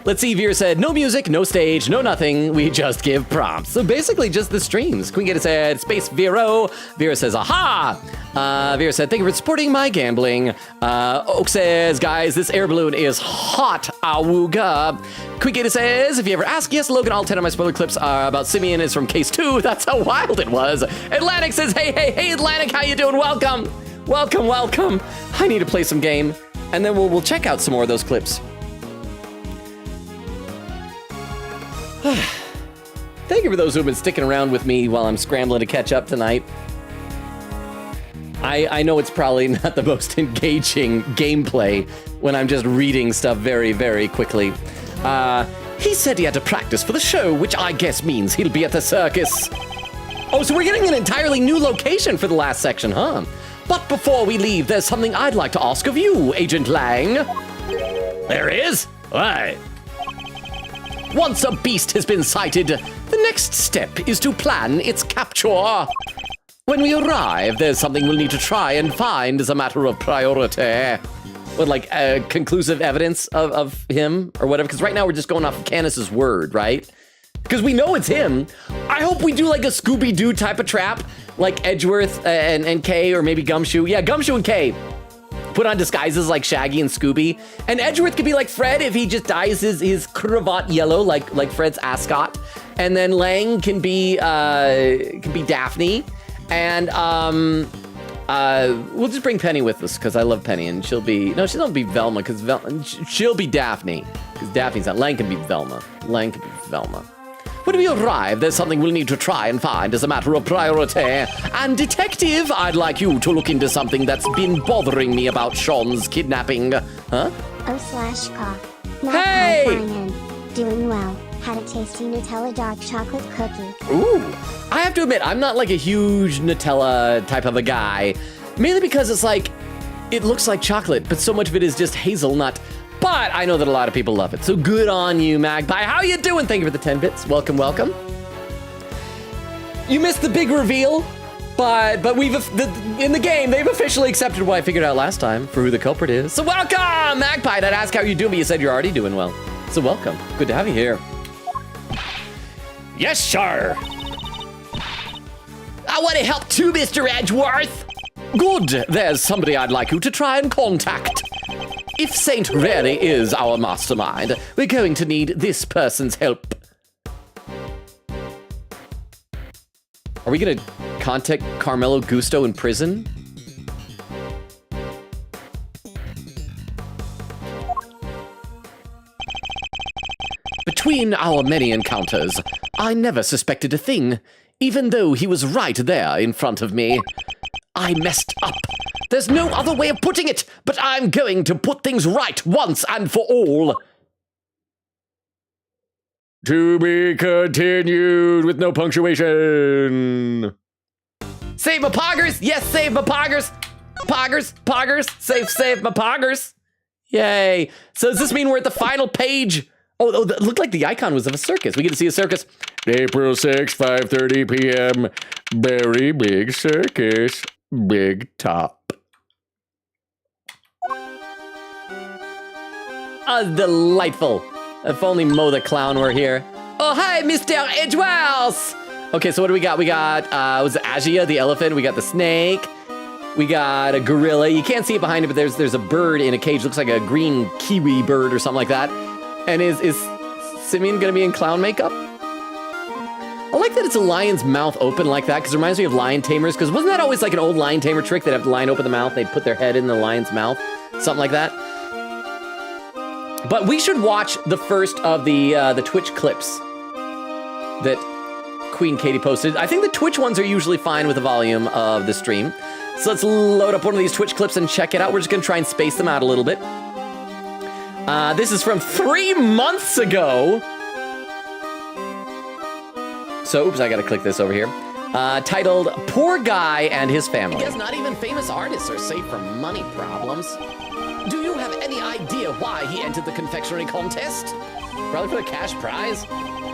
Let's see, Veer said, no music, no stage, no nothing. We just give prompts. So basically just the streams. Queen Gator said, Space Vero. Vera says, aha. Vera said, thank you for supporting my gambling. Oak says, guys, this air balloon is hot. Awooga. Queen Gator says, if you ever ask, yes, Logan, all 10 of my spoiler clips are about Simeon is from case 2. That's how wild it was. Atlantic says, hey, Atlantic, how you doing? Welcome. I need to play some game, and then we'll check out some more of those clips. Thank you for those who've been sticking around with me while I'm scrambling to catch up tonight. I know it's probably not the most engaging gameplay when I'm just reading stuff very, very quickly. He said he had to practice for the show, which I guess means he'll be at the circus. Oh, so we're getting an entirely new location for the last section, huh? But before we leave, there's something I'd like to ask of you, Agent Lang. There is? Why? Once a beast has been sighted, the next step is to plan its capture. When we arrive, there's something we'll need to try and find as a matter of priority. With like conclusive evidence of him or whatever, because right now we're just going off of Canis's word, right? Because we know it's him. I hope we do like a Scooby-Doo type of trap, like Edgeworth and Kay, or maybe Gumshoe. Yeah, Gumshoe and Kay put on disguises like Shaggy and Scooby. And Edgeworth could be like Fred if he just dyes his cravat yellow, like Fred's ascot. And then Lang can be Daphne. And we'll just bring Penny with us because I love Penny, and she'll not be Velma because she'll be Daphne because Daphne's not. Lang can be Velma. When we arrive, there's something we'll need to try and find as a matter of priority. And detective, I'd like you to look into something that's been bothering me about Sean's kidnapping. Huh? /cough. Not Hey! fine in. Doing well. Had a tasty Nutella dark chocolate cookie. Ooh. I have to admit, I'm not like a huge Nutella type of a guy. Mainly because it's like, it looks like chocolate, but so much of it is just hazelnut. But I know that a lot of people love it. So good on you, Magpie. How you doing? Thank you for the 10 bits. Welcome. You missed the big reveal, but in the game, they've officially accepted what I figured out last time for who the culprit is. So welcome, Magpie. I'd ask how you doing, but you said you're already doing well. So welcome. Good to have you here. Yes, sir. I want to help too, Mr. Edgeworth. Good. There's somebody I'd like you to try and contact. If Saint really is our mastermind, we're going to need this person's help. Are we going to contact Carmelo Gusto in prison? Between our many encounters, I never suspected a thing, even though he was right there in front of me. I messed up. There's no other way of putting it, but I'm going to put things right once and for all. To be continued with no punctuation. Save my poggers! Yes, save my poggers! Poggers! Save my poggers! Yay! So does this mean we're at the final page? Oh, that looked like the icon was of a circus. We get to see a circus. April 6, 5:30 p.m. Very big circus. Big top. Delightful. If only Mo the Clown were here. Oh, hi, Mr. Edgeworth! Okay, so what do we got? We got, was it Agia, the elephant? We got the snake. We got a gorilla. You can't see it behind it, but there's a bird in a cage. Looks like a green kiwi bird or something like that. And is Simeon gonna be in clown makeup? I like that it's a lion's mouth open like that, because it reminds me of lion tamers, because wasn't that always like an old lion tamer trick? They'd have the lion open the mouth, they'd put their head in the lion's mouth, something like that. But we should watch the first of the Twitch clips that Queen Katie posted. I think the Twitch ones are usually fine with the volume of the stream. So let's load up one of these Twitch clips and check it out. We're just gonna try and space them out a little bit. This is from 3 months ago. So, oops, I gotta click this over here. Titled, Poor Guy and His Family. Because not even famous artists are safe from money problems. Do you have any idea why he entered the confectionery contest? Probably for the cash prize.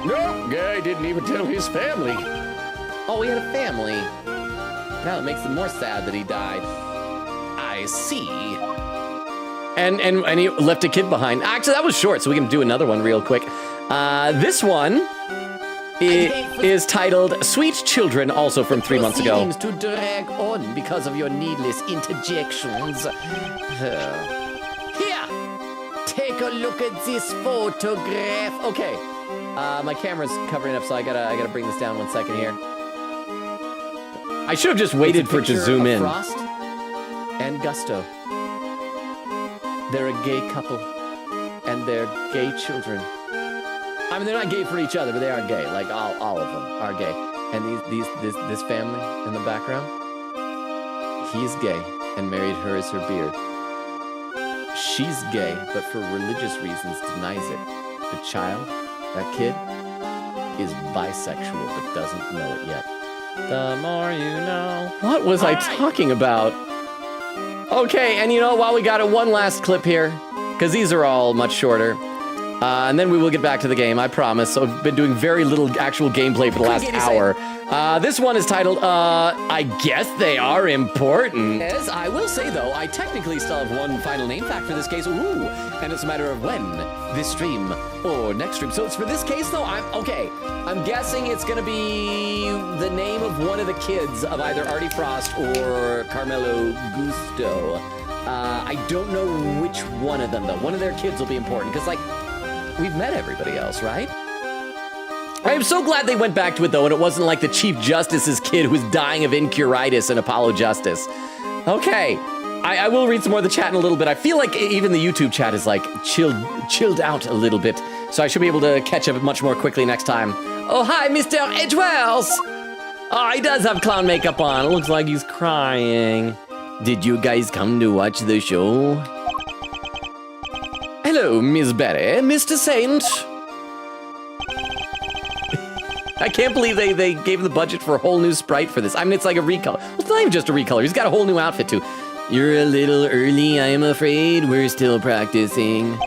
No, guy didn't even tell his family. Oh, he had a family. Now it makes it more sad that he died. I see. And he left a kid behind. Actually, that was short, so we can do another one real quick. This one is titled Sweet Children, also from 3 months ago. Seems to drag on because of your needless interjections. Here, take a look at this photograph. Okay, my camera's covering up, so I gotta bring this down 1 second here. I should have just waited for it to zoom in. Frost and Gusto. They're a gay couple, and they're gay children. I mean, they're not gay for each other, but they are gay. Like all of them are gay. And this family in the background, he's gay and married her as her beard. She's gay, but for religious reasons denies it. The child, that kid, is bisexual but doesn't know it yet. The more you know. What was I talking about? Okay, and you know, while we got it, one last clip here, because these are all much shorter. And then we will get back to the game, I promise. So I've been doing very little actual gameplay for the last hour. This one is titled, I guess they are important. Yes, I will say, though, I technically still have one final name fact for this case. Ooh, and it's a matter of when, this stream or next stream. So it's for this case, though, I'm guessing it's going to be the name of one of the kids of either Artie Frost or Carmelo Gusto. I don't know which one of them, though. One of their kids will be important, because, like, we've met everybody else, right? I am so glad they went back to it, though, and it wasn't like the Chief Justice's kid who was dying of incuritis in Apollo Justice. Okay, I will read some more of the chat in a little bit. I feel like even the YouTube chat is, like, chilled out a little bit, so I should be able to catch up much more quickly next time. Oh, hi, Mr. Edgewells! Oh, he does have clown makeup on. It looks like he's crying. Did you guys come to watch the show? Hello, Miss Betty, Mr. Saint. I can't believe they gave the budget for a whole new sprite for this. I mean, it's like a recolor. Well, it's not even just a recolor. He's got a whole new outfit, too. You're a little early, I'm afraid. We're still practicing.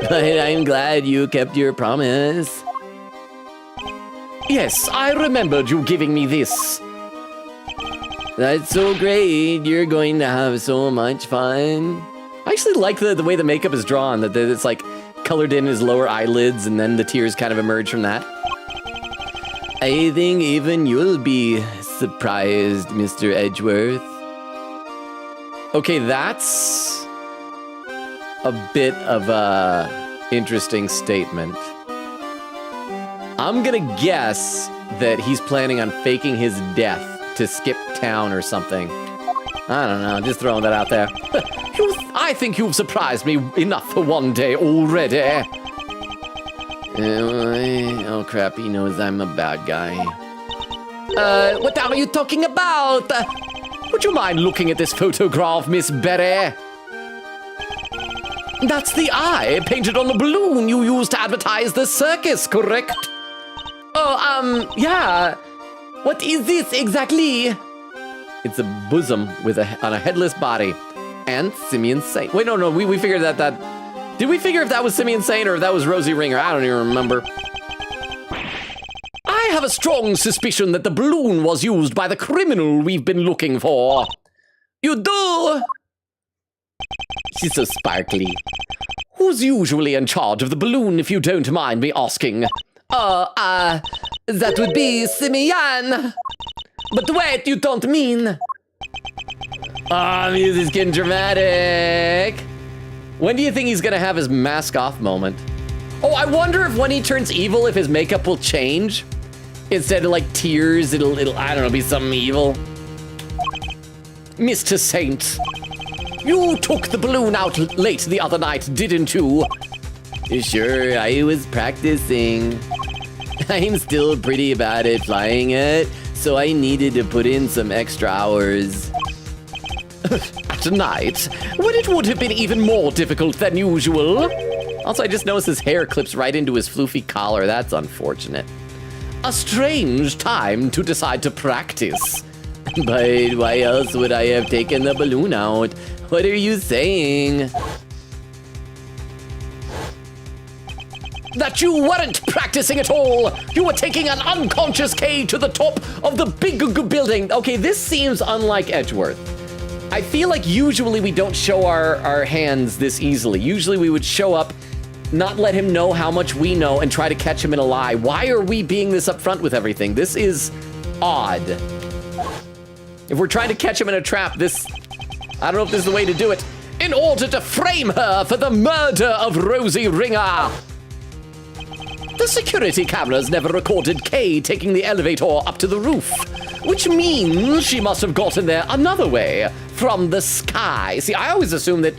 But I'm glad you kept your promise. Yes, I remembered you giving me this. That's so great. You're going to have so much fun. I actually like the way the makeup is drawn, that it's like colored in his lower eyelids and then the tears kind of emerge from that. I think even you'll be surprised, Mr. Edgeworth. Okay, that's a bit of a interesting statement. I'm gonna guess that he's planning on faking his death to skip town or something. I don't know, just throwing that out there. I think you've surprised me enough for one day already. Oh crap, he knows I'm a bad guy. What are you talking about? Would you mind looking at this photograph, Miss Berry? That's the eye painted on the balloon you used to advertise the circus, correct? Oh, yeah. What is this exactly? It's a bosom with on a headless body. And Simeon Saint. Wait, no, we figured that... Did we figure if that was Simeon Saint or if that was Rosie Ringer? I don't even remember. I have a strong suspicion that the balloon was used by the criminal we've been looking for. You do? She's so sparkly. Who's usually in charge of the balloon, if you don't mind me asking? That would be Simeon. But wait, you don't mean... music's getting dramatic. When do you think he's gonna have his mask off moment? Oh, I wonder if when he turns evil, if his makeup will change. Instead of like tears, it'll I don't know, be something evil. Mr. Saint, you took the balloon out late the other night, didn't you? Sure, I was practicing. I'm still pretty bad at flying it, so I needed to put in some extra hours. At night, when it would have been even more difficult than usual. Also, I just noticed his hair clips right into his floofy collar. That's unfortunate. A strange time to decide to practice. But why else would I have taken the balloon out? What are you saying? That you weren't practicing at all! You were taking an unconscious K to the top of the big building! Okay, this seems unlike Edgeworth. I feel like usually we don't show our hands this easily. Usually we would show up, not let him know how much we know, and try to catch him in a lie. Why are we being this upfront with everything? This is odd. If we're trying to catch him in a trap, I don't know if this is the way to do it. In order to frame her for the murder of Rosie Ringer. The security cameras never recorded Kay taking the elevator up to the roof, which means she must have gotten there another way, from the sky. See, I always assumed that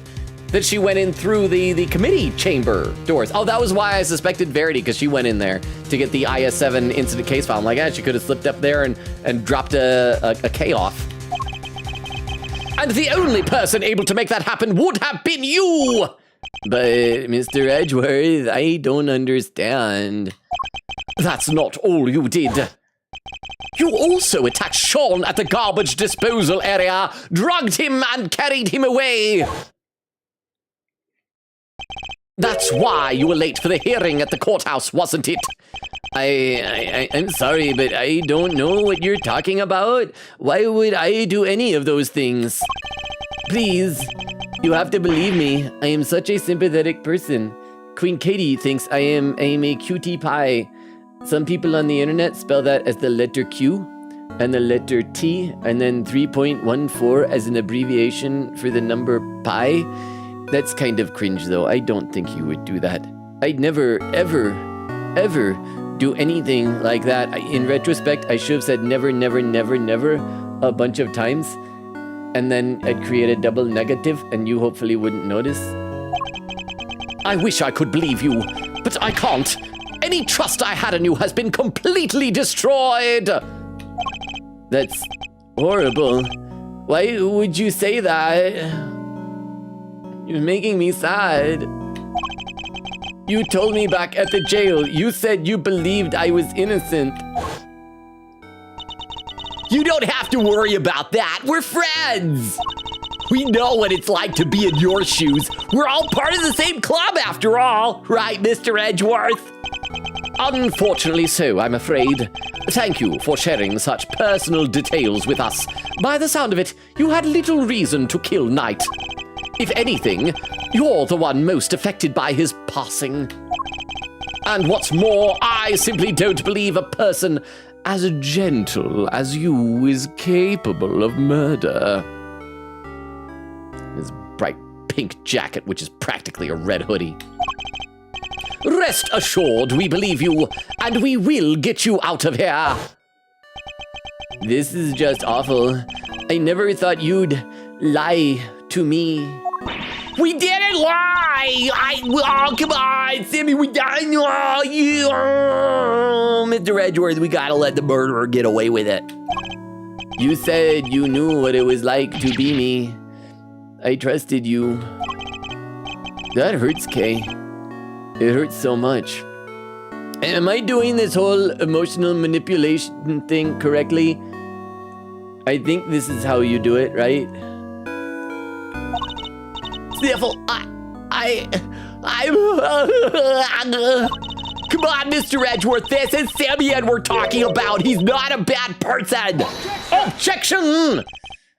she went in through the committee chamber doors. Oh, that was why I suspected Verity, because she went in there to get the IS-7 incident case file. I'm like, she could have slipped up there and dropped a K off. And the only person able to make that happen would have been you! But, Mr. Edgeworth, I don't understand. That's not all you did. You also attacked Sean at the garbage disposal area, drugged him and carried him away. That's why you were late for the hearing at the courthouse, wasn't it? I'm sorry, but I don't know what you're talking about. Why would I do any of those things? Please, you have to believe me. I am such a sympathetic person. Queen Katie thinks I am a cutie pie. Some people on the internet spell that as the letter Q and the letter T and then 3.14 as an abbreviation for the number pi. That's kind of cringe, though. I don't think you would do that. I'd never, ever, ever do anything like that. In retrospect, I should have said never, never, never, never a bunch of times. And then I'd create a double negative, and you hopefully wouldn't notice. I wish I could believe you, but I can't. Any trust I had in you has been completely destroyed. That's horrible. Why would you say that? You're making me sad. You told me back at the jail, you said you believed I was innocent. You don't have to worry about that. We're friends. We know what it's like to be in your shoes. We're all part of the same club after all. Right, Mr. Edgeworth? Unfortunately so, I'm afraid. Thank you for sharing such personal details with us. By the sound of it, you had little reason to kill Knight. If anything, you're the one most affected by his passing. And what's more, I simply don't believe a person as gentle as you is capable of murder. His bright pink jacket, which is practically a red hoodie. Rest assured, we believe you, and we will get you out of here. This is just awful. I never thought you'd lie to me. We didn't lie! Oh, come on, Sammy, we didn't lie! Mr. Edgeworth, we gotta let the murderer get away with it. You said you knew what it was like to be me. I trusted you. That hurts, Kay. It hurts so much. Am I doing this whole emotional manipulation thing correctly? I think this is how you do it, right? Sniffle, I'm come on, Mr. Edgeworth, this is Simeon we're talking about. He's not a bad person. Objection!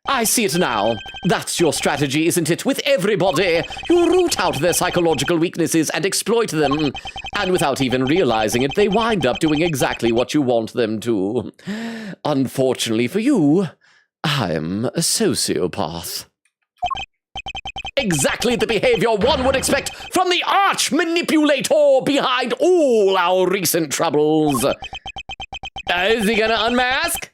I see it now. That's your strategy, isn't it? With everybody, you root out their psychological weaknesses and exploit them. And without even realizing it, they wind up doing exactly what you want them to. Unfortunately for you, I'm a sociopath. Exactly the behavior one would expect from the arch manipulator behind all our recent troubles. Is he gonna unmask?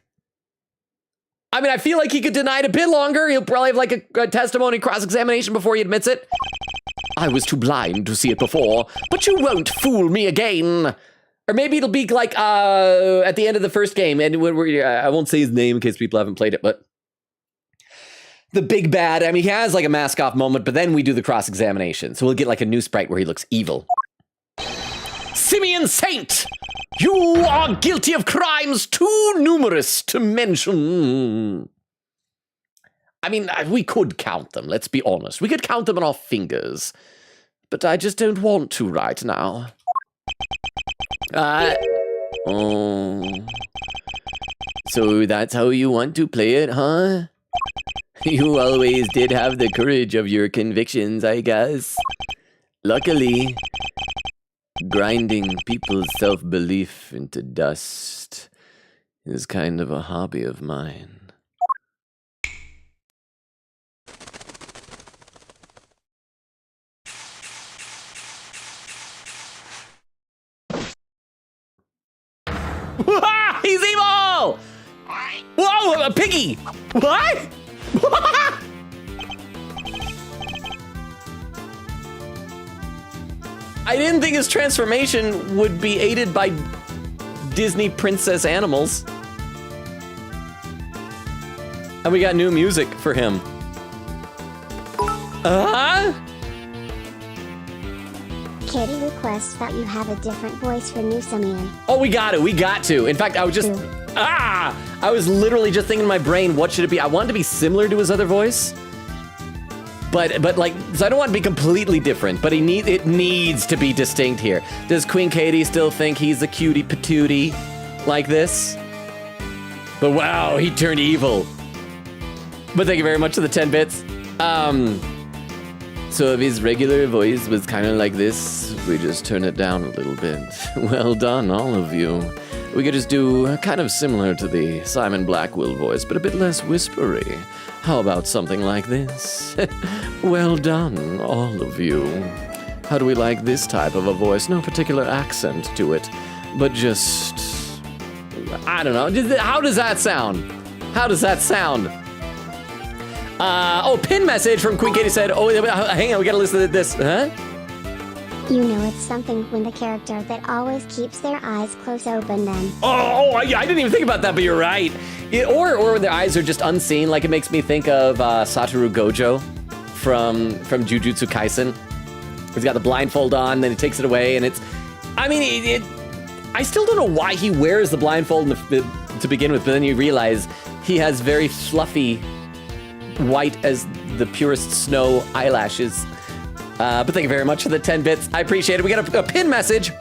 I mean, I feel like he could deny it a bit longer. He'll probably have like a testimony cross-examination before he admits it. I was too blind to see it before, but you won't fool me again. Or maybe it'll be like at the end of the first game, and I won't say his name in case people haven't played it, but the big bad, I mean, he has like a mask off moment, but then we do the cross-examination. So we'll get like a new sprite where he looks evil. Simeon Saint, you are guilty of crimes too numerous to mention. I mean, we could count them, let's be honest. We could count them on our fingers. But I just don't want to right now. Oh. So that's how you want to play it, huh? You always did have the courage of your convictions, I guess. Luckily, grinding people's self-belief into dust is kind of a hobby of mine. He's evil! Whoa, a piggy! What? I didn't think his transformation would be aided by Disney princess animals. And we got new music for him. Kitty requests that you have a different voice for new Simeon. Oh, we got to. In fact, I was just, I was literally just thinking in my brain, what should it be? I want it to be similar to his other voice. But like, so I don't want it to be completely different, but it needs to be distinct here. Does Queen Katie still think he's a cutie patootie like this? But wow, he turned evil. But thank you very much for the 10 bits. So if his regular voice was kind of like this, we just turn it down a little bit. Well done, all of you. We could just do kind of similar to the Simon Blackwell voice, but a bit less whispery. How about something like this? Well done, all of you. How do we like this type of a voice? No particular accent to it, but just... I don't know. How does that sound? How does that sound? Pin message from Queen Katie said, oh, hang on, we gotta listen to this. Huh? You know it's something when the character that always keeps their eyes close open then. I didn't even think about that, but you're right. Or when their eyes are just unseen, like it makes me think of Satoru Gojo from Jujutsu Kaisen. He's got the blindfold on, then he takes it away, and it's... I mean, I still don't know why he wears the blindfold to begin with, but then you realize he has very fluffy, white as the purest snow eyelashes. But thank you very much for the 10 bits. I appreciate it. We got a pin message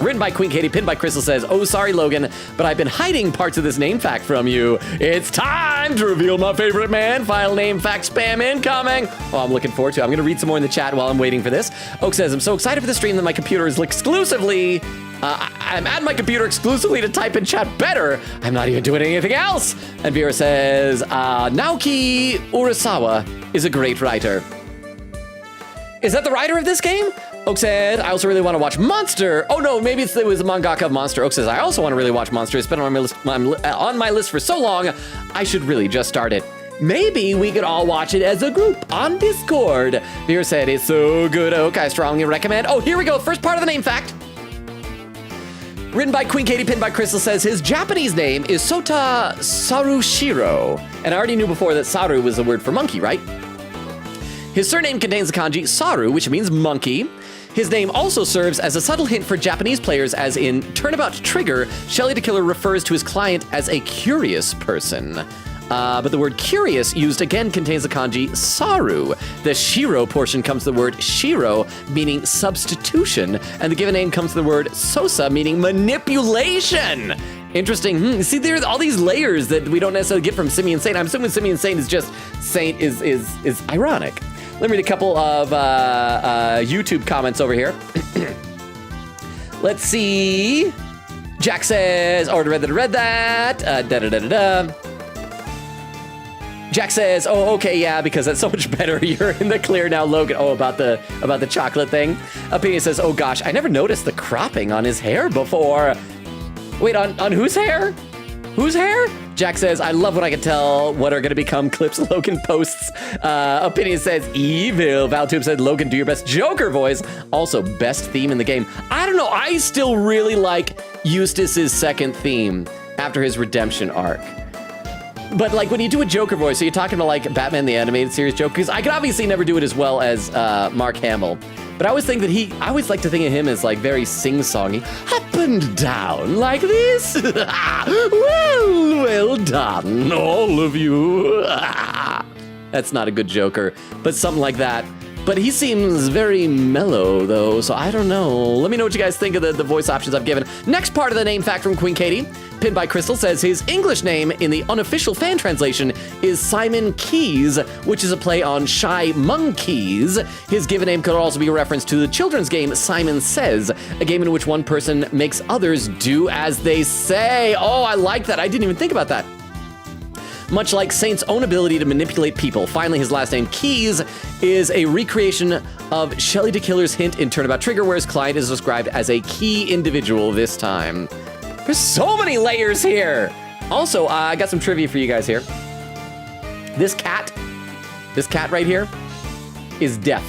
written by Queen Katie, pinned by Crystal, says, oh, sorry, Logan, but I've been hiding parts of this name fact from you. It's time to reveal my favorite man. File name fact spam incoming. Oh, I'm looking forward to it. I'm going to read some more in the chat while I'm waiting for this. Oak says, I'm so excited for the stream that my computer is exclusively... I'm at my computer exclusively to type in chat better. I'm not even doing anything else. And Vera says, Naoki Urasawa is a great writer. Is that the writer of this game? Oak said, I also really want to watch Monster. Oh no, maybe it was a mangaka of Monster. Oak says, I also want to really watch Monster. It's been on my list for so long, I should really just start it. Maybe we could all watch it as a group on Discord. Vera said, it's so good, Oak. I strongly recommend. Oh, here we go. First part of the name fact. Written by Queen Katie, pinned by Crystal, says his Japanese name is Sota Sarushiro. And I already knew before that Saru was the word for monkey, right? His surname contains the kanji Saru, which means monkey. His name also serves as a subtle hint for Japanese players, as in Turnabout Trigger, Shelly the Killer refers to his client as a curious person. But the word curious used again contains the kanji Saru. The Shiro portion comes to the word Shiro, meaning substitution, and the given name comes to the word Sosa, meaning manipulation. Interesting. See, there's all these layers that we don't necessarily get from Simeon Saint. I'm assuming Simeon Saint is just Saint is ironic. Let me read a couple of YouTube comments over here. Let's see. Jack says, already read that. Jack says, oh, okay, yeah, because that's so much better. You're in the clear now, Logan. Oh, about the chocolate thing. Opinion says, oh gosh, I never noticed the cropping on his hair before. Wait, on whose hair? Whose hair? Jack says, I love when I can tell what are going to become clips Logan posts. Opinion says, evil. Valtube said, Logan, do your best Joker voice. Also, best theme in the game. I don't know. I still really like Eustace's second theme after his redemption arc. But like when you do a Joker voice, so you're talking about like Batman the Animated Series Joker, because I could obviously never do it as well as Mark Hamill. But I always think that I always like to think of him as like very sing-songy, up and down like this. well done, all of you. That's not a good Joker, but something like that. But he seems very mellow, though, so I don't know. Let me know what you guys think of the voice options I've given. Next part of the name fact from Queen Katie. Pinned by Crystal says his English name in the unofficial fan translation is Simon Keys, which is a play on Shy Monkeys. His given name could also be a reference to the children's game Simon Says, a game in which one person makes others do as they say. Oh, I like that. I didn't even think about that. Much like Saint's own ability to manipulate people. Finally, his last name, Keys, is a recreation of Shelley DeKiller's hint in Turnabout Trigger, where his client is described as a key individual this time. There's so many layers here. Also, I got some trivia for you guys here. This cat right here, is deaf.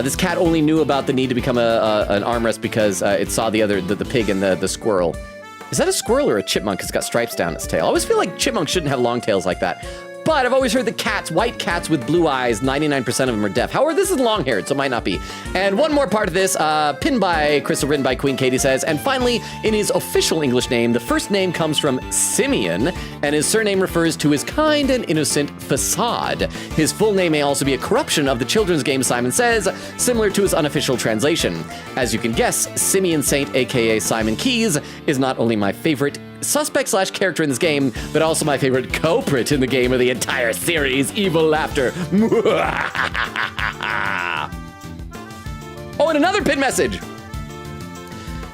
This cat only knew about the need to become an armrest because it saw the pig and the squirrel. Is that a squirrel or a chipmunk? It's got stripes down its tail. I always feel like chipmunks shouldn't have long tails like that. But I've always heard that cats, white cats with blue eyes, 99% of them are deaf. However, this is long-haired, so it might not be. And one more part of this, pinned by Crystal, written by Queen Katie says, and finally, in his official English name, the first name comes from Simeon, and his surname refers to his kind and innocent facade. His full name may also be a corruption of the children's game Simon Says, similar to his unofficial translation. As you can guess, Simeon Saint, aka Simon Keys, is not only my favorite suspect/character in this game, but also my favorite culprit in the game of the entire series, Evil Laughter. Oh, and another pin message.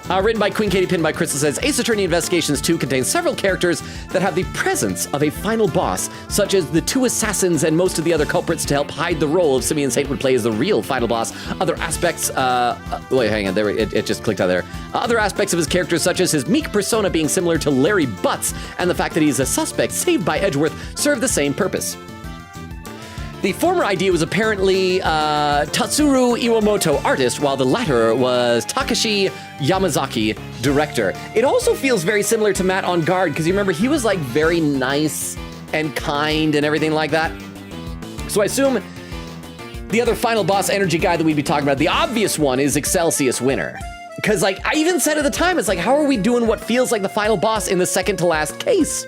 Written by Queen Katie, pinned by Crystal, says, Ace Attorney Investigations 2 contains several characters that have the presence of a final boss, such as the two assassins and most of the other culprits to help hide the role of Simeon Saint would play as the real final boss. Other aspects, wait, hang on, there, it just clicked out there. Other aspects of his character, such as his meek persona being similar to Larry Butts, and the fact that he's a suspect saved by Edgeworth, serve the same purpose. The former idea was apparently Tatsuro Iwamoto, artist, while the latter was Takashi Yamazaki, director. It also feels very similar to Matt on Guard, because you remember he was like very nice and kind and everything like that. So I assume the other final boss energy guy that we'd be talking about, the obvious one, is Excelsius Winter. Because like I even said at the time, it's like, how are we doing what feels like the final boss in the second to last case?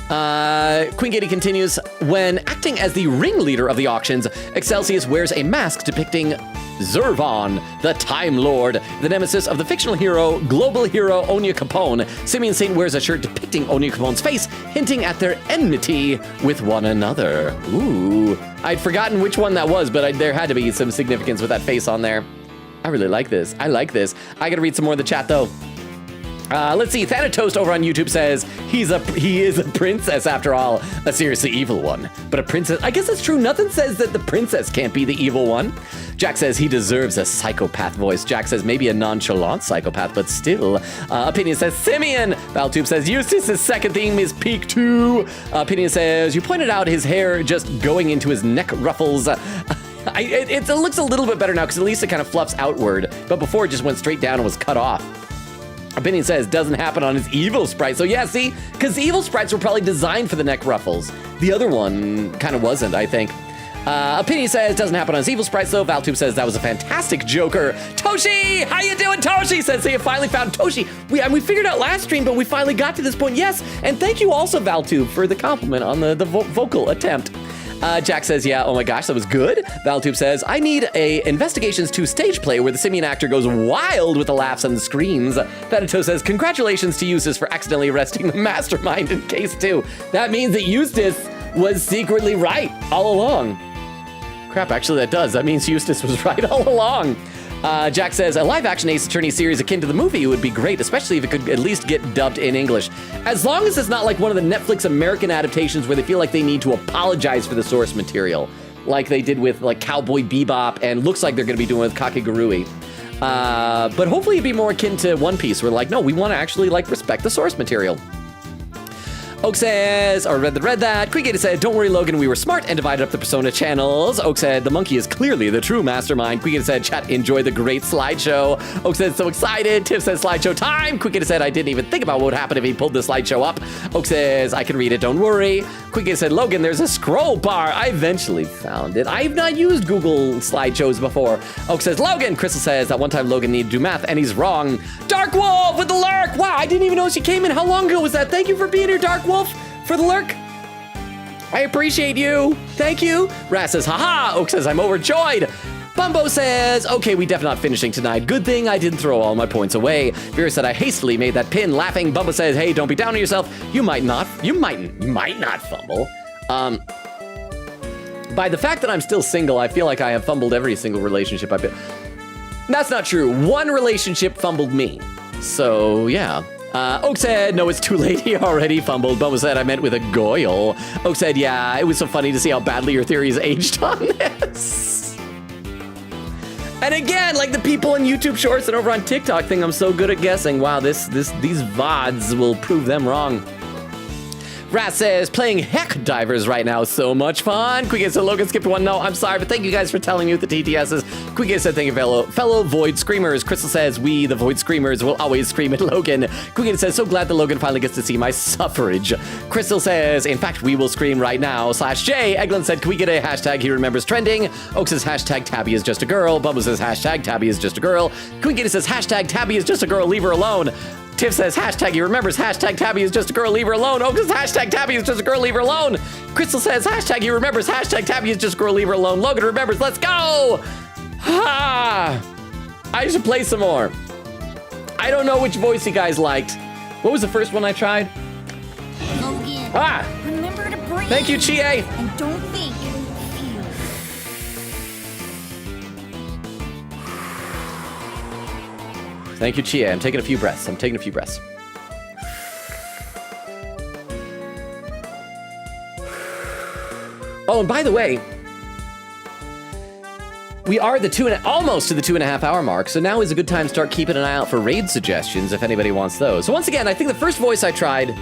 Queen Katie continues, when acting as the ringleader of the auctions, Excelsius wears a mask depicting Zervon, the Time Lord, the nemesis of the fictional hero, global hero Onya Capone. Simeon Saint wears a shirt depicting Onya Capone's face, hinting at their enmity with one another. Ooh, I'd forgotten which one that was, but there had to be some significance with that face on there. I really like this. I like this. I gotta read some more of the chat though. Let's see, Thanatos over on YouTube says, he is a princess after all, a seriously evil one. But a princess, I guess that's true, nothing says that the princess can't be the evil one. Jack says he deserves a psychopath voice. Jack says maybe a nonchalant psychopath, but still. Opinion says Simeon. Valtube says Eustace's second theme is peak 2. Opinion says, you pointed out his hair just going into his neck ruffles. It looks a little bit better now, because at least it kind of fluffs outward, but before it just went straight down and was cut off. Opinion says doesn't happen on his evil sprite. So yeah, see, because the evil sprites were probably designed for the neck ruffles. The other one kind of wasn't, I think. Opinion says doesn't happen on his evil sprites though. Valtube says that was a fantastic Joker. Toshi, how you doing, Toshi? Says he finally found Toshi. We figured out last stream, but we finally got to this point. Yes, and thank you also, Valtube, for the compliment on the vocal attempt. Jack says, yeah, oh my gosh, that was good. Valtube says, I need a Investigations 2 stage play where the Simeon actor goes wild with the laughs and the screams. Thanatos says, congratulations to Eustace for accidentally arresting the mastermind in case 2. That means that Eustace was secretly right all along. Crap, actually that does. That means Eustace was right all along. Jack says, a live-action Ace Attorney series akin to the movie would be great, especially if it could at least get dubbed in English. As long as it's not like one of the Netflix American adaptations where they feel like they need to apologize for the source material, like they did with like Cowboy Bebop and looks like they're going to be doing with Kakegurui. But hopefully it'd be more akin to One Piece. We're like, no, we want to actually like respect the source material. Oak says, or read that. Quigator said, don't worry, Logan, we were smart and divided up the Persona channels. Oak said, the monkey is clearly the true mastermind. Quigator said, chat, enjoy the great slideshow. Oak said, so excited. Tiff says, slideshow time. Quigator said, I didn't even think about what would happen if he pulled the slideshow up. Oak says, I can read it, don't worry. Quigator said, Logan, there's a scroll bar. I eventually found it. I've not used Google slideshows before. Oak says, Logan. Crystal says, that one time Logan needed to do math, and he's wrong. Dark Wolf with the lurk. Wow, I didn't even know she came in. How long ago was that? Thank you for being here, Dark Wolf, for the lurk. I appreciate you. Thank you. Rat says, haha. Oak says, I'm overjoyed. Bumbo says, okay, we definitely not finishing tonight. Good thing I didn't throw all my points away. Vera said, I hastily made that pin. Laughing, Bumbo says, hey, don't be down on yourself. You might not fumble. By the fact that I'm still single, I feel like I have fumbled every single relationship I've been. That's not true. One relationship fumbled me. So, yeah. Oak said, no, it's too late. He already fumbled. Bumbo said, I meant with a goyle. Oak said, yeah, it was so funny to see how badly your theories aged on this. And again, like the people in YouTube Shorts and over on TikTok think I'm so good at guessing. Wow, these VODs will prove them wrong. Rat says, playing Heck Divers right now, so much fun. Quigator said, Logan skipped one. No, I'm sorry, but thank you guys for telling me the TTSs. Quigator said, thank you, fellow Void Screamers. Crystal says, we, the Void Screamers, will always scream at Logan. Quigator says, so glad that Logan finally gets to see my suffrage. Crystal says, in fact, we will scream right now. /J. Eglin said, can we get a hashtag he remembers trending? Oak says, hashtag Tabby is just a girl. Bubba says, hashtag Tabby is just a girl. Quigator says, hashtag Tabby is just a girl, leave her alone. Tiff says, hashtag he remembers, hashtag Tabby is just a girl, leave her alone. Oak says, hashtag Tabby is just a girl, leave her alone. Crystal says, hashtag he remembers, hashtag Tabby is just a girl, leave her alone. Logan remembers, let's go! I should play some more. I don't know which voice you guys liked. What was the first one I tried? Logan, remember to breathe. Thank you, Chie. And don't think, feel. Thank you, Chia. I'm taking a few breaths. Oh, and by the way, we are almost to the 2.5 hour mark, so now is a good time to start keeping an eye out for raid suggestions if anybody wants those. So once again, I think the first voice I tried,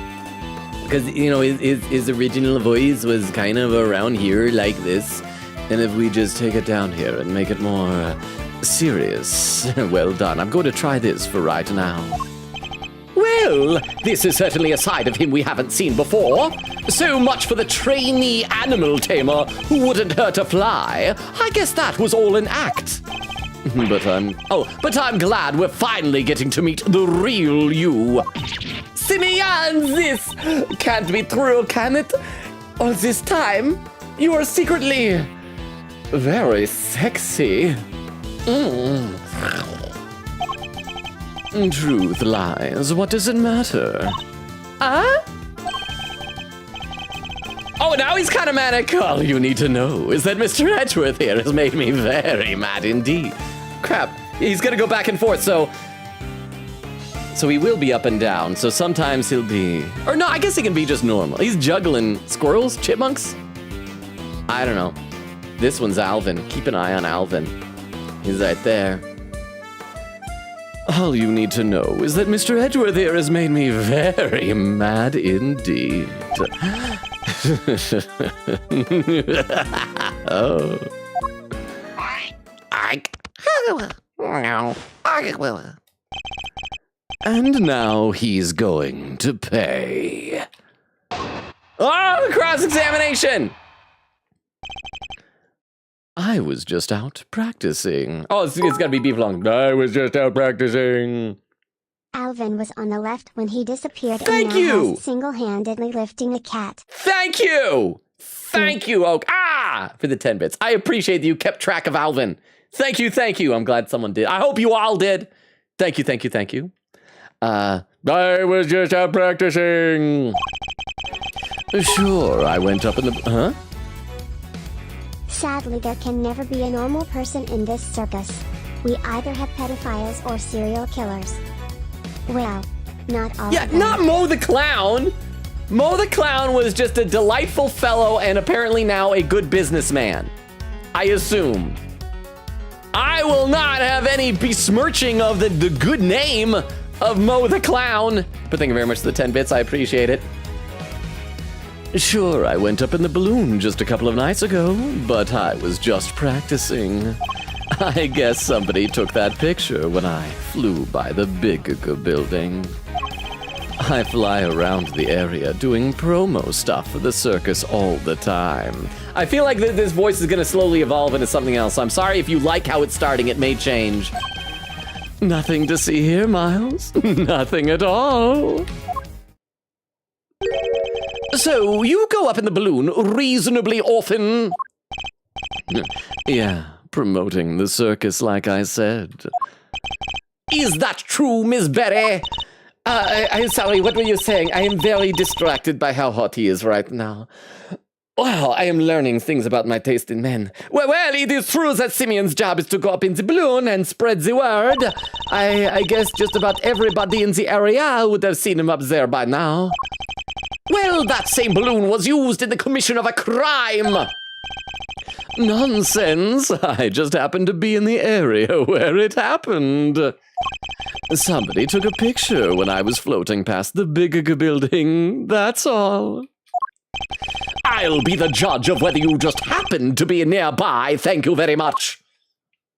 because, you know, his original voice was kind of around here like this, and if we just take it down here and make it more serious, well done. I'm going to try this for right now. Well, this is certainly a side of him we haven't seen before. So much for the trainee animal tamer who wouldn't hurt a fly. I guess that was all an act. But I'm glad we're finally getting to meet the real you. Simeon, this can't be true, can it? Or this time, you are secretly very sexy. Truth lies. What does it matter? Oh, now he's kind of manic. All you need to know is that Mr. Edgeworth here has made me very mad indeed. Crap, he's gonna go back and forth, so he will be up and down. So sometimes he'll be, or no, I guess he can be just normal. He's juggling squirrels, chipmunks. I don't know. This one's Alvin. Keep an eye on Alvin. He's right there. All you need to know is that Mr. Edgeworth here has made me very mad indeed. Oh. And now he's going to pay. Oh, cross-examination! I was just out practicing. Oh, it's gotta be beef long. I was just out practicing. Alvin was on the left when he disappeared. Thank and now you. has single-handedly lifting a cat. Thank you. Thank you, Oak. For the 10 bits. I appreciate that you kept track of Alvin. Thank you, thank you. I'm glad someone did. I hope you all did. Thank you, thank you, thank you. I was just out practicing. Sure, I went up in the... Huh? Sadly, there can never be a normal person in this circus. We either have pedophiles or serial killers. Well, not all Yeah, of them. not Mo the Clown. Mo the Clown was just a delightful fellow and apparently now a good businessman. I assume. I will not have any besmirching of the good name of Mo the Clown. But thank you very much for the 10 bits. I appreciate it. Sure, I went up in the balloon just a couple of nights ago, but I was just practicing. I guess somebody took that picture when I flew by the big building. I fly around the area doing promo stuff for the circus all the time. I feel like this voice is going to slowly evolve into something else. I'm sorry if you like how it's starting, it may change. Nothing to see here, Miles. Nothing at all. So, you go up in the balloon reasonably often? Yeah, promoting the circus like I said. Is that true, Miss Berry? I'm sorry, what were you saying? I am very distracted by how hot he is right now. Well, I am learning things about my taste in men. Well, it is true that Simeon's job is to go up in the balloon and spread the word. I guess just about everybody in the area would have seen him up there by now. Well, that same balloon was used in the commission of a crime. Nonsense. I just happened to be in the area where it happened. Somebody took a picture when I was floating past the big building. That's all. I'll be the judge of whether you just happened to be nearby. Thank you very much.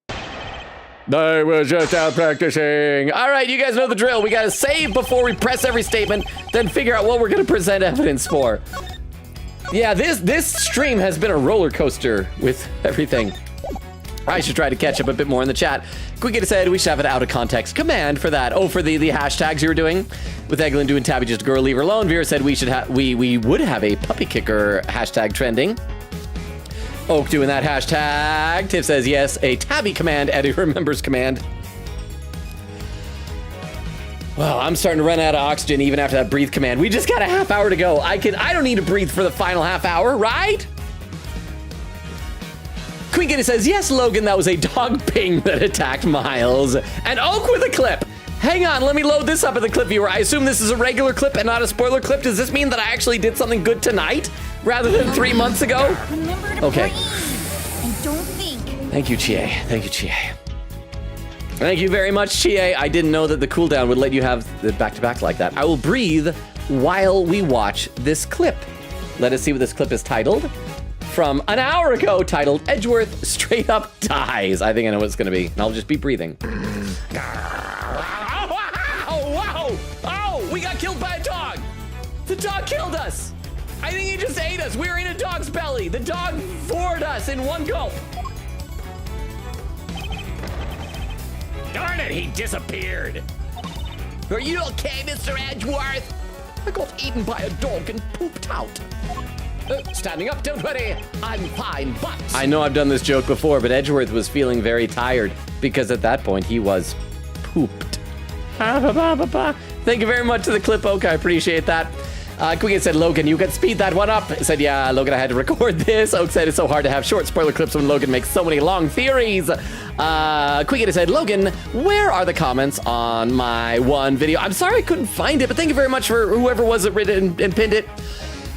I was just out practicing. All right, you guys know the drill. We got to save before we press every statement, then figure out what we're going to present evidence for. Yeah, this stream has been a roller coaster with everything. I should try to catch up a bit more in the chat. Quick said we should have an out of context command for that. Oh, for the hashtags you were doing with Eglin doing Tabby just a girl, leave her alone. Vera said we should we would have a puppy kicker hashtag trending. Oak doing that hashtag. Tiff says yes, a Tabby command, Eddie remembers command. Well, I'm starting to run out of oxygen even after that breathe command. We just got a half hour to go. I don't need to breathe for the final half hour, right? Queen says, yes, Logan, that was a dog ping that attacked Miles. And Oak with a clip. Hang on, let me load this up in the clip viewer. I assume this is a regular clip and not a spoiler clip. Does this mean that I actually did something good tonight rather than 3 months ago? Okay. And don't think. Thank you, Chie. Thank you, Chie. Thank you very much, Chie. I didn't know that the cooldown would let you have the back-to-back like that. I will breathe while we watch this clip. Let us see what this clip is titled. From an hour ago, titled Edgeworth Straight Up Dies. I think I know what it's gonna be, and I'll just be breathing. Oh, we got killed by a dog. The dog killed us. I think he just ate us. We were in a dog's belly. The dog vored us in one gulp. Darn it, he disappeared. Are you okay, Mr. Edgeworth? I got eaten by a dog and pooped out. Standing up, don't worry, I'm fine, but... I know I've done this joke before, but Edgeworth was feeling very tired because at that point he was pooped. Thank you very much to the clip, Oak, I appreciate that. Quick said, Logan, you can speed that one up. I said, yeah, Logan, I had to record this. Oak said it's so hard to have short spoiler clips when Logan makes so many long theories. Quick said, Logan, where are the comments on my one video? I'm sorry I couldn't find it, but thank you very much for whoever was it written and pinned it.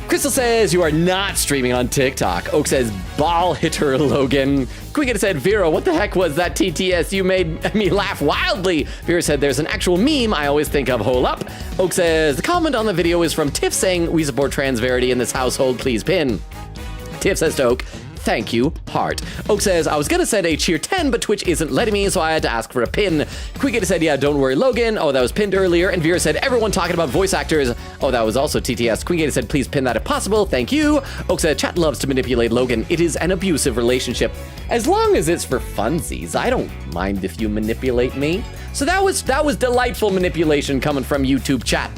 Crystal says you are not streaming on TikTok. Oak says ball hitter Logan. Quick said, Vera, what the heck was that TTS? You made me laugh wildly. Vera said there's an actual meme I always think of. Hole up. Oak says the comment on the video is from Tiff saying we support trans verity in this household. Please pin. Tiff says to Oak, thank you, heart. Oak says, I was gonna send a cheer 10, but Twitch isn't letting me, so I had to ask for a pin. Quick said, yeah, don't worry, Logan. Oh, that was pinned earlier. And Vera said, everyone talking about voice actors. Oh, that was also TTS. Queen said, please pin that if possible. Thank you. Oak said, chat loves to manipulate Logan. It is an abusive relationship. As long as it's for funsies, I don't mind if you manipulate me. So that was delightful manipulation coming from YouTube chat.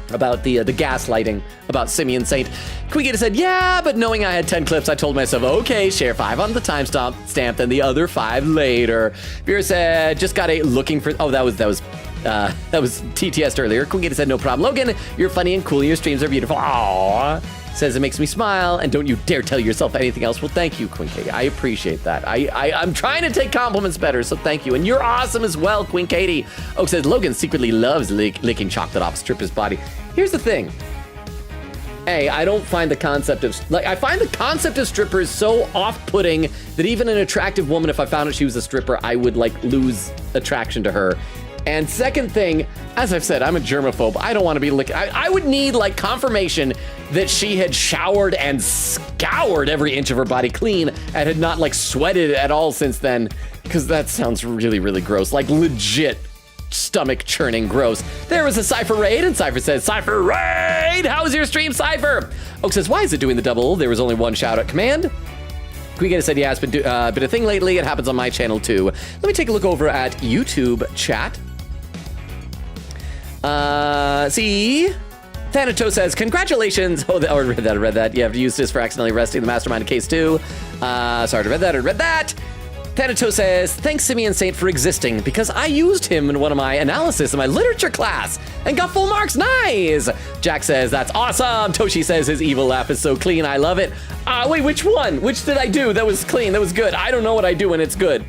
About the gaslighting about Simeon Saint. Quigita said, yeah, but knowing I had 10 clips, I told myself, okay, share 5 on the timestamp, then the other 5 later. Vera said, just got a looking for, oh, that was TTS earlier. Quigita said, no problem. Logan, you're funny and cool, your streams are beautiful. Aww. Says it makes me smile, and don't you dare tell yourself anything else. Well, thank you, Queen Katie. I appreciate that. I'm trying to take compliments better, so thank you. And you're awesome as well, Queen Katie. Oak says, Logan secretly loves licking chocolate off stripper's body. Here's the thing. I don't find the concept of, I find the concept of strippers so off-putting that even an attractive woman, if I found out she was a stripper, I would, lose attraction to her. And second thing, as I've said, I'm a germaphobe. I don't want to be licking. I would need, confirmation that she had showered and scoured every inch of her body clean and had not, sweated at all since then, because that sounds really, really gross. Legit stomach churning gross. There was a Cypher raid, and Cypher says, Cypher raid! How was your stream, Cypher? Oak says, why is it doing the double? There was only one shout out command. Queega said, yeah, it's been a thing lately. It happens on my channel too. Let me take a look over at YouTube chat. See? Thanatos says, congratulations. Oh, I read that. You have used this for accidentally arresting the mastermind in case 2. Sorry to read that. Thanatos says, thanks Simeon Saint for existing because I used him in one of my analysis in my literature class and got full marks. Nice. Jack says, that's awesome. Toshi says his evil laugh is so clean. I love it. Wait, which one? Which did I do that was clean? That was good. I don't know what I do when it's good.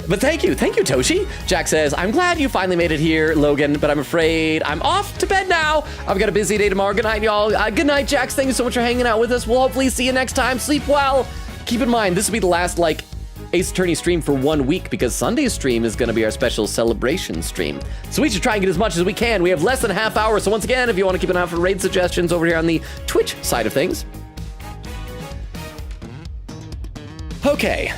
But thank you, Toshi. Jack says, I'm glad you finally made it here, Logan, but I'm afraid I'm off to bed now. I've got a busy day tomorrow. Good night, y'all. Good night, Jax. Thank you so much for hanging out with us. We'll hopefully see you next time. Sleep well. Keep in mind, this will be the last, Ace Attorney stream for 1 week because Sunday's stream is going to be our special celebration stream. So we should try and get as much as we can. We have less than a half hour. So once again, if you want to keep an eye out for raid suggestions over here on the Twitch side of things. Okay.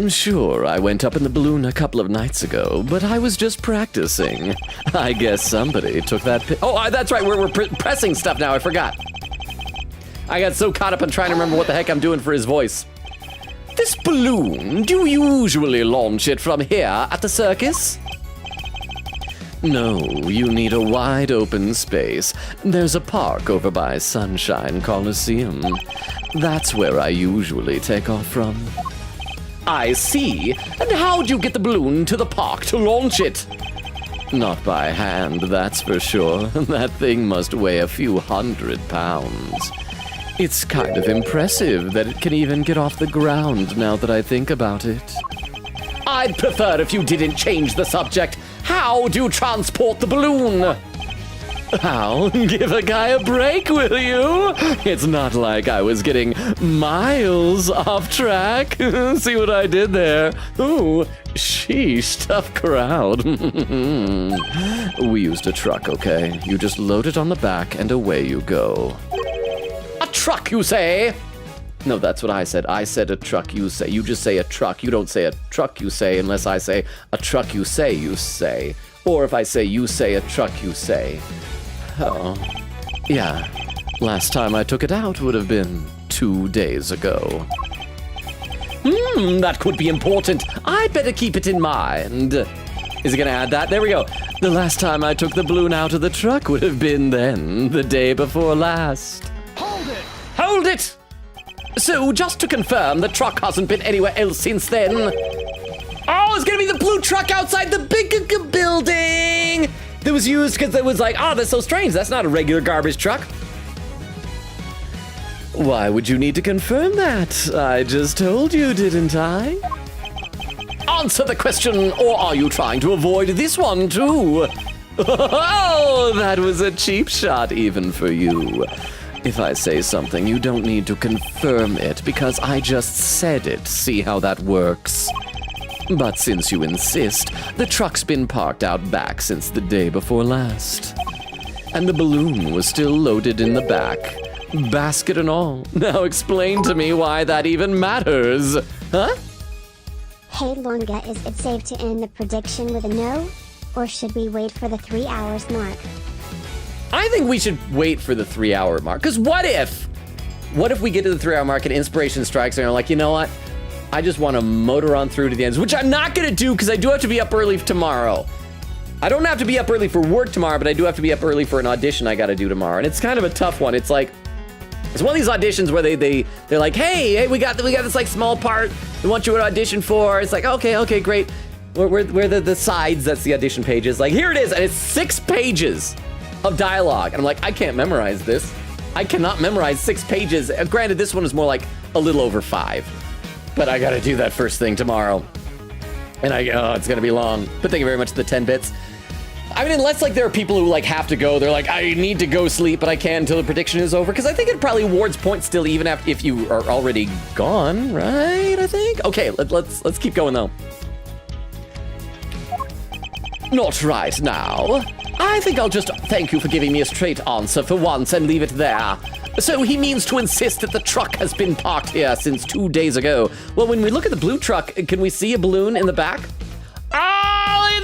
Sure, I went up in the balloon a couple of nights ago, but I was just practicing. I guess somebody took that oh, that's right, we're pressing stuff now, I forgot. I got so caught up in trying to remember what the heck I'm doing for his voice. This balloon, do you usually launch it from here at the circus? No, you need a wide open space. There's a park over by Sunshine Coliseum. That's where I usually take off from. I see. And how'd you get the balloon to the park to launch it? Not by hand, that's for sure. That thing must weigh a few 100 pounds. It's kind of impressive that it can even get off the ground now that I think about it. I'd prefer if you didn't change the subject. How do you transport the balloon? How? Give a guy a break, will you? It's not like I was getting miles off track. See what I did there? Ooh, sheesh, tough crowd. We used a truck, okay? You just load it on the back and away you go. A truck, you say? No, that's what I said. I said a truck, you say. You just say a truck. You don't say a truck, you say, unless I say a truck, you say, you say. Or if I say you say a truck, you say. Oh, yeah. Last time I took it out would have been 2 days ago. That could be important. I'd better keep it in mind. Is it gonna add that? There we go. The last time I took the balloon out of the truck would have been then, the day before last. Hold it! Hold it! So, just to confirm, the truck hasn't been anywhere else since then. Oh, it's gonna be the blue truck outside the big building! That was used because it was like, oh, that's so strange. That's not a regular garbage truck. Why would you need to confirm that? I just told you, didn't I? Answer the question, or are you trying to avoid this one too? Oh, that was a cheap shot even for you. If I say something, you don't need to confirm it because I just said it. See how that works? But since you insist, the truck's been parked out back since the day before last. And the balloon was still loaded in the back, basket and all. Now explain to me why that even matters. Huh? Hey Longa, is it safe to end the prediction with a no? Or should we wait for the 3 hours mark? I think we should wait for the 3 hour mark. Because what if we get to the 3 hour mark and inspiration strikes and you're like, you know what? I just want to motor on through to the end, which I'm not going to do because I do have to be up early tomorrow. I don't have to be up early for work tomorrow, but I do have to be up early for an audition I got to do tomorrow. And it's kind of a tough one. It's like, it's one of these auditions where they're like, hey, we got this small part we want you to audition for. It's like, okay, great. Where the sides, that's the audition pages. Like, here it is, and it's 6 pages of dialogue. And I'm like, I can't memorize this. I cannot memorize 6 pages. Granted, this one is more like a little over 5. But I gotta do that first thing tomorrow. And it's gonna be long. But thank you very much for the 10 bits. I mean, unless like there are people who like have to go, they're like, I need to go sleep, but I can until the prediction is over. Because I think it probably awards points still, even if you are already gone, right? I think. Okay, let's keep going though. Not right now. I think I'll just thank you for giving me a straight answer for once and leave it there. So he means to insist that the truck has been parked here since 2 days ago. Well, when we look at the blue truck, can we see a balloon in the back? Oh,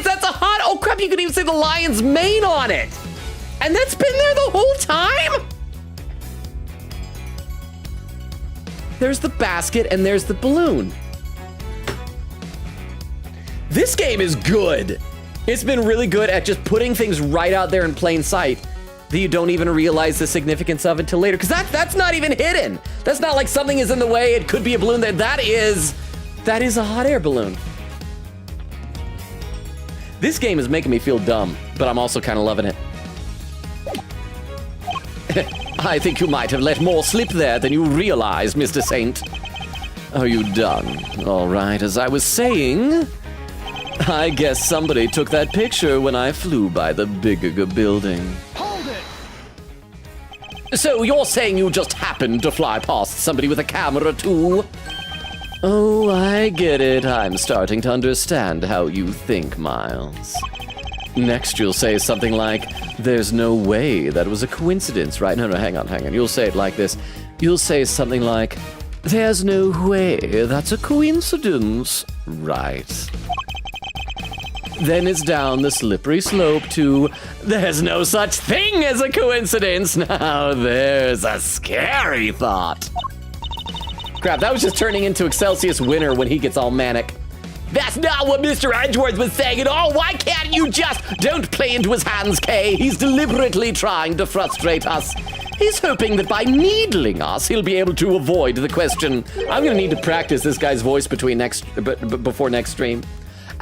that's a hot, oh crap, you can even see the lion's mane on it. And that's been there the whole time? There's the basket and there's the balloon. This game is good. It's been really good at just putting things right out there in plain sight that you don't even realize the significance of until later. Because that's not even hidden. That's not like something is in the way, it could be a balloon. That is a hot air balloon. This game is making me feel dumb, but I'm also kind of loving it. I think you might have let more slip there than you realize, Mr. Saint. Are you done? All right, as I was saying, I guess somebody took that picture when I flew by the bigger building. Hold it! So you're saying you just happened to fly past somebody with a camera too? Oh, I get it. I'm starting to understand how you think, Miles. Next, you'll say something like, there's no way that was a coincidence, right? No, hang on. You'll say it like this. You'll say something like, there's no way that's a coincidence, right? Then it's down the slippery slope to, there's no such thing as a coincidence. Now there's a scary thought. Crap, that was just turning into Excelsius Winter when he gets all manic. That's not what Mr. Edgeworth was saying at all. Why can't you just... Don't play into his hands, Kay. He's deliberately trying to frustrate us. He's hoping that by needling us, he'll be able to avoid the question. I'm gonna need to practice this guy's voice before next stream.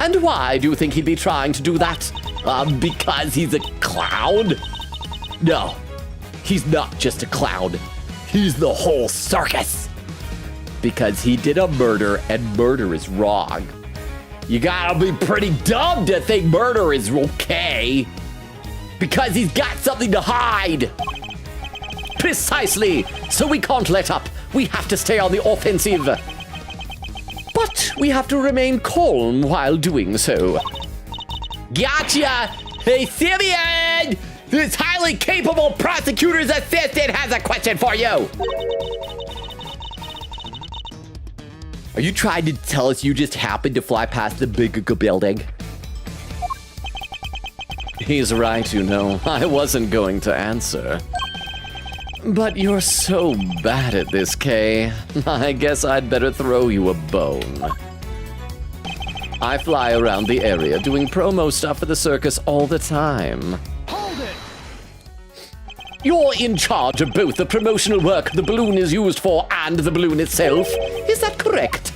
And why do you think he'd be trying to do that? Because he's a clown? No, he's not just a clown. He's the whole circus. Because he did a murder, and murder is wrong. You gotta be pretty dumb to think murder is okay. Because he's got something to hide. Precisely. So we can't let up. We have to stay on the offensive. But we have to remain calm while doing so. Gotcha! Hey, Simeon! This highly capable prosecutor's assistant has a question for you. Are you trying to tell us you just happened to fly past the big building? He's right, you know. I wasn't going to answer. But you're so bad at this, Kay. I guess I'd better throw you a bone. I fly around the area doing promo stuff for the circus all the time. Hold it! You're in charge of both the promotional work the balloon is used for and the balloon itself. Is that correct?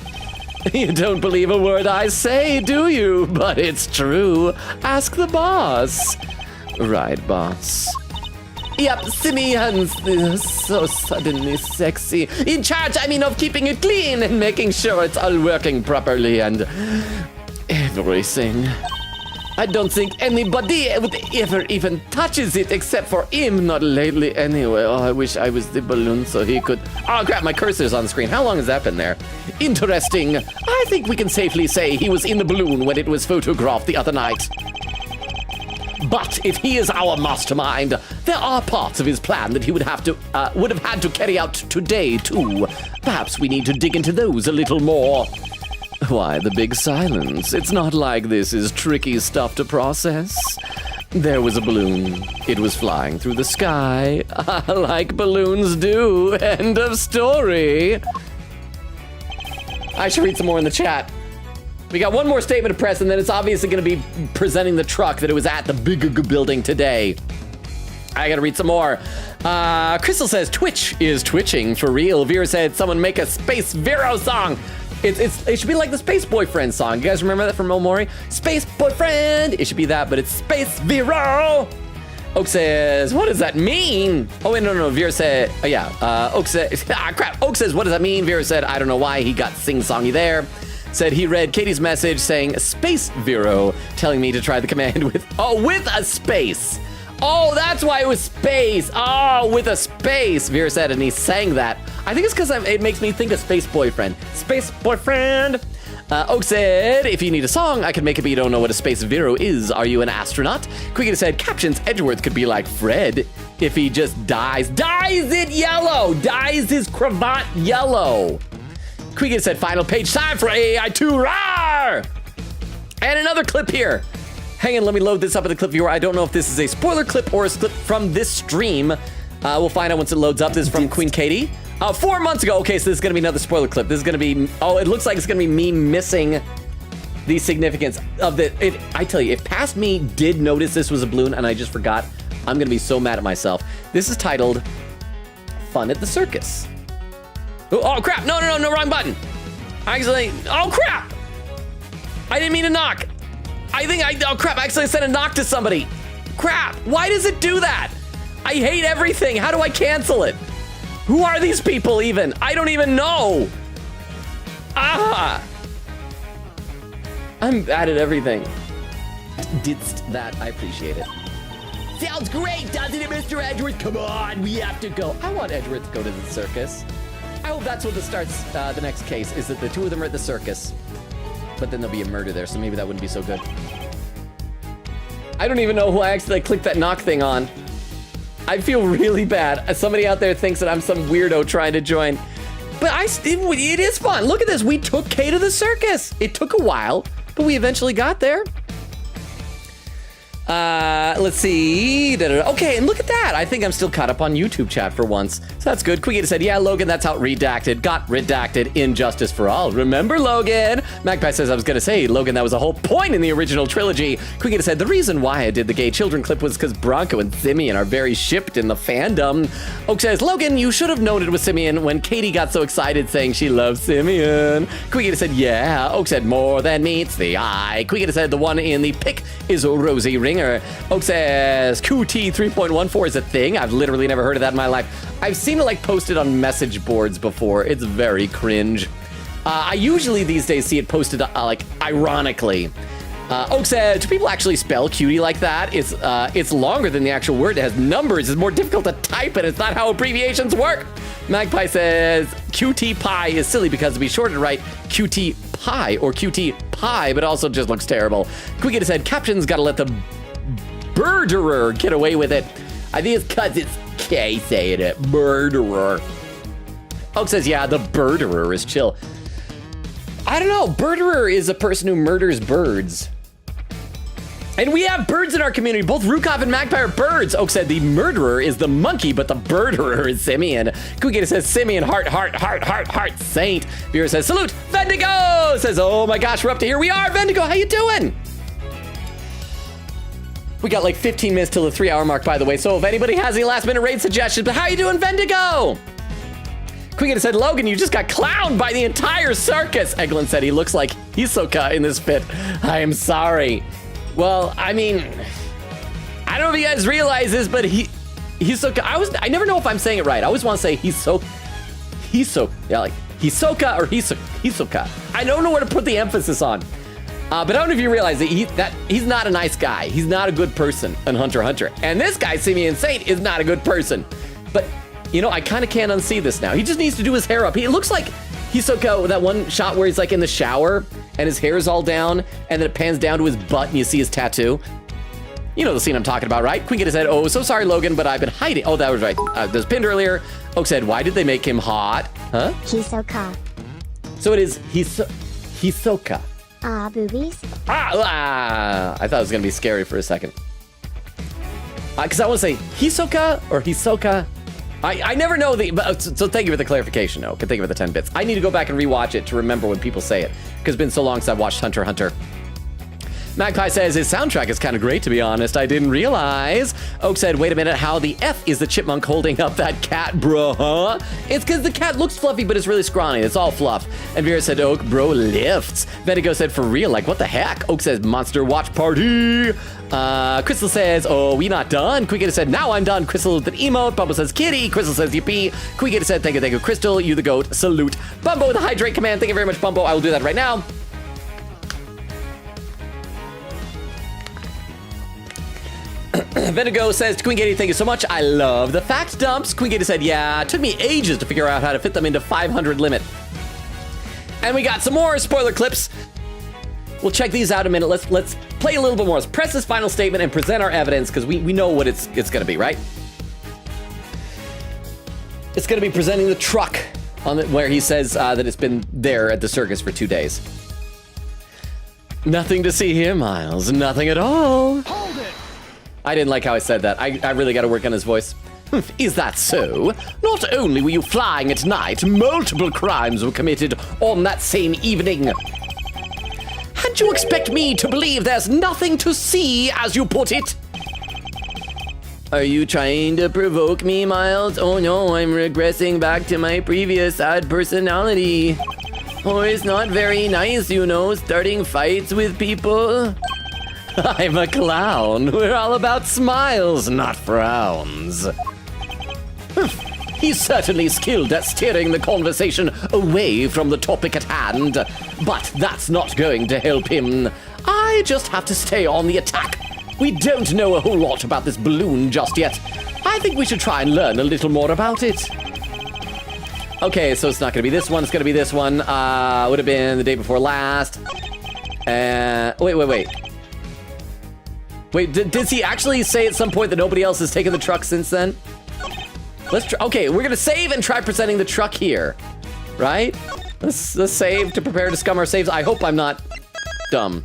You don't believe a word I say, do you? But it's true. Ask the boss. Right, boss. Yep, Simeon's so suddenly sexy. In charge, I mean, of keeping it clean and making sure it's all working properly and everything. I don't think anybody would ever even touches it except for him, not lately anyway. Oh, I wish I was the balloon so he could... Oh, crap, my cursor's on screen. How long has that been there? Interesting. I think we can safely say he was in the balloon when it was photographed the other night. But if he is our mastermind, there are parts of his plan that he would have had to carry out today, too. Perhaps we need to dig into those a little more. Why the big silence? It's not like this is tricky stuff to process. There was a balloon. It was flying through the sky, like balloons do. End of story. I should read some more in the chat. We got one more statement of press, and then it's obviously going to be presenting the truck that it was at the big building today. I gotta read some more. Crystal says, Twitch is twitching for real. Vera said, someone make a Space Vero song. It should be like the Space Boyfriend song. You guys remember that from Omori? Space Boyfriend! It should be that, but it's Space Vero! Oak says, what does that mean? Oh, wait, no. Vera said, oh, yeah. Oak said, crap. Oak says, what does that mean? Vera said, I don't know why he got sing-songy there. said he read Katie's message saying Space Vero, telling me to try the command with a space. Oh, that's why it was space. Oh, with a space, Vera said, and he sang that. I think it's because it makes me think of Space Boyfriend. Space Boyfriend. Oak said, if you need a song, I can make it, but you don't know what a Space Vero is. Are you an astronaut? Quiggity said, captions Edgeworth could be like Fred if he just dyes it yellow, dyes his cravat yellow. Quiggity said, final page time for AI2, rawr! And another clip here. Hang on, let me load this up in the clip viewer. I don't know if this is a spoiler clip or a clip from this stream. We'll find out once it loads up. This is from Queen Katie. 4 months ago. Okay, so this is gonna be another spoiler clip. This is gonna be, it looks like it's gonna be me missing the significance of the, I tell you, if past me did notice this was a balloon and I just forgot, I'm gonna be so mad at myself. This is titled, Fun at the Circus. Oh crap, no, wrong button. Actually, oh crap! I didn't mean to knock. Oh crap, I accidentally sent a knock to somebody. Crap, why does it do that? I hate everything, how do I cancel it? Who are these people even? I don't even know. I'm bad at everything. Didst that, I appreciate it. Sounds great, doesn't it, Mr. Edgeworth? Come on, we have to go. I want Edgeworth to go to the circus. I hope that's what starts the next case, is that the two of them are at the circus. But then there'll be a murder there, so maybe that wouldn't be so good. I don't even know who I accidentally clicked that knock thing on. I feel really bad. Somebody out there thinks that I'm some weirdo trying to join. But it is fun. Look at this. We took Kay to the circus. It took a while, but we eventually got there. Let's see. Okay, and look at that. I think I'm still caught up on YouTube chat for once. So that's good. Quiggity said, yeah, Logan, that's how redacted got redacted in Justice for All. Remember, Logan? Magpie says, I was going to say, Logan, that was the whole point in the original trilogy. Quiggity said, the reason why I did the gay children clip was because Bronco and Simeon are very shipped in the fandom. Oak says, Logan, you should have noted with Simeon when Katie got so excited saying she loves Simeon. Quiggity said, yeah. Oak said, more than meets the eye. Quiggity said, the one in the pic is Rosie Ringer. Oak says QT 3.14 is a thing. I've literally never heard of that in my life. I've seen it like posted on message boards before. It's very cringe. I usually these days see it posted like ironically. Oak said, do people actually spell cutie like that? It's longer than the actual word. It has numbers. It's more difficult to type, and it's not how abbreviations work. Magpie says QT pie is silly because to be shorted right, QT pie or QT pie, but also just looks terrible. Quiggity said, captions gotta let the birderer get away with it. I think it's because it's K saying it. Birderer. Oak says, yeah, the birderer is chill. I don't know. Birderer is a person who murders birds. And we have birds in our community. Both Rukov and Magpie are birds. Oak said the murderer is the monkey, but the birderer is Simeon. Quiggity says Simeon, heart, saint. Vera says, salute. Vendigo says, oh my gosh, we're up to here. We are. Vendigo, how you doing? We got like 15 minutes till the 3-hour mark, by the way. So if anybody has any last minute raid suggestions, but how you doing, Vendigo? Quiggity said, Logan, you just got clowned by the entire circus. Eglin said he looks like Hisoka in this fit. I am sorry. Well, I mean, I don't know if you guys realize this, but Hisoka, I never know if I'm saying it right. I always want to say Hisoka, yeah, like Hisoka or Hisoka. I don't know where to put the emphasis on. But I don't know if you realize that he's not a nice guy. He's not a good person in Hunter x Hunter. And this guy, Simeon Saint, is not a good person. But, you know, I kind of can't unsee this now. He just needs to do his hair up. It looks like Hisoka, that one shot where he's like in the shower and his hair is all down and then it pans down to his butt and you see his tattoo. You know the scene I'm talking about, right? Queen said, oh, so sorry, Logan, but I've been hiding. Oh, that was right. That was pinned earlier. Oak said, why did they make him hot? Huh? Hisoka. So it is Hisoka. Boobies? I thought it was going to be scary for a second. Because I want to say Hisoka or Hisoka. I never know so thank you for the clarification, Oak, and thank you for the 10 bits. I need to go back and rewatch it to remember when people say it, because it's been so long since I've watched Hunter x Hunter. Magpie says his soundtrack is kind of great, to be honest. I didn't realize. Oak said, wait a minute, how the F is the chipmunk holding up that cat, bro, huh? It's because the cat looks fluffy, but it's really scrawny. It's all fluff. And Vera said, Oak, bro, lifts. Vendigo said, for real, like, what the heck? Oak says, monster watch party. Crystal says, oh, we not done. Quiggity said, now I'm done. Crystal with an emote. Bumbo says, kitty. Crystal says, yippee. Quiggity said, thank you, Crystal. You the goat. Salute. Bumbo with a hydrate command. Thank you very much, Bumbo. I will do that right now. Venigo says, Queen Katie, thank you so much. I love the fact dumps. Queen Katie said, yeah, it took me ages to figure out how to fit them into 500 limit. And we got some more spoiler clips. We'll check these out in a minute. Let's play a little bit more. Let's press this final statement and present our evidence, because we know what it's going to be, right? It's going to be presenting the truck on where he says that it's been there at the circus for 2 days. Nothing to see here, Miles. Nothing at all. Hold it! I didn't like how I said that. I really got to work on his voice. Is that so? Not only were you flying at night, multiple crimes were committed on that same evening. And you expect me to believe there's nothing to see, as you put it? Are you trying to provoke me, Miles? Oh no, I'm regressing back to my previous odd personality. Oh, it's not very nice, you know, starting fights with people. I'm a clown. We're all about smiles, not frowns. He's certainly skilled at steering the conversation away from the topic at hand, but that's not going to help him. I just have to stay on the attack. We don't know a whole lot about this balloon just yet. I think we should try and learn a little more about it. Okay, so it's not gonna be this one, it's gonna be this one. Would have been the day before last. Wait. Wait, did he actually say at some point that nobody else has taken the truck since then? Let's try. Okay, we're gonna save and try presenting the truck here, right? Let's save to prepare to scum our saves. I hope I'm not dumb.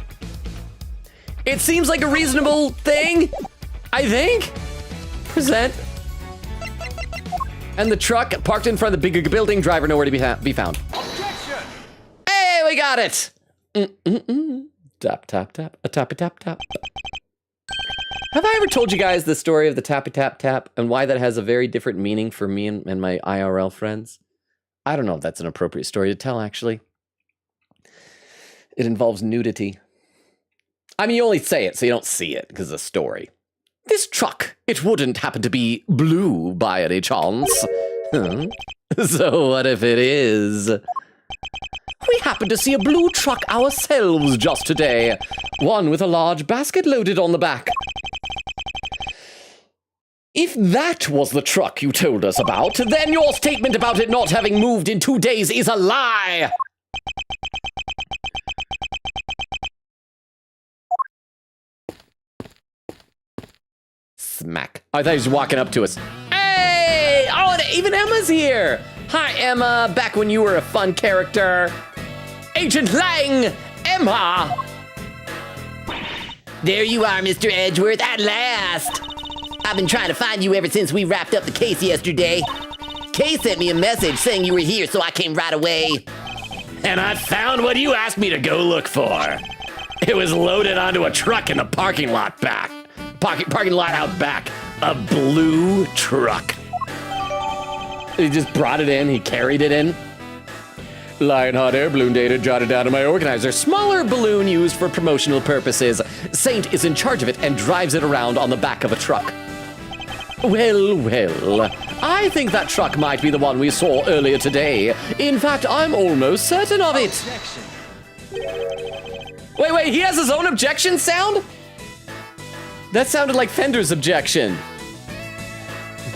It seems like a reasonable thing, I think. Present. And the truck parked in front of the big building, driver nowhere to be found. Objection! Hey, we got it. Tap, tap, tap, a tappy tap, tap. Have I ever told you guys the story of the tappy tap tap and why that has a very different meaning for me and my IRL friends? I don't know if that's an appropriate story to tell, actually. It involves nudity. I mean, you only say it so you don't see it because it's a story. This truck, it wouldn't happen to be blue by any chance. So what if it is? We happened to see a blue truck ourselves just today. One with a large basket loaded on the back. If that was the truck you told us about, then your statement about it not having moved in 2 days is a lie. Smack. I thought he was walking up to us. Hey! Oh, and even Emma's here. Hi, Emma. Back when you were a fun character. Agent Lang! Emma! There you are, Mr. Edgeworth, at last! I've been trying to find you ever since we wrapped up the case yesterday. Kay sent me a message saying you were here, so I came right away. And I found what you asked me to go look for. It was loaded onto a truck in the parking lot back. Parking lot out back. A blue truck. He just brought it in. He carried it in. Lionheart air balloon data jotted down in my organizer. Smaller balloon used for promotional purposes. Saint is in charge of it and drives it around on the back of a truck. Well. I think that truck might be the one we saw earlier today. In fact, I'm almost certain of it. Objection. Wait, he has his own objection sound? That sounded like Fender's objection.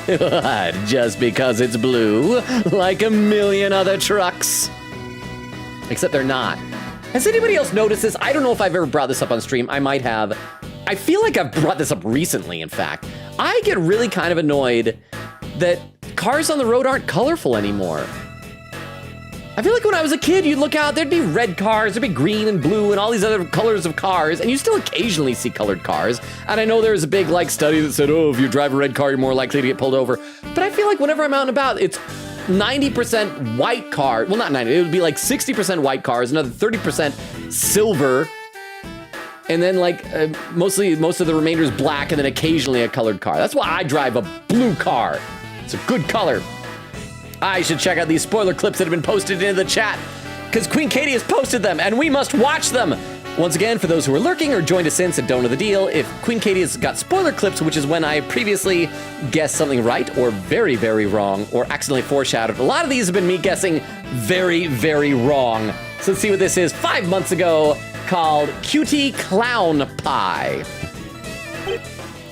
Just because it's blue, like a million other trucks. Except they're not. Has anybody else noticed this? I don't know if I've ever brought this up on stream. I might have. I feel like I've brought this up recently, in fact. I get really kind of annoyed that cars on the road aren't colorful anymore. I feel like when I was a kid, you'd look out, there'd be red cars, there'd be green and blue and all these other colors of cars, and you still occasionally see colored cars. And I know there was a big study that said, oh, if you drive a red car, you're more likely to get pulled over. But I feel like whenever I'm out and about, it's 90% white car. Well, not 90, it would be 60% white cars, another 30% silver, and then most of the remainder is black, and then occasionally a colored car. That's why I drive a blue car. It's a good color. I should check out these spoiler clips that have been posted into the chat, because Queen Katie has posted them, and we must watch them. Once again, for those who are lurking or joined us since and don't know the deal, if Queen Katie has got spoiler clips, which is when I previously guessed something right or very, very wrong, or accidentally foreshadowed, a lot of these have been me guessing very, very wrong. So let's see what this is. 5 months ago, called Cutie Clown Pie.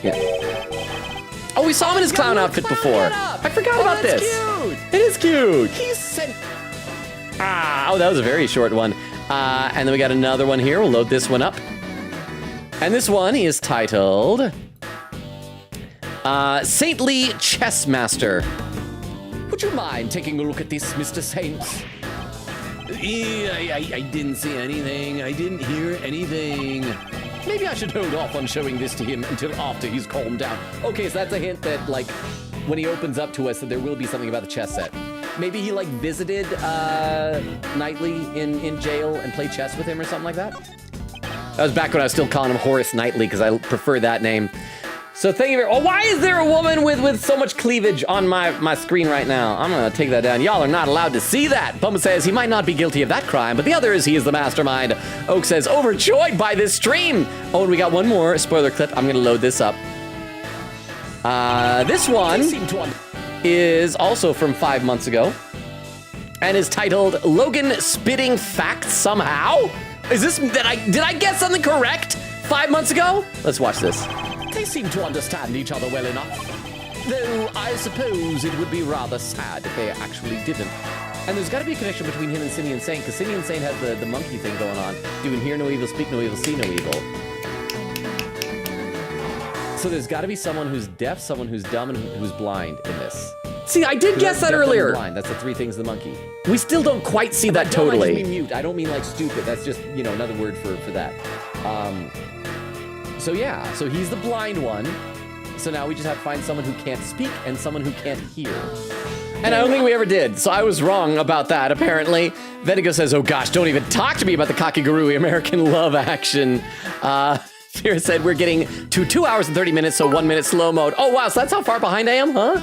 Yeah. Oh, we saw him in his clown outfit before. I forgot about this. Cute. It is cute. He sent. Oh, that was a very short one. And then we got another one here. We'll load this one up. And this one is titled Saintly Chess Master. Would you mind taking a look at this, Mr. Saints? I didn't see anything. I didn't hear anything. Maybe I should hold off on showing this to him until after he's calmed down. Okay, so that's a hint that, like, when he opens up to us, that there will be something about the chess set. Maybe he, like, visited Knightley in jail and played chess with him or something like that. That was back when I was still calling him Horace Knightley because I prefer that name. So thank you very much. Oh, why is there a woman with so much cleavage on my screen right now? I'm gonna take that down. Y'all are not allowed to see that. Bumba says he might not be guilty of that crime, but the other is he is the mastermind. Oak says overjoyed by this stream. Oh, and we got one more spoiler clip. I'm gonna load this up. This one is also from 5 months ago and is titled Logan Spitting Facts Somehow. Is this, did I get something correct 5 months ago? Let's watch this. They seem to understand each other well enough. Though I suppose it would be rather sad if they actually didn't. And there's got to be a connection between him and Simeon Saint, because Simeon Saint has the monkey thing going on, doing hear no evil, speak no evil, see no evil. So there's got to be someone who's deaf, someone who's dumb, and who's blind in this. See, I did guess that earlier. Blind. That's the three things of the monkey. We still don't quite see that totally. I just mean mute. I don't mean like stupid. That's just, you know, another word for that. So yeah, so he's the blind one. So now we just have to find someone who can't speak and someone who can't hear. And I don't think we ever did, so I was wrong about that, apparently. Venigo says, oh gosh, don't even talk to me about the Kakigurui American Love action. Fear said we're getting to 2 hours and 30 minutes, so 1 minute slow mode. Oh wow, so that's how far behind I am, huh?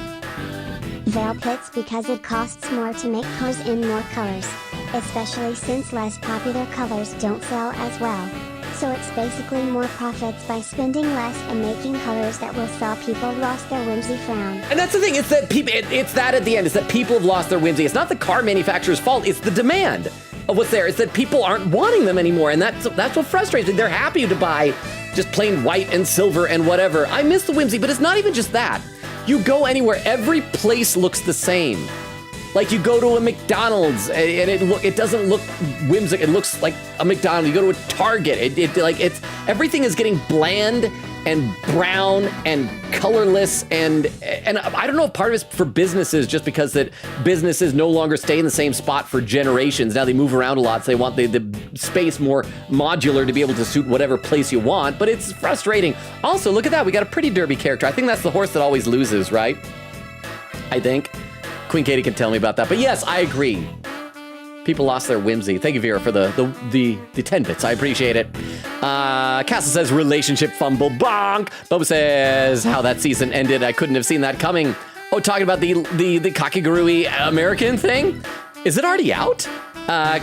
Veil pits because it costs more to make cars in more colors. Especially since less popular colors don't sell as well. So it's basically more profits by spending less and making colors that will sell. People lost their whimsy frown. And that's the thing, it's that people, it's that at the end, it's that people have lost their whimsy. It's not the car manufacturer's fault, it's the demand of what's there. It's that people aren't wanting them anymore, and that's what frustrates me. They're happy to buy just plain white and silver and whatever. I miss the whimsy, but it's not even just that. You go anywhere, every place looks the same. Like you go to a McDonald's and it doesn't look whimsical. It looks like a McDonald's. You go to a Target. It's everything is getting bland and brown and colorless and I don't know if part of it's for businesses just because that businesses no longer stay in the same spot for generations. Now they move around a lot, so they want the space more modular to be able to suit whatever place you want. But it's frustrating. Also, look at that. We got a pretty derby character. I think that's the horse that always loses, right? I think. Queen Katie can tell me about that. But yes, I agree. People lost their whimsy. Thank you, Vera, for the 10 bits. I appreciate it. Castle says relationship fumble bonk. Boba says how that season ended. I couldn't have seen that coming. Oh, talking about the Kakigurui American thing? Is it already out?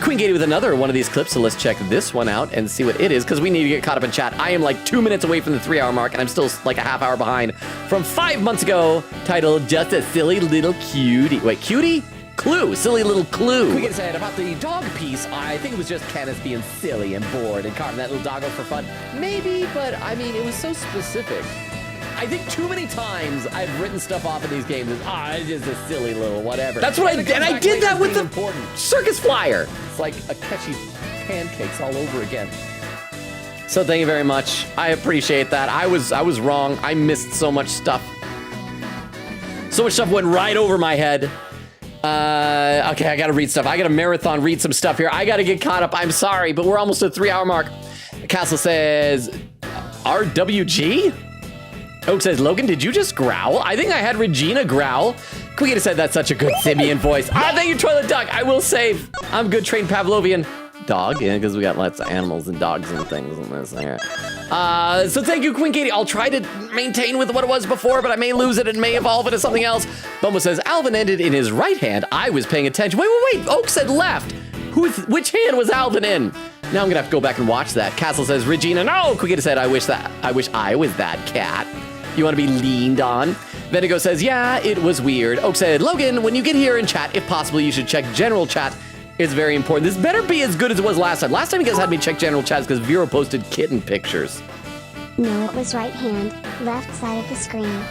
Queen Katie with another one of these clips, so let's check this one out and see what it is, because we need to get caught up in chat. I am like 2 minutes away from the 3 hour mark, and I'm still like a half hour behind from 5 months ago, titled Just a Silly Little Cutie. Wait, cutie? Clue, silly little clue. We can say about the dog piece, I think it was just Kenneth being silly and bored and carving that little doggo for fun. Maybe, but I mean, it was so specific. I think too many times I've written stuff off in these games as, it's just a silly little whatever. That's what I did that with the circus flyer. It's like a catchy pancakes all over again. So thank you very much. I appreciate that. I was wrong. I missed so much stuff. So much stuff went right over my head. Okay, I gotta read stuff. I gotta marathon read some stuff here. I gotta get caught up. I'm sorry, but we're almost at the 3 hour mark. Castle says, RWG? Oak says, Logan, did you just growl? I think I had Regina growl. Queen said that's such a good simian voice. Thank you, Toilet Duck. I will save. I'm good trained Pavlovian dog, yeah, because we got lots of animals and dogs and things in this here. So thank you, Queen Katie. I'll try to maintain with what it was before, but I may lose it and may evolve into something else. Bumbo says, Alvin ended in his right hand. I was paying attention. Wait. Oak said left. Which hand was Alvin in? Now I'm gonna have to go back and watch that. Castle says, Regina, no. Queen said, I wish I was that cat. You want to be leaned on? Venigo says, yeah, it was weird. Oak said, Logan, when you get here in chat, if possible, you should check general chat. It's very important. This better be as good as it was last time. Last time you guys had me check general chats because Vera posted kitten pictures. No, it was right hand, left side of the screen.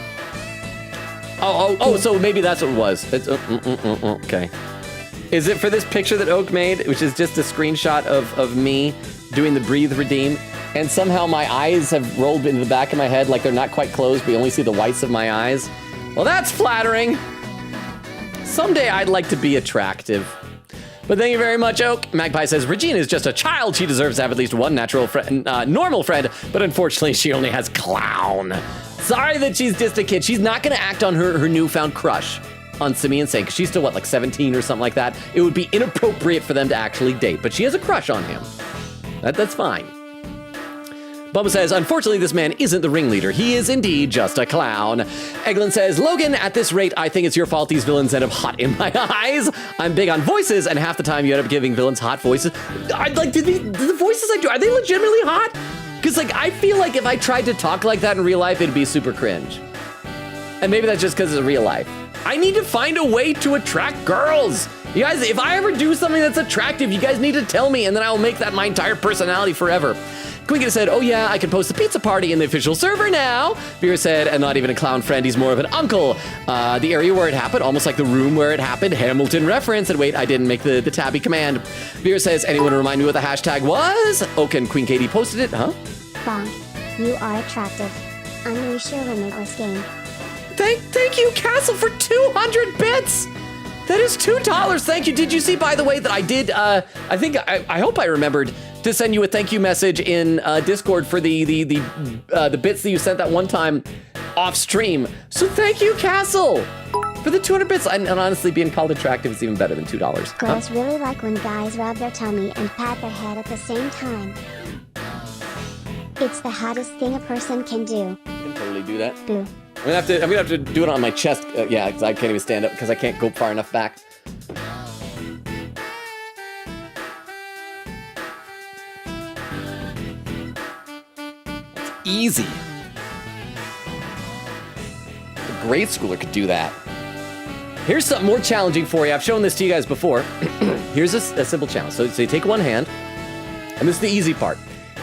Oh, so maybe that's what it was. It's, okay. Is it for this picture that Oak made, which is just a screenshot of me doing the breathe redeem, and somehow my eyes have rolled into the back of my head like they're not quite closed, but you only see the whites of my eyes? Well, that's flattering. Someday I'd like to be attractive. But thank you very much, Oak. Magpie says, Regina is just a child. She deserves to have at least one natural friend, normal friend, but unfortunately she only has clown. Sorry that she's just a kid. She's not gonna act on her newfound crush on Simi and Sane, because she's still, what, like 17 or something like that? It would be inappropriate for them to actually date, but she has a crush on him. That's fine. Bubba says, unfortunately, this man isn't the ringleader. He is indeed just a clown. Eglin says, Logan, at this rate, I think it's your fault these villains end up hot in my eyes. I'm big on voices, and half the time you end up giving villains hot voices. The voices I do, are they legitimately hot? Because, like, I feel like if I tried to talk like that in real life, it'd be super cringe. And maybe that's just because it's real life. I need to find a way to attract girls. You guys, if I ever do something that's attractive, you guys need to tell me, and then I will make that my entire personality forever. Quinkita said, oh yeah, I can post a pizza party in the official server now. Vera said, and not even a clown friend, he's more of an uncle. The area where it happened, almost like the room where it happened, Hamilton reference. And wait, I didn't make the tabby command. Vera says, anyone remind me what the hashtag was? Oak and Queen Katie posted it, huh? Bonk. You are attractive. Unleash your limitless game. Thank you, Castle, for 200 bits. That is $2. Thank you. Did you see, by the way, that I did, I hope I remembered to send you a thank you message in Discord for the bits that you sent that one time off stream. So thank you, Castle, for the 200 bits. And honestly, being called attractive is even better than $2. Girls really like when guys rub their tummy and pat their head at the same time. It's the hottest thing a person can do. I can totally do that. Boo. I'm gonna have to do it on my chest. Yeah, because I can't even stand up because I can't go far enough back. It's easy. A grade schooler could do that. Here's something more challenging for you. I've shown this to you guys before. Here's a simple challenge. So you take one hand, and this is the easy part.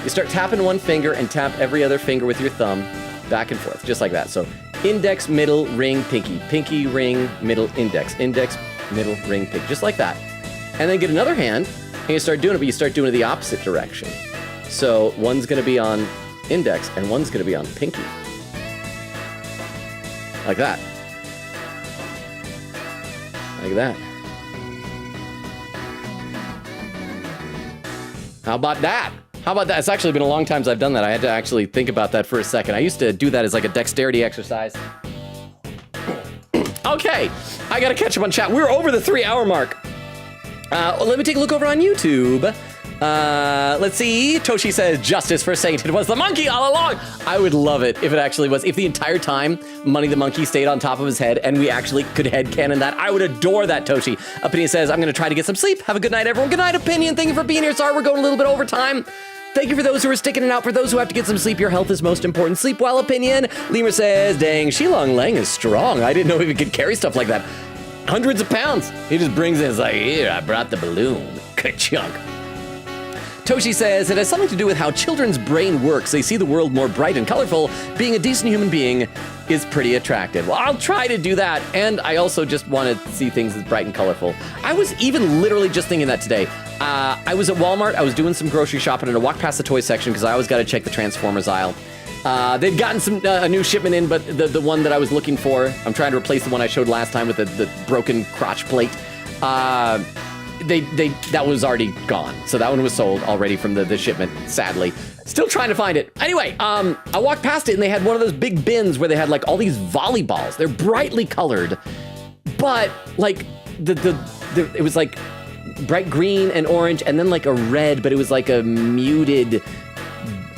You start tapping one finger and tap every other finger with your thumb back and forth, just like that. So index, middle, ring, pinky. Pinky, ring, middle, index. Index, middle, ring, pinky. Just like that. And then get another hand, and you start doing it, but you start doing it the opposite direction. So one's gonna be on index, and one's gonna be on pinky. Like that. Like that. How about that? How about that? It's actually been a long time since I've done that. I had to actually think about that for a second. I used to do that as like a dexterity exercise. Okay, I gotta catch up on chat. We're over the 3-hour mark. Let me take a look over on YouTube. Let's see. Toshi says, justice for saying it was the monkey all along. I would love it if it actually was. If the entire time Money the Monkey stayed on top of his head and we actually could headcanon that, I would adore that, Toshi. Opinion says, I'm going to try to get some sleep. Have a good night, everyone. Good night, Opinion. Thank you for being here. Sorry we're going a little bit over time. Thank you for those who are sticking it out. For those who have to get some sleep, your health is most important. Sleep well, Opinion. Lemur says, dang, Shilong Lang is strong. I didn't know he could carry stuff like that. Hundreds of pounds. He just brings it. It's like, here, I brought the balloon. Ka-chunk. Toshi says, it has something to do with how children's brain works. They see the world more bright and colorful. Being a decent human being is pretty attractive. Well, I'll try to do that. And I also just want to see things as bright and colorful. I was even literally just thinking that today. I was at Walmart. I was doing some grocery shopping and I walked past the toy section because I always got to check the Transformers aisle. They'd gotten some a new shipment in, but the one that I was looking for, I'm trying to replace the one I showed last time with the broken crotch plate. That was already gone. So that one was sold already from the shipment, sadly. Still trying to find it. Anyway, I walked past it and they had one of those big bins where they had like all these volleyballs. They're brightly colored, but like it was like bright green and orange and then like a red, but it was like a muted,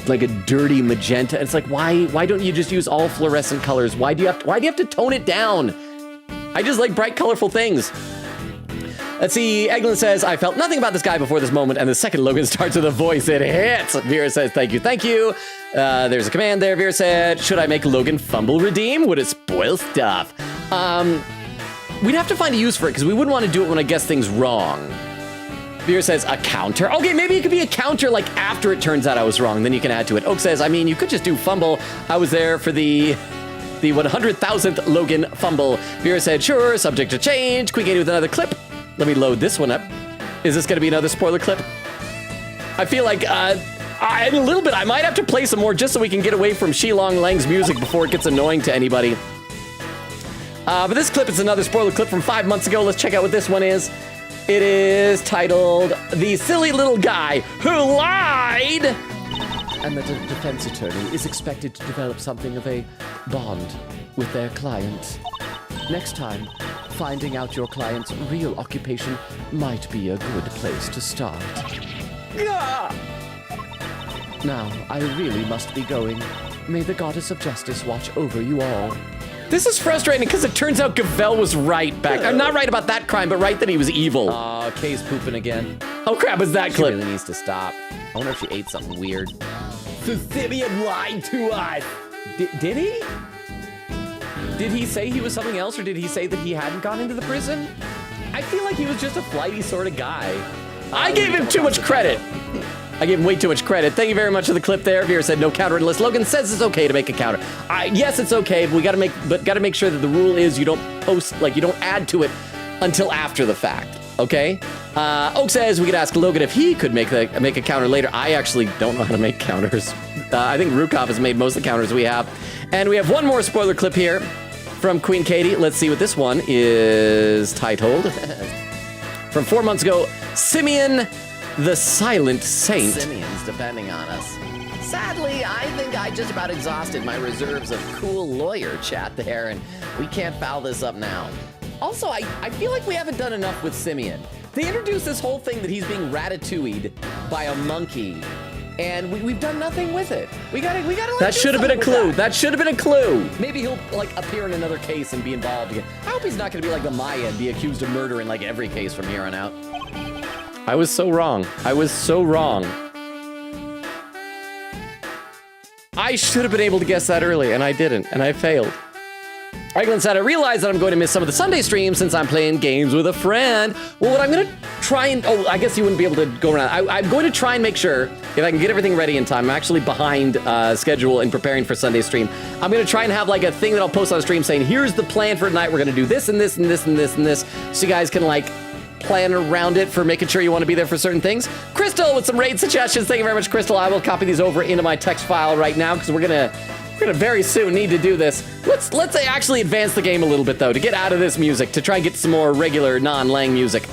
like a dirty magenta. It's like, why don't you just use all fluorescent colors? Why do you have to tone it down? I just like bright, colorful things. Let's see, Eglin says, I felt nothing about this guy before this moment, and the second Logan starts with a voice, it hits. Vera says, thank you. There's a command there. Vera said, should I make Logan fumble redeem? Would it spoil stuff? We'd have to find a use for it, because we wouldn't want to do it when I guess things wrong. Vera says, a counter? Okay, maybe it could be a counter, like after it turns out I was wrong, then you can add to it. Oak says, I mean, you could just do fumble. I was there for the the 100,000th Logan fumble. Vera said, sure, subject to change. Quick with another clip. Let me load this one up. Is this going to be another spoiler clip? I feel like, in a little bit, I might have to play some more just so we can get away from Shilong Lang's music before it gets annoying to anybody. But this clip is another spoiler clip from 5 months ago. Let's check out what this one is. It is titled, The Silly Little Guy Who Lied! And that a defense attorney is expected to develop something of a bond with their client. Next time, finding out your client's real occupation might be a good place to start. Now, I really must be going. May the goddess of justice watch over you all. This is frustrating because it turns out Gavel was right back. I'm not right about that crime, but right that he was evil. Kay's pooping again. Oh crap, is that clip? She really needs to stop. I wonder if she ate something weird. Simeon lied to us. Did he? Did he say he was something else, or did he say that he hadn't gone into the prison? I feel like he was just a flighty sort of guy. I gave him too much credit. I gave him way too much credit. Thank you very much for the clip there. Vera said no counter unless Logan says it's okay to make a counter. Yes, it's okay, but gotta make sure that the rule is you don't post, like you don't add to it until after the fact. Okay? Oak says we could ask Logan if he could make a counter later. I actually don't know how to make counters. I think Rukov has made most of the counters we have. And we have one more spoiler clip here from Queen Katie. Let's see what this one is titled. From 4 months ago, Simeon the Silent Saint. Simeon's depending on us. Sadly, I think I just about exhausted my reserves of cool lawyer chat there, and we can't foul this up now. Also, I feel like we haven't done enough with Simeon. They introduced this whole thing that he's being ratatouille'd by a monkey, and we've done nothing with it. We gotta like, that should have been a clue. That should have been a clue. Maybe he'll like appear in another case and be involved again. I hope he's not gonna be like the Maya and be accused of murder in like every case from here on out. I was so wrong. I was so wrong. I should have been able to guess that early, and I didn't, and I failed. Eglin said, I realize that I'm going to miss some of the Sunday streams since I'm playing games with a friend. Well, what I'm going to try and... Oh, I guess you wouldn't be able to go around. I'm going to try and make sure, if I can get everything ready in time, I'm actually behind schedule in preparing for Sunday stream. I'm going to try and have like a thing that I'll post on the stream saying, here's the plan for tonight. We're going to do this and this and this and this and this. So you guys can like plan around it for making sure you want to be there for certain things. Crystal with some raid suggestions. Thank you very much, Crystal. I will copy these over into my text file right now because we're gonna very soon need to do this. Let's actually advance the game a little bit though to get out of this music to try and get some more regular non-Lang music.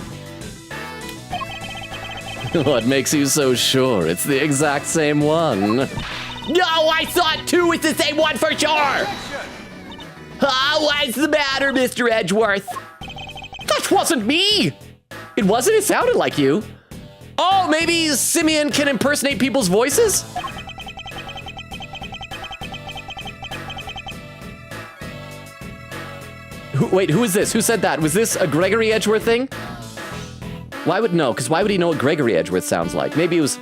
What makes you so sure it's the exact same one? No, I thought two is the same one for sure. What's the matter, Mr. Edgeworth? That wasn't me. It wasn't? It sounded like you. Oh, maybe Simeon can impersonate people's voices? Wait, who is this? Who said that? Was this a Gregory Edgeworth thing? Why would no? Because why would he know what Gregory Edgeworth sounds like? Maybe it was...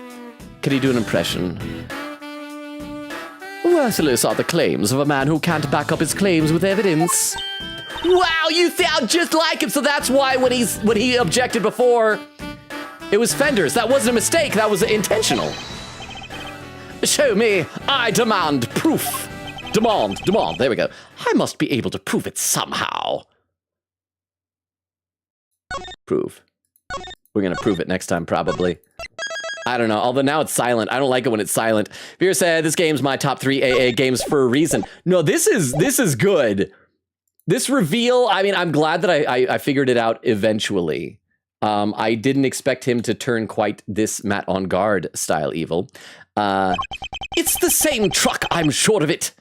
Could he do an impression? Worthless are the claims of a man who can't back up his claims with evidence. Wow, you sound just like him. So that's why when he objected before, it was Fenders. That wasn't a mistake. That was intentional. Show me. I demand proof. Demand. There we go. I must be able to prove it somehow. Prove. We're gonna prove it next time, probably. I don't know. Although now it's silent. I don't like it when it's silent. Vera said this game's my top 3 AA games for a reason. No, this is good. This reveal, I mean, I'm glad that I figured it out eventually. I didn't expect him to turn quite this Matt on guard style evil. It's the same truck, I'm sure of it.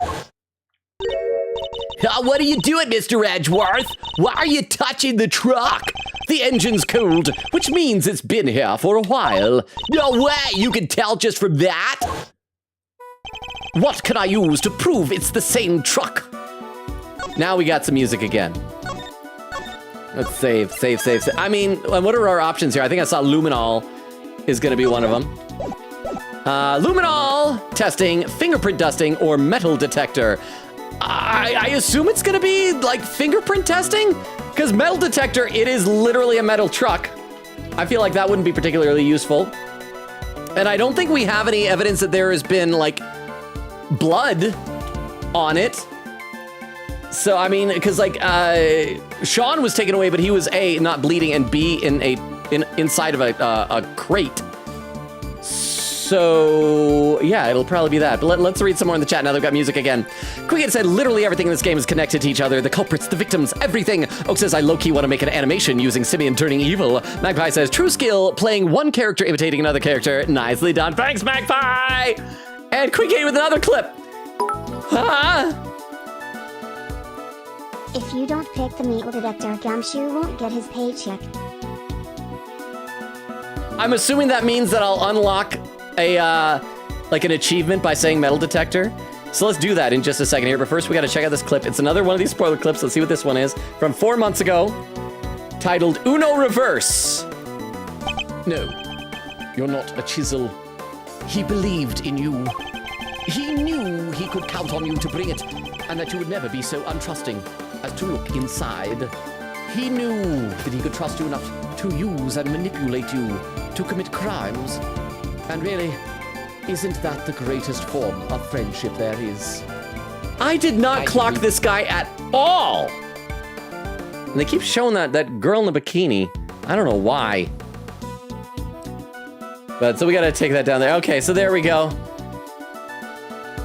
What are you doing, Mr. Edgeworth? Why are you touching the truck? The engine's cold, which means it's been here for a while. No way, you can tell just from that? What can I use to prove it's the same truck? Now we got some music again. Let's save. I mean, what are our options here? I think I saw Luminol is gonna be one of them. Luminol, testing, fingerprint dusting, or metal detector. I assume it's gonna be like fingerprint testing? Because metal detector, it is literally a metal truck. I feel like that wouldn't be particularly useful. And I don't think we have any evidence that there has been like blood on it. So I mean, because like Sean was taken away, but he was A, not bleeding, and B, inside of a crate. So yeah, it'll probably be that. But let's read some more in the chat now. They've got music again. Quick said literally everything in this game is connected to each other. The culprits, the victims, everything. Oak says I low-key want to make an animation using Simeon turning evil. Magpie says true skill, playing one character imitating another character. Nicely done. Thanks, Magpie. And Quick with another clip. If you don't pick the metal detector, Gumshoe won't get his paycheck. I'm assuming that means that I'll unlock a like an achievement by saying metal detector. So let's do that in just a second here. But first, we got to check out this clip. It's another one of these spoiler clips. Let's see what this one is from 4 months ago, titled Uno Reverse. No, you're not a chisel. He believed in you. He knew he could count on you to bring it, and that you would never be so untrusting as to look inside. He knew that he could trust you enough to use and manipulate you to commit crimes. And really, isn't that the greatest form of friendship there is? I did not clock this guy at all. And they keep showing that girl in the bikini. I don't know why. But so we got to take that down there. Okay, so there we go.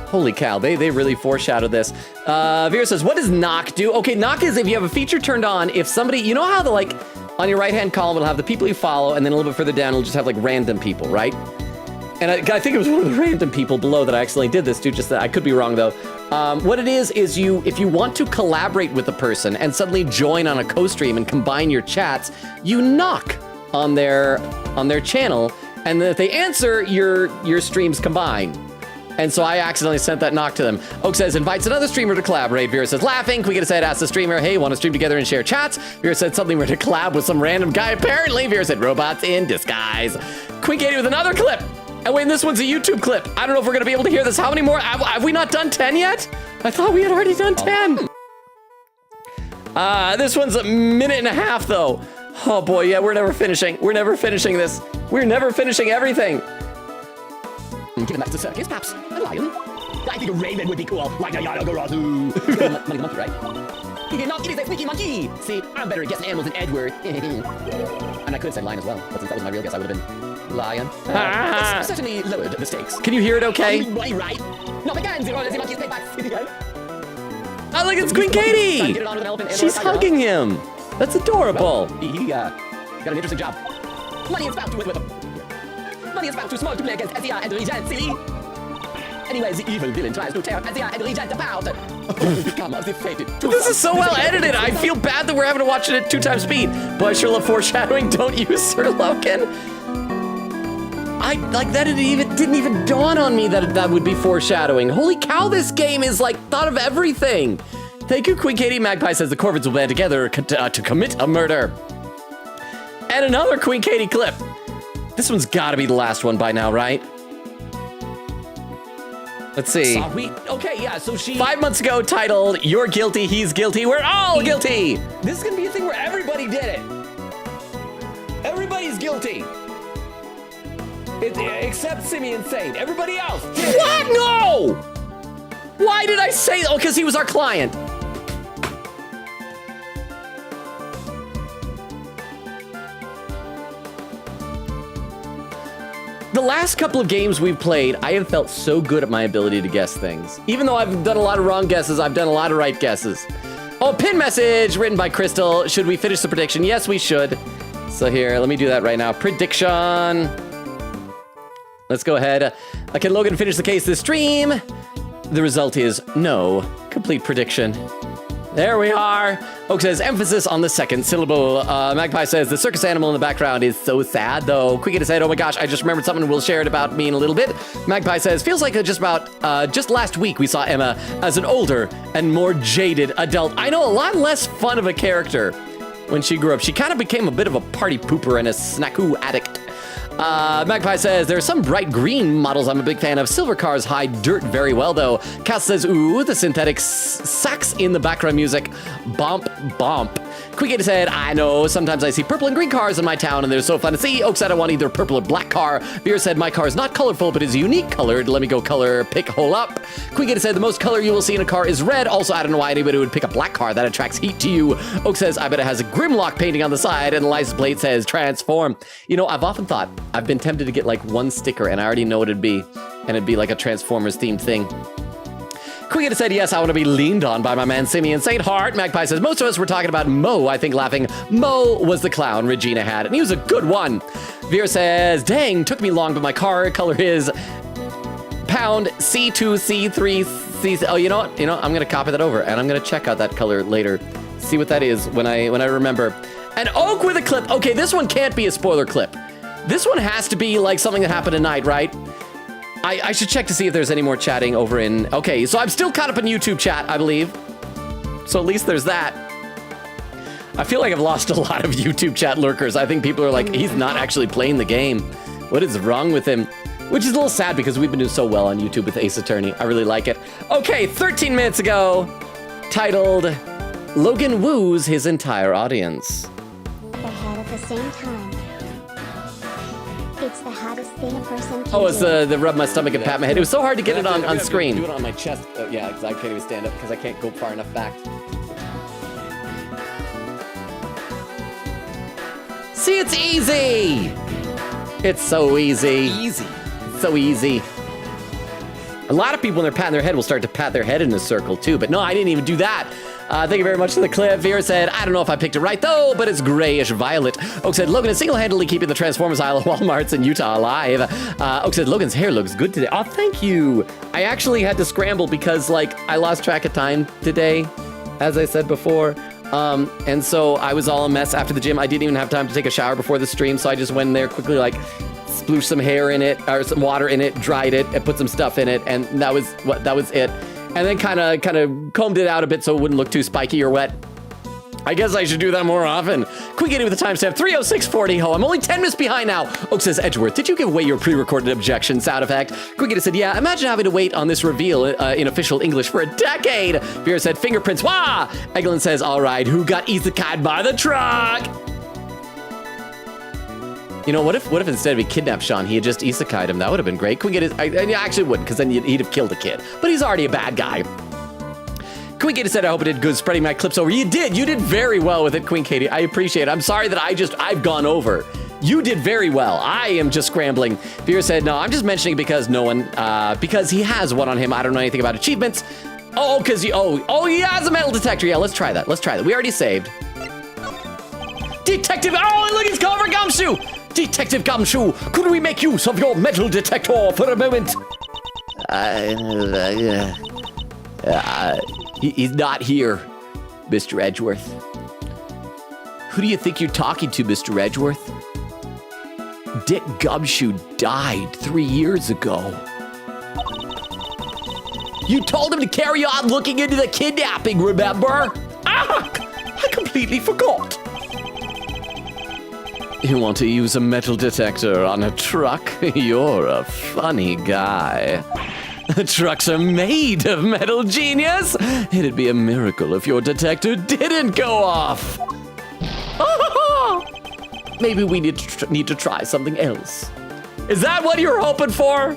Holy cow, they really foreshadowed this. Vera says, what does knock do? Okay, knock is if you have a feature turned on, if somebody, you know how like on your right-hand column, it'll have the people you follow, and then a little bit further down, it'll just have like random people, right? And I think it was one of the random people below that I accidentally did this to, just that I could be wrong though. What it is if you want to collaborate with a person and suddenly join on a co-stream and combine your chats, you knock on their channel, and then if they answer, your streams combine. And so I accidentally sent that knock to them. Oak says, invites another streamer to collaborate. Vera says, laughing. Quick said, ask the streamer, hey, want to stream together and share chats? Vera said, something we're to collab with some random guy. Apparently, Vera said, robots in disguise. Quick with another clip. And wait, this one's a YouTube clip. I don't know if we're going to be able to hear this. How many more? Have we not done 10 yet? I thought we had already done 10. This one's a minute and a half, though. Oh, boy, yeah, we're never finishing. We're never finishing this. We're never finishing everything. Given that's a circus, perhaps a lion. I think a raven would be cool. Like a yalagarazu. Money the monkey, right? Not it is a sneaky monkey. See, I'm better at guessing animals than Edward. And I could have said lion as well, but since that was my real guess, I would have been lion. That's certainly lowered the stakes. Can you hear it okay? Right. Not again, zero the monkey's paid back. Oh, look, it's Queen Katie. She's hugging him. That's adorable. He got an interesting job. Money is bound to it with him. Money is found too small to play against Ezia and Regent, silly. Anyways, the evil villain tries to tear Ezia and Regent apart. Become as if fated. This is so well edited. I feel bad that we're having to watch it at 2 times speed. But I sure love foreshadowing. Don't you, Sir Logan? I like that. It didn't even dawn on me that would be foreshadowing. Holy cow! This game is like thought of everything. Thank you, Queen Katie. Magpie says the Corvids will band together to commit a murder. And another Queen Katie clip. This one's got to be the last one by now, right? Let's see. Okay, yeah, so she... 5 months ago, titled, You're Guilty, He's Guilty, We're All Guilty! This is gonna be a thing where everybody did it. Everybody's guilty. Except Simeon Sane. Everybody else did What? It. No! Why did I say... Oh, because he was our client. The last couple of games we've played, I have felt so good at my ability to guess things. Even though I've done a lot of wrong guesses, I've done a lot of right guesses. Oh, pin message written by Crystal. Should we finish the prediction? Yes, we should. So here, let me do that right now. Prediction. Let's go ahead. Can Logan finish the case this stream? The result is no. Complete prediction. There we are. Oak says, emphasis on the second syllable. Magpie says, the circus animal in the background is so sad, though. Quick said, oh my gosh, I just remembered something. We'll share it about me in a little bit. Magpie says, feels like just last week we saw Emma as an older and more jaded adult. I know, a lot less fun of a character when she grew up. She kind of became a bit of a party pooper and a snackoo addict. Magpie says, there are some bright green models I'm a big fan of. Silver cars hide dirt very well, though. Cass says, ooh, the synthetic sax in the background music. Bomp, bomp. Quick said, I know, sometimes I see purple and green cars in my town and they're so fun to see. Oak said, I want either a purple or black car. Veer said, my car is not colorful, but is unique colored. Let me go color pick hole up. Quick said, the most color you will see in a car is red. Also, I don't know why anybody would pick a black car. That attracts heat to you. Oak says, I bet it has a Grimlock painting on the side and the license plate says transform. You know, I've often thought, I've been tempted to get like one sticker and I already know what it'd be. And it'd be like a Transformers themed thing. Quick said, yes, I want to be leaned on by my man Simeon St. Hart. Magpie says, most of us were talking about Mo, I think laughing. Mo was the clown Regina had, and he was a good one. Veer says, dang, took me long, but my car color is pound C2C3 C. Oh, you know what? I'm going to copy that over, and I'm going to check out that color later. See what that is when I remember. An Oak with a clip. Okay, this one can't be a spoiler clip. This one has to be like something that happened tonight, right? I should check to see if there's any more chatting over in... Okay, so I'm still caught up in YouTube chat, I believe. So at least there's that. I feel like I've lost a lot of YouTube chat lurkers. I think people are like, he's not actually playing the game. What is wrong with him? Which is a little sad because we've been doing so well on YouTube with Ace Attorney. I really like it. Okay, 13 minutes ago, titled, Logan woos his entire audience. Ahead at the same time. It's the hottest thing a person can Oh, it's do. the rub my stomach and pat my head. It was so hard to get it on screen. Do it on my chest. Yeah, because I can't even stand up because I can't go far enough back. See, it's easy. It's so easy. Easy. So easy. A lot of people when they're patting their head will start to pat their head in a circle too, but no, I didn't even do that. Thank you very much for the clip. Vera said, I don't know if I picked it right though, but it's grayish violet. Oak said, Logan is single-handedly keeping the Transformers aisle of Walmarts in Utah alive. Oak said, Logan's hair looks good today. Oh, thank you. I actually had to scramble because like I lost track of time today, as I said before. And so I was all a mess after the gym. I didn't even have time to take a shower before the stream, so I just went in there quickly, like splooshed some hair in it, or some water in it, dried it, and put some stuff in it, and that was it. And then kind of combed it out a bit so it wouldn't look too spiky or wet. I guess I should do that more often. Quick getting with the timestamp, 3:06:40. Ho, I'm only 10 minutes behind now. Oak says, Edgeworth, did you give away your pre-recorded objection sound effect? Quick said, yeah, imagine having to wait on this reveal in official English for a decade. Vera said, fingerprints, wah! Eglin says, all right, who got isekai'd by the truck? You know, what if instead of he kidnapped Sean, he had just isekai'd him? That would have been great. I actually wouldn't, because then he'd have killed a kid. But he's already a bad guy. Queen Katie said, I hope it did good spreading my clips over. You did very well with it, Queen Katie. I appreciate it. I'm sorry that I've gone over. You did very well. I am just scrambling. Vera said, no, I'm just mentioning because because he has one on him. I don't know anything about achievements. Oh, because he has a metal detector. Yeah, let's try that. We already saved. Detective, oh, look, he's calling for Gumshoe. Detective Gumshoe, could we make use of your metal detector for a moment? He's not here, Mr. Edgeworth. Who do you think you're talking to, Mr. Edgeworth? Dick Gumshoe died 3 years ago. You told him to carry on looking into the kidnapping, remember? Ah, I completely forgot. You want to use a metal detector on a truck? You're a funny guy. Trucks are made of metal, genius. It'd be a miracle if your detector didn't go off. Maybe we need to try something else. Is that what you're hoping for?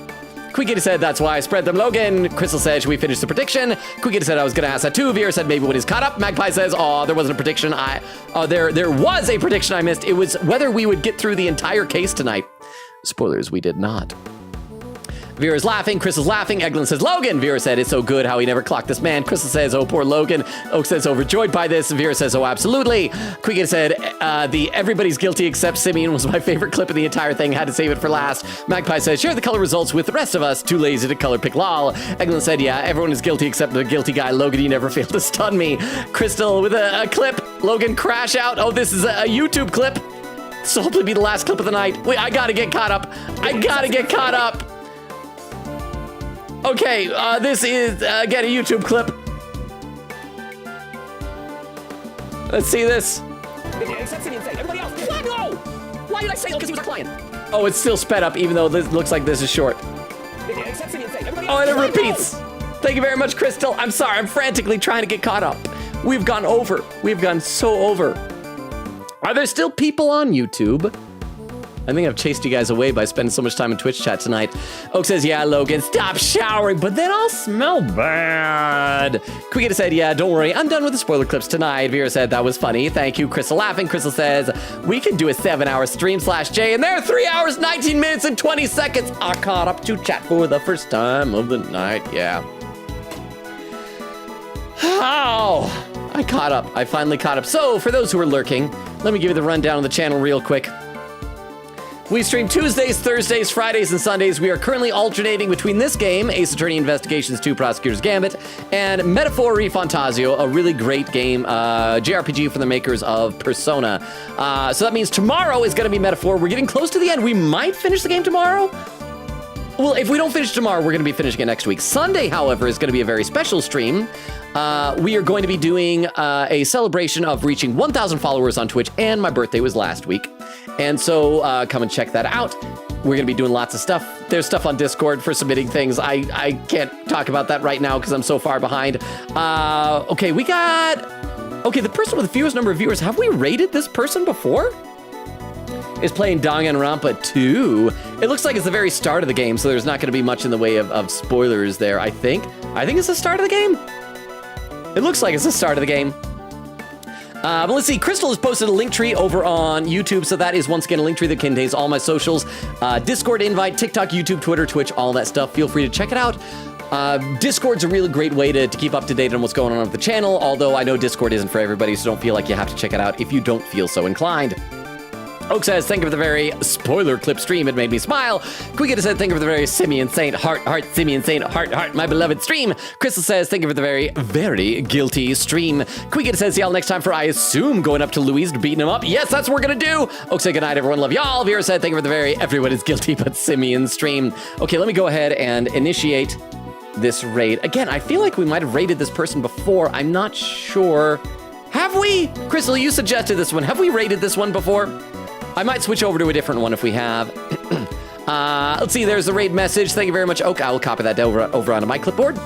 Quickity said, that's why I spread them, Logan. Crystal said, should we finish the prediction? Quickity said, I was going to ask that too. Vera said, maybe when he's caught up. Magpie says, oh, there wasn't a prediction. There was a prediction I missed. It was whether we would get through the entire case tonight. Spoilers, we did not. Vera's laughing, Crystal's laughing, Eglin says, Logan! Vera said, it's so good how he never clocked this man. Crystal says, oh, poor Logan. Oak says, overjoyed by this. Vera says, oh, absolutely. Quiggin said, the everybody's guilty except Simeon was my favorite clip of the entire thing. Had to save it for last. Magpie says, share the color results with the rest of us. Too lazy to color pick lol. Eglin said, yeah, everyone is guilty except the guilty guy. Logan, you never failed to stun me. Crystal with a clip. Logan crash out. Oh, this is a YouTube clip. This will hopefully be the last clip of the night. Wait, I gotta get caught up. Okay, this is, again, a YouTube clip. Let's see this. Everybody else, no! Why did I say, because he was our client? Oh, it's still sped up, even though this looks like this is short. Oh, and it repeats. Thank you very much, Crystal. I'm sorry, I'm frantically trying to get caught up. We've gone over. We've gone so over. Are there still people on YouTube? I think I've chased you guys away by spending so much time in Twitch chat tonight. Oak says, yeah, Logan, stop showering, but then I'll smell bad. Quiggita said, yeah, don't worry, I'm done with the spoiler clips tonight. Vera said, that was funny. Thank you, Crystal laughing. Crystal says, we can do a 7-hour stream /J, and there are 3 hours, 19 minutes, and 20 seconds. I caught up to chat for the first time of the night, yeah. How? I finally caught up. So, for those who are lurking, let me give you the rundown of the channel real quick. We stream Tuesdays, Thursdays, Fridays, and Sundays. We are currently alternating between this game, Ace Attorney Investigations 2 Prosecutor's Gambit, and Metaphor Refantasio, a really great game, JRPG from the makers of Persona. So that means tomorrow is going to be Metaphor. We're getting close to the end. We might finish the game tomorrow. Well, if we don't finish tomorrow, we're going to be finishing it next week. Sunday, however, is going to be a very special stream. We are going to be doing a celebration of reaching 1,000 followers on Twitch, and my birthday was last week. And so come and check that out. We're going to be doing lots of stuff. There's stuff on Discord for submitting things. I can't talk about that right now because I'm so far behind. Okay, the person with the fewest number of viewers, have we rated this person before? Is playing Danganronpa 2. It looks like it's the very start of the game, so there's not going to be much in the way of spoilers there, I think. I think it's the start of the game. It looks like it's the start of the game. But let's see, Crystal has posted a link tree over on YouTube, so that is once again a link tree that contains all my socials, Discord invite, TikTok, YouTube, Twitter, Twitch, all that stuff. Feel free to check it out. Discord's a really great way to keep up to date on what's going on with the channel, although I know Discord isn't for everybody, so don't feel like you have to check it out if you don't feel so inclined. Oak says, think of the very spoiler clip stream. It made me smile. Quiggita said, think of the very Simeon Saint, heart, Simeon Saint, heart, my beloved stream. Crystal says, think of the very, very guilty stream. Quiggita says, see y'all next time for, I assume, going up to Louise to beating him up. Yes, that's what we're going to do. Oak said, good night, everyone. Love y'all. Vera said, think of the very, everyone is guilty but Simeon stream. Okay, let me go ahead and initiate this raid. Again, I feel like we might have raided this person before. I'm not sure. Have we? Crystal, you suggested this one. Have we raided this one before? I might switch over to a different one if we have. Let's see, there's the raid message. Thank you very much, Oak. I will copy that over onto my clipboard.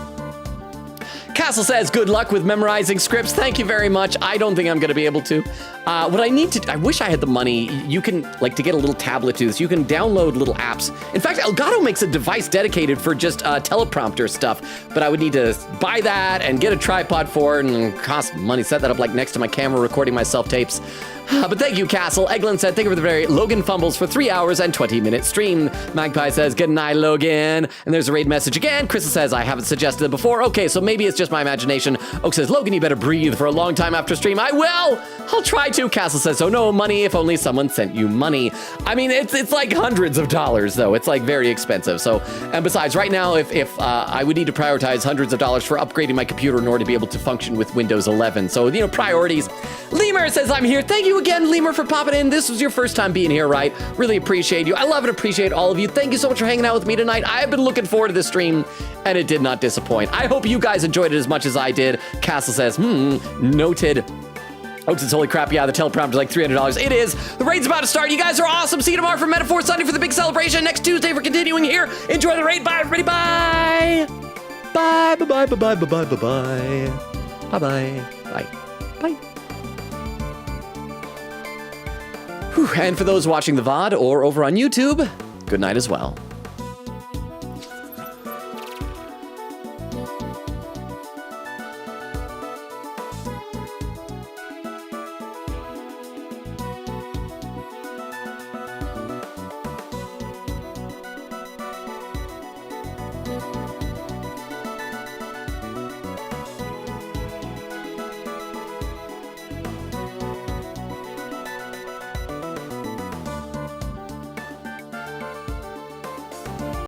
Castle says, good luck with memorizing scripts. Thank you very much. I don't think I'm going to be able to. What I need to, I wish I had the money. You can, like, to get a little tablet to this, you can download little apps. In fact, Elgato makes a device dedicated for just teleprompter stuff, but I would need to buy that and get a tripod for it and cost money. Set that up, like, next to my camera recording my self-tapes. But thank you, Castle. Eglin said, thank you for the very Logan fumbles for 3 hours and 20-minute stream. Magpie says, good night, Logan. And there's a raid message again. Crystal says, I haven't suggested it before. Okay, so maybe it's just my imagination. Oak says, Logan, you better breathe for a long time after stream. I will. I'll try to. Castle says, oh no, money if only someone sent you money. I mean, it's like hundreds of dollars, though. It's like very expensive. So, and besides, right now, if I would need to prioritize hundreds of dollars for upgrading my computer in order to be able to function with Windows 11. So, you know, priorities. Lemur says, I'm here. Thank you again, Lemur, for popping in. This was your first time being here, right? Really appreciate you. I love and appreciate all of you. Thank you so much for hanging out with me tonight. I have been looking forward to this stream, and it did not disappoint. I hope you guys enjoyed it as much as I did. Castle says, noted. Oaks says, holy crap, yeah, the teleprompter's like $300. It is. The raid's about to start. You guys are awesome. See you tomorrow for Metaphor Sunday for the big celebration. Next Tuesday for continuing here. Enjoy the raid. Bye, everybody. Bye. Bye, bye, bye, bye, bye, bye, bye, bye. Bye, bye. Bye. Bye. Whew. And for those watching the VOD or over on YouTube, good night as well.